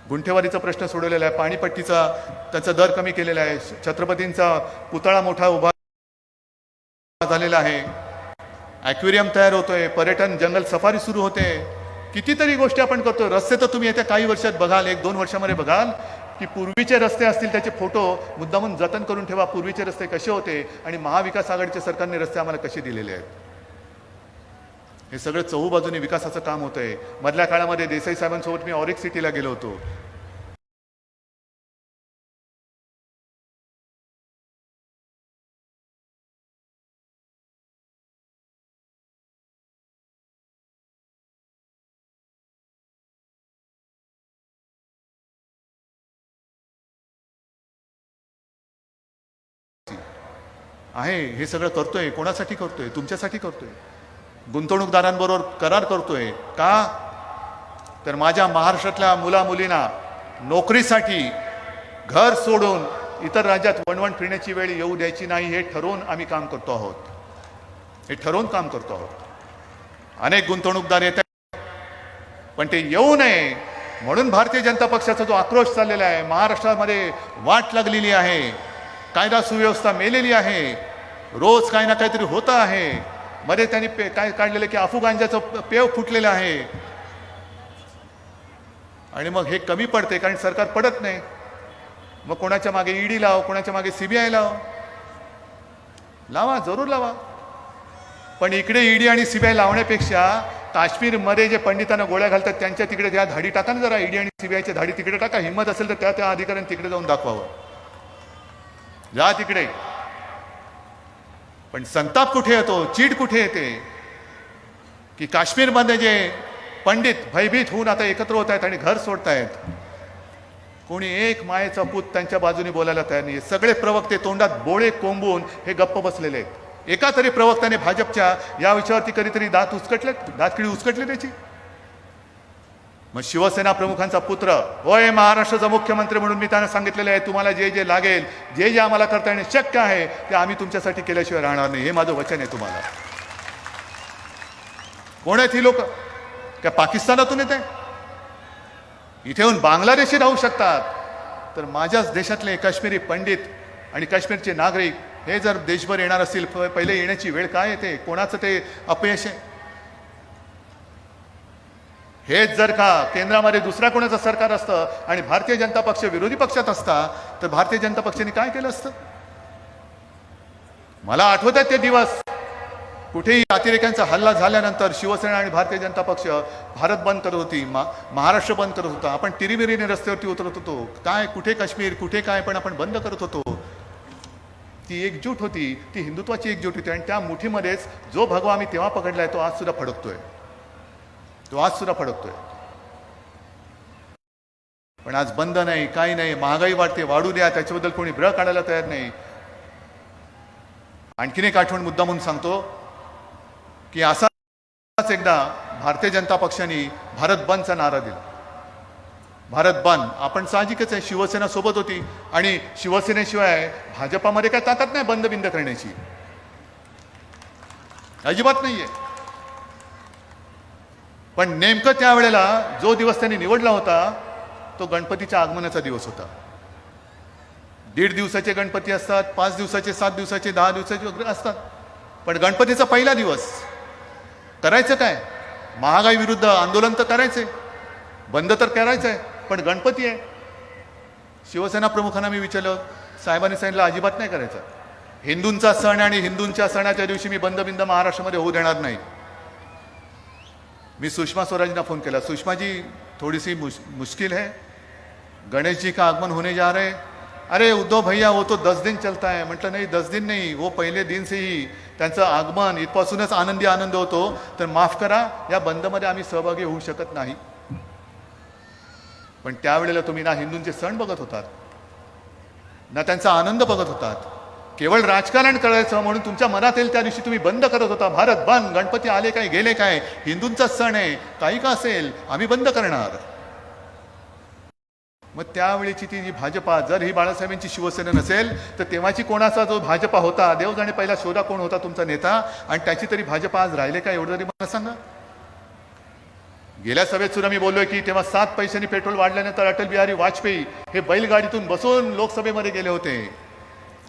गुंठेवारीचा प्रश्न सोडवलेला आहे, पाणीपट्टीचा त्याचा दर कमी केलेला आहे, छत्रपतींचा पुतळा मोठा उभा झालेला आहे, ॲक्वेरियम तयार होतोय, पर्यटन जंगल सफारी सुरू होते, कितीतरी गोष्टी आपण करतोय. रस्ते तर तुम्ही येत्या काही वर्षात बघाल, 1-2 वर्षामध्ये बघाल की पूर्वीचे रस्ते असतील त्याचे फोटो मुद्दामून जतन करून ठेवा, पूर्वीचे रस्ते कसे होते आणि महाविकास आघाडीच्या सरकारने रस्ते आम्हाला कसे दिलेले आहेत. हे सगळं चहूबाजूने विकासाचं काम होतंय. मधल्या काळामध्ये देसाई साहेबांसोबत मी ऑरिक सिटीला गेलो होतो. आहे हे सगळं करतोय, कोणासाठी करतोय? तुमच्यासाठी करतोय. गुंतवणूकदारांबरोबर करार करतोय. का? तर माझ्या महाराष्ट्रातल्या मुला मुलींना नोकरीसाठी घर सोडून इतर राज्यात वणवण फिरण्याची वेळ येऊ द्यायची नाही, हे ठरवून आम्ही काम करतो आहोत. हे ठरवून काम करतो आहोत. अनेक गुंतवणूकदार येत आहेत, पण ते येऊ नये म्हणून भारतीय जनता पक्षाचा जो आक्रोश चाललेला आहे, महाराष्ट्रामध्ये वाट लागलेली आहे, कायदा सुव्यवस्था मेलेली आहे, रोज काही ना काहीतरी होतं आहे. मध्ये त्यांनी काय काढलेलं की अफू गांजाचं पेव फुटलेलं आहे. आणि मग हे कमी पडते कारण सरकार पडत नाही. मग कोणाच्या मागे ईडी लाव, कोणाच्या मागे सीबीआय लाव, लावा, जरूर लावा. पण इकडे ईडी आणि सीबीआय लावण्यापेक्षा काश्मीरमध्ये जे पंडितांना गोळ्या घालतात त्यांच्या तिकडे त्या धाडी टाका ना जरा. ईडी आणि सीबीआयच्या धाडी तिकडे टाका. हिंमत असेल तर त्या अधिकाऱ्यांनी तिकडे जाऊन दाखवावं. जा तिकडे. पण संताप कुठे येतो, चीड कुठे येते की काश्मीरमध्ये जे पंडित भयभीत होऊन आता एकत्र होत आहेत आणि घर सोडतायत, कोणी एक मायेचा पूत त्यांच्या बाजूने बोलायला तयार नाही. सगळे प्रवक्ते तोंडात बोळे कोंबून हे गप्प बसलेले आहेत. एका तरी प्रवक्त्याने भाजपच्या या विषयावरती कधीतरी दातखिळी उचकटली त्याची? मग शिवसेना प्रमुखांचा पुत्र होय महाराष्ट्राचा मुख्यमंत्री म्हणून मी त्यांना सांगितलेलं आहे, तुम्हाला जे जे लागेल, जे जे आम्हाला करता येणे शक्य आहे ते आम्ही तुमच्यासाठी केल्याशिवाय राहणार नाही, हे माझं वचन आहे तुम्हाला. कोण आहेत ही लोक? काय पाकिस्तानातून येते? इथे येऊन बांगलादेशी राहू शकतात, तर माझ्याच देशातले काश्मीरी पंडित आणि काश्मीरचे नागरिक हे जर देशभर येणार असतील, पहिले येण्याची वेळ काय येते? कोणाचं ते अपयश आहे? हेच जर का केंद्रामध्ये दुसऱ्या कोणाचं सरकार असतं आणि भारतीय जनता पक्ष विरोधी पक्षात असता, तर भारतीय जनता पक्षाने काय केलं असतं? मला आठवत आहेत ते दिवस, कुठेही अतिरेक्यांचा हल्ला झाल्यानंतर शिवसेना आणि भारतीय जनता पक्ष भारत बंद करत होती, महाराष्ट्र बंद करत होता, आपण तिरीबिरीने रस्त्यावरती उतरत होतो, काय कुठे काश्मीर कुठे काय, पण आपण बंद करत होतो. ती एकजूट होती, ती हिंदुत्वाची एकजूट होती, आणि त्या मुठीमध्येच जो भगवा आम्ही तेव्हा पकडलाय तो आज सुद्धा फडकतोय, पण आज बंद नाही, काही नाही, महागाई वाढते, वाढू द्या, त्याच्याबद्दल कोणी ब्र काढायला तयार नाही. आणखीन एक आठवण मुद्दा म्हणून सांगतो की असाच एकदा भारतीय जनता पक्षाने भारत बंदचा नारा दिला. भारत बंद, आपण साहजिकच आहे, शिवसेना सोबत होती आणि शिवसेनेशिवाय भाजपामध्ये काय ताकद नाही बंद बिंद करण्याची, अजिबात नाहीये. पण नेमकं त्यावेळेला जो दिवस त्यांनी निवडला होता तो गणपतीच्या आगमनाचा दिवस होता. 1.5 दिवसाचे गणपती असतात, 5 दिवसाचे, 7 दिवसाचे, 10 दिवसाचे वगैरे असतात, पण गणपतीचा पहिला दिवस करायचं काय? महागाई विरुद्ध आंदोलन तर करायचंय, बंद तर करायचंय, पण गणपती आहे. शिवसेना प्रमुखांना मी विचारलं, साहेबांनी सांगितलं अजिबात नाही करायचं, हिंदूंचा सण आणि हिंदूंच्या सणाच्या दिवशी मी बंद बिंद महाराष्ट्रामध्ये होऊ देणार नाही. मी सुषमा स्वराजना फोन केला, सुषमा जी थोड़ी सी मुश्किल है, गणेश जी का आगमन होने जा रहे हैं. अरे उद्धव भैया वो तो 10 दिन चलता है. म्हटलं नाही 10 दिन नहीं, वो पहिले दिन से ही त्यांचं आगमन इथपासूनच आनंदी आनंद होतो, तर माफ करा या बंदमध्ये आम्ही सहभागी होऊ शकत नाही. पण त्यावेळेला तुम्ही ना हिंदूंचे सण बघत होतात ना त्यांचा आनंद बघत होतात, केवळ राजकारण करायचं म्हणून तुमच्या मनात येईल त्या दिवशी तुम्ही बंद करत होता. भारत बंद, गणपती आले काय गेले काय, हिंदूंचा सण आहे, काही का असेल आम्ही बंद करणार. मग त्यावेळीची ती जी भाजपा, जर ही बाळासाहेबांची शिवसेना नसेल तर तेव्हाची कोणाचा जो भाजपा होता, देव जाणे पहिला शोधा कोण होता तुमचा नेता, आणि त्याची तरी भाजपा आज राहिले का, एवढं तरी मला सांगा. गेल्या सभेत सुद्धा मी बोललोय की तेव्हा 7 पैशांनी पेट्रोल वाढल्यानंतर अटल बिहारी वाजपेयी हे बैलगाडीतून बसून लोकसभेमध्ये गेले होते.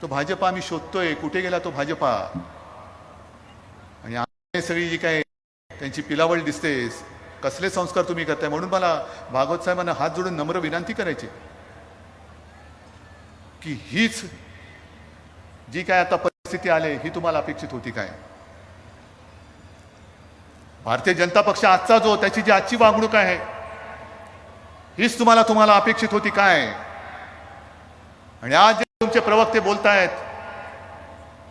तो भाजपा आम्ही शोधतोय, कुठे गेला तो भाजपा? आणि सगळी जी काय त्यांची पिलावळ दिसते, कसले संस्कार तुम्ही करताय. म्हणून मला भागवत साहेबांना हात जोडून नम्र विनंती करायची की हीच जी काय आता परिस्थिती आली ही तुम्हाला अपेक्षित होती काय? भारतीय जनता पक्ष आजचा जो त्याची जी आजची वागणूक आहे हीच तुम्हाला अपेक्षित होती काय? आणि आज जे तुमचे प्रवक्ते बोलतायत,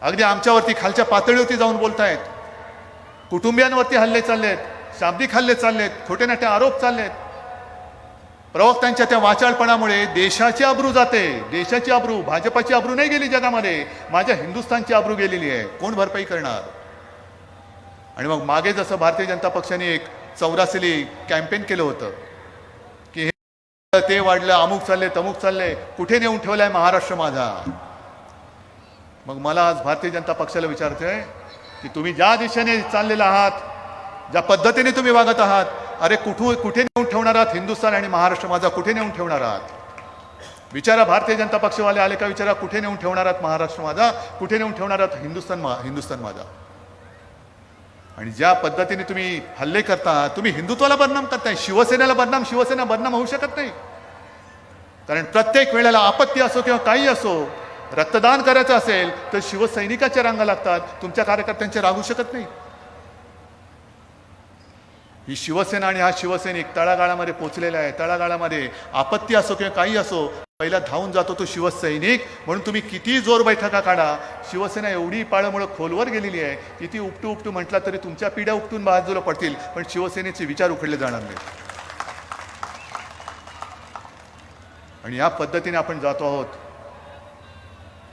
अगदी आमच्यावरती खालच्या पातळीवरती जाऊन बोलतायत, कुटुंबियांवरती हल्ले चाललेत, शाब्दिक हल्ले चाललेत, खोटे नाटे आरोप चाललेत. प्रवक्त्यांच्या त्या वाचाळपणामुळे देशाची आबरू जाते, देशाची आबरू, भाजपाची आबरू नाही गेली जगामध्ये, माझ्या हिंदुस्थानची आबरू गेलेली आहे. कोण भरपाई करणार? आणि मग मागे जसं भारतीय जनता पक्षाने एक 84 कॅम्पेन केलं होतं की हे ते वाढलं, अमुक चालले तमुक चालले, कुठे नेऊन ठेवलाय महाराष्ट्र माझा. मग मला आज भारतीय जनता पक्षाला विचारतोय की तुम्ही ज्या दिशेने चाललेला आहात, ज्या पद्धतीने तुम्ही वागत आहात, अरे कुठे नेऊन ठेवणार आहात हिंदुस्थान आणि महाराष्ट्र माझा, कुठे नेऊन ठेवणार आहात? विचारा, भारतीय जनता पक्षवाले आले का विचारा, कुठे नेऊन ठेवणार आहात महाराष्ट्र माझा, कुठे नेऊन ठेवणार आहात हिंदुस्थान माझा? आणि ज्या पद्धतीने तुम्ही हल्ले करता, तुम्ही हिंदुत्वाला बदनाम करताय, शिवसेना बदनाम होऊ शकत नाही. कारण प्रत्येक वेळेला आपत्ती असो किंवा काही असो, रक्तदान करायचं असेल तर शिवसैनिकाच्या रांगा लागतात, तुमच्या कार्यकर्त्यांचे रागू शकत नाही. ही शिवसेना आणि हा शिवसैनिक तळागाळामध्ये पोचलेला आहे. तळागाळामध्ये आपत्ती असो किंवा काही असो, पहिला धावून जातो तो शिवसैनिक. म्हणून तुम्ही किती जोर बैठका काढा, शिवसेना एवढी पाळमुळं खोलवर गेलेली आहे, किती उपटू म्हटला तरी तुमच्या पिढ्या उपटून बाजूला पडतील, पण शिवसेनेचे विचार उखडले जाणार नाहीत. आणि या पद्धतीने आपण जातो आहोत.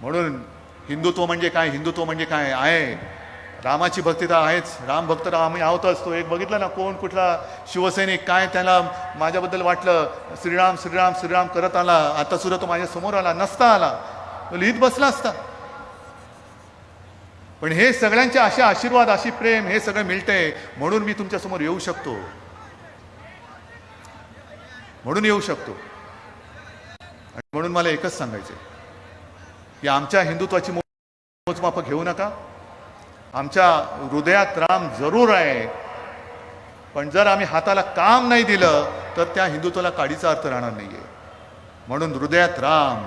म्हणून हिंदुत्व म्हणजे काय आहे? रामाची भक्ती तर आहेच, राम भक्त आम्ही आहोतच. तो एक बघितलं ना, कोण कुठला शिवसैनिक काय त्याला माझ्याबद्दल वाटलं, श्रीराम श्रीराम श्रीराम करत आला, आता सुद्धा तो माझ्या समोर आला नसता आला, तो लिहित बसला असता. पण हे सगळ्यांचे असे आशीर्वाद, अशी प्रेम, हे सगळं मिळतंय म्हणून मी तुमच्या समोर येऊ शकतो, म्हणून येऊ शकतो. आणि म्हणून मला एकच सांगायचं की आमच्या हिंदुत्वाची मोजमाप घेऊ नका. आमच्या हृदयात राम जरूर आहे, पण जर आम्ही हाताला काम नाही दिलं तर त्या हिंदुत्वाला काडीचा अर्थ राहणार नाहीये. म्हणून हृदयात राम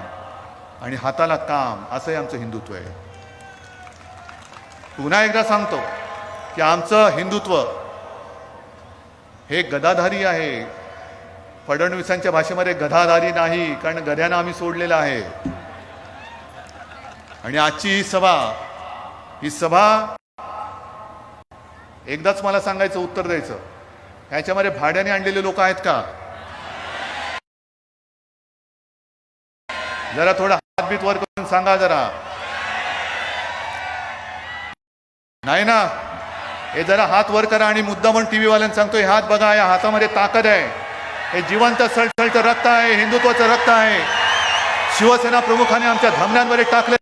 आणि हाताला काम असंही आमचं हिंदुत्व आहे. पुन्हा एकदा सांगतो की आमचं हिंदुत्व हे गदाधारी आहे. फडणवीसांच्या भाषेमध्ये गदाधारी नाही, कारण गद्यानं आम्ही सोडलेलं आहे. आणि आजची ही सभा एकदाच मला सांगायचं, उत्तर द्यायचं, ह्याच्यामध्ये भाड्याने आणलेले लोक आहेत का? जरा थोडा हातबीत वर करून सांगा जरा. नाही ना, हे जरा हात वर करा आणि मुद्दा म्हणून टीव्ही वाल्यांना सांगतो, हे हात बघा, या हातामध्ये ताकद आहे, हे जिवंत सळसळतं रक्त आहे, हिंदुत्वाचं रक्त आहे. शिवसेना प्रमुखाने आमच्या धमन्यांवर टाकले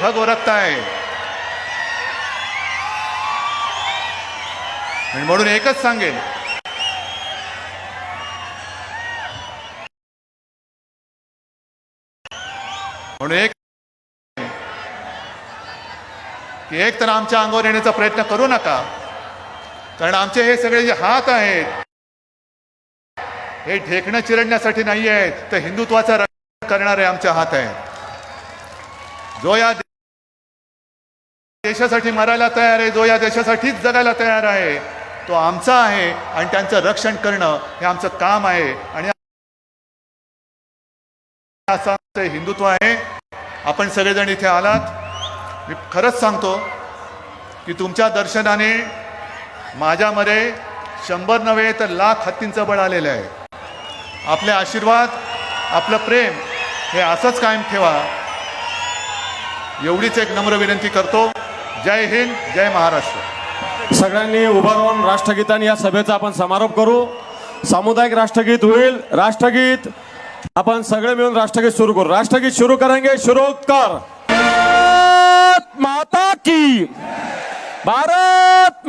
भगव रक्त आहे. आणि म्हणून एकच सांगेल, म्हणून एक तर आमच्या अंगावर येण्याचा प्रयत्न करू नका, कारण आमचे हे सगळे जे हात आहेत हे ढेकणं चिरडण्यासाठी नाही आहेत, तर हिंदुत्वाचा रक्षण करणारे आमचे हात आहेत. जो या देशासाठी मरायला तयार आहे, जो या देशासाठीच जगायला तयार आहे, तो आमचा आहे. आणि त्यांचं रक्षण करणं हे आमचं काम आहे. आणि असं आमचं हिंदुत्व आहे. आपण सगळेजण इथे आलात, मी खरंच सांगतो की तुमच्या दर्शनाने माझ्यामध्ये 100 नव्हे तर 1,00,000 हत्तींचं बळ आलेलं आहे. आपले आशीर्वाद, आपलं प्रेम हे असंच कायम ठेवा, एवढीच एक नम्र विनंती करतो. जय हिंद, जय महाराष्ट्र. सगळ्यांनी उभं राहून राष्ट्रगीताने या सभेचा आपण समारोप करू. सामुदायिक राष्ट्रगीत होईल. राष्ट्रगीत आपण सगळे मिळून राष्ट्रगीत सुरू करू. राष्ट्रगीत शुरू करेंगे. शुरू कर. भारत माता की. भारत